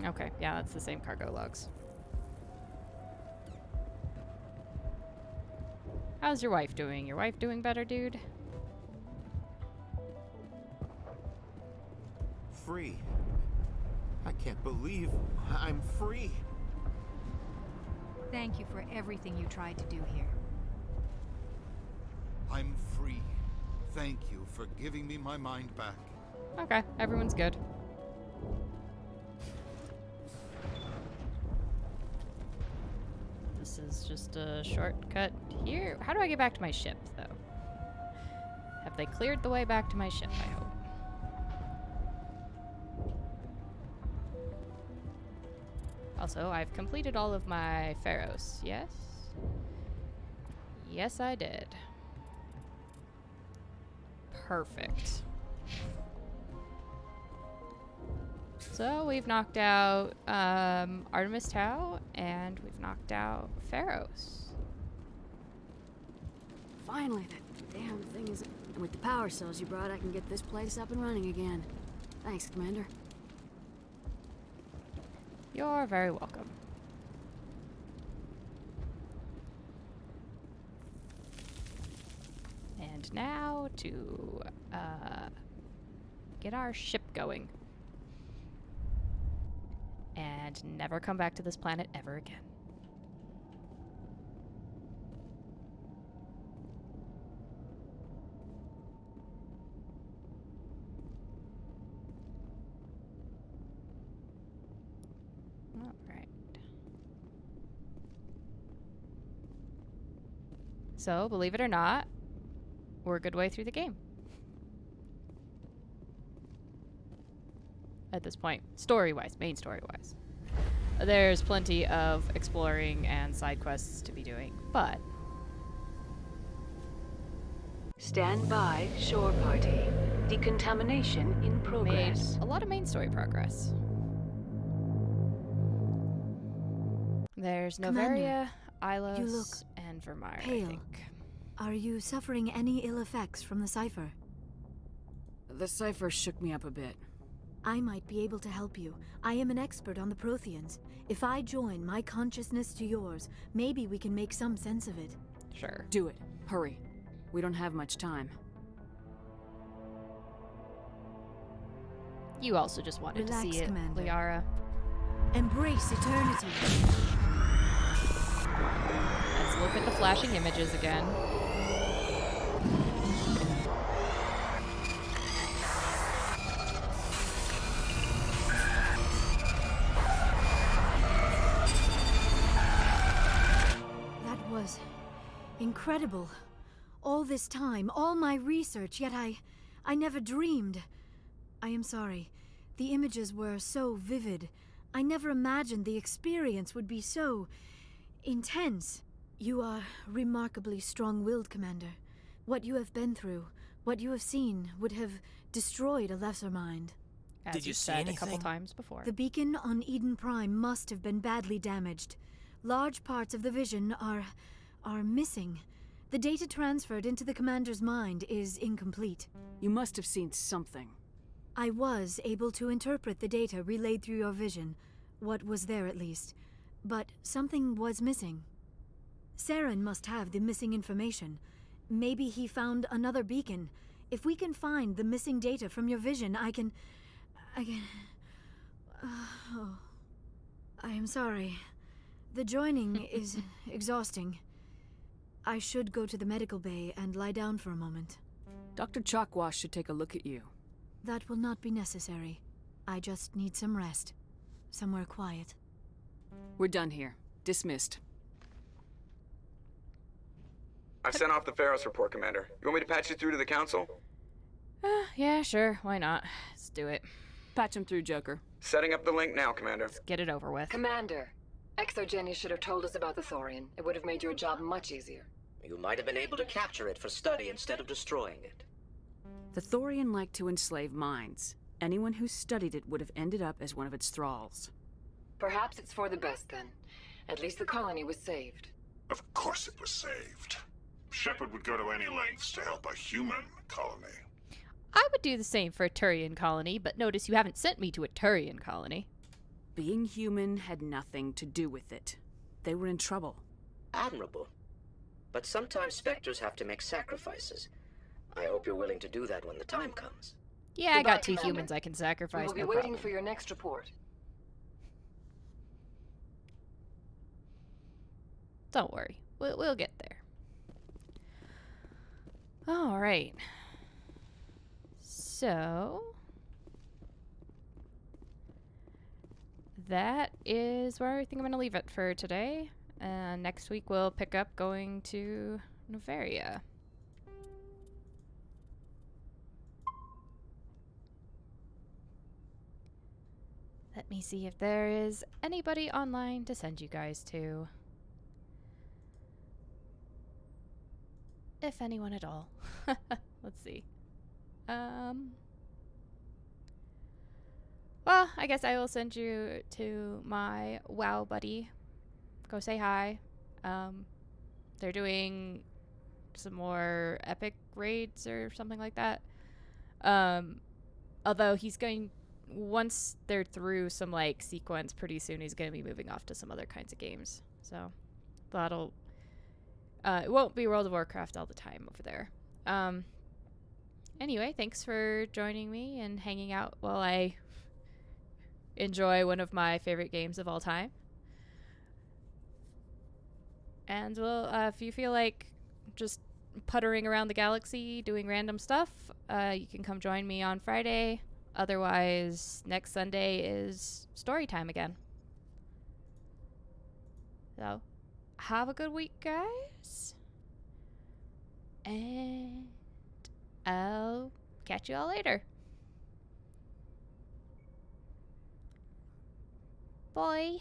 Okay, yeah, that's the same cargo logs. How's your wife doing? Your wife doing better, dude? Free. I can't believe I'm free. Thank you for everything you tried to do here. I'm free. Thank you for giving me my mind back. Okay, everyone's good. This is just a shortcut here. How do I get back to my ship, though? Have they cleared the way back to my ship, I hope? Also, I've completed all of my Pharaohs, yes? Yes, I did. Perfect. So we've knocked out Artemis Tau, and we've knocked out Pharaohs. Finally, that damn thing is... And with the power cells you brought, I can get this place up and running again. Thanks, Commander. You're very welcome. And now to get our ship going. And never come back to this planet ever again. Alright. So, believe it or not, we're a good way through the game. At this point, story-wise, main story-wise. There's plenty of exploring and side quests to be doing, but... Stand by, shore party. Decontamination in progress. Made a lot of main story progress. There's Novaria, Ilos, and Vermeer, I think. Are you suffering any ill effects from the cipher? The cipher shook me up a bit. I might be able to help you. I am an expert on the Protheans. If I join my consciousness to yours, maybe we can make some sense of it. Sure. Do it. Hurry. We don't have much time. You also just wanted Relax, to see it, Commander. Liara. Embrace eternity. Let's look at the flashing images again. That was incredible. All this time, all my research, yet I never dreamed. I am sorry. The images were so vivid. I never imagined the experience would be so intense. You are remarkably strong-willed, Commander. What you have been through, what you have seen, would have destroyed a lesser mind. As Did you see said a couple anything? times before. The beacon on Eden Prime must have been badly damaged. Large parts of the vision are missing. The data transferred into the Commander's mind is incomplete. You must have seen something. I was able to interpret the data relayed through your vision, what was there at least, but something was missing. Saren must have the missing information. Maybe he found another beacon. If we can find the missing data from your vision, I can... oh. I am sorry. The joining is exhausting. I should go to the medical bay and lie down for a moment. Dr. Chalkwash should take a look at you. That will not be necessary. I just need some rest. Somewhere quiet. We're done here. Dismissed. I sent off the Pharaohs report, Commander. You want me to patch you through to the Council? Yeah, sure. Why not? Let's do it. Patch him through, Joker. Setting up the link now, Commander. Let's get it over with. Commander, Exogeny should have told us about the Thorian. It would have made your job much easier. You might have been able to capture it for study instead of destroying it. The Thorian liked to enslave minds. Anyone who studied it would have ended up as one of its thralls. Perhaps it's for the best then. At least the colony was saved. Of course it was saved. Shepard would go to any lengths to help a human colony. I would do the same for a Turian colony, but notice you haven't sent me to a Turian colony. Being human had nothing to do with it. They were in trouble. Admirable. But sometimes Spectres have to make sacrifices. I hope you're willing to do that when the time comes. Yeah, I got two Commander. humans I can We sacrifice, will be no waiting problem. for your next report. Don't worry. We'll get there. All right. So that is where I think I'm going to leave it for today. Next week we'll pick up going to Novaria. Let me see if there is anybody online to send you guys to. If anyone at all. Let's see. Well, I guess I will send you to my WoW buddy. Go say hi. They're doing some more epic raids or something like that. Although he's going, once they're through some like sequence pretty soon, he's going to be moving off to some other kinds of games. So that'll, it won't be World of Warcraft all the time over there. Anyway, thanks for joining me and hanging out while I enjoy one of my favorite games of all time. And well, if you feel like just puttering around the galaxy doing random stuff, you can come join me on Friday. Otherwise, next Sunday is story time again. So, have a good week, guys. And I'll catch you all later. Bye.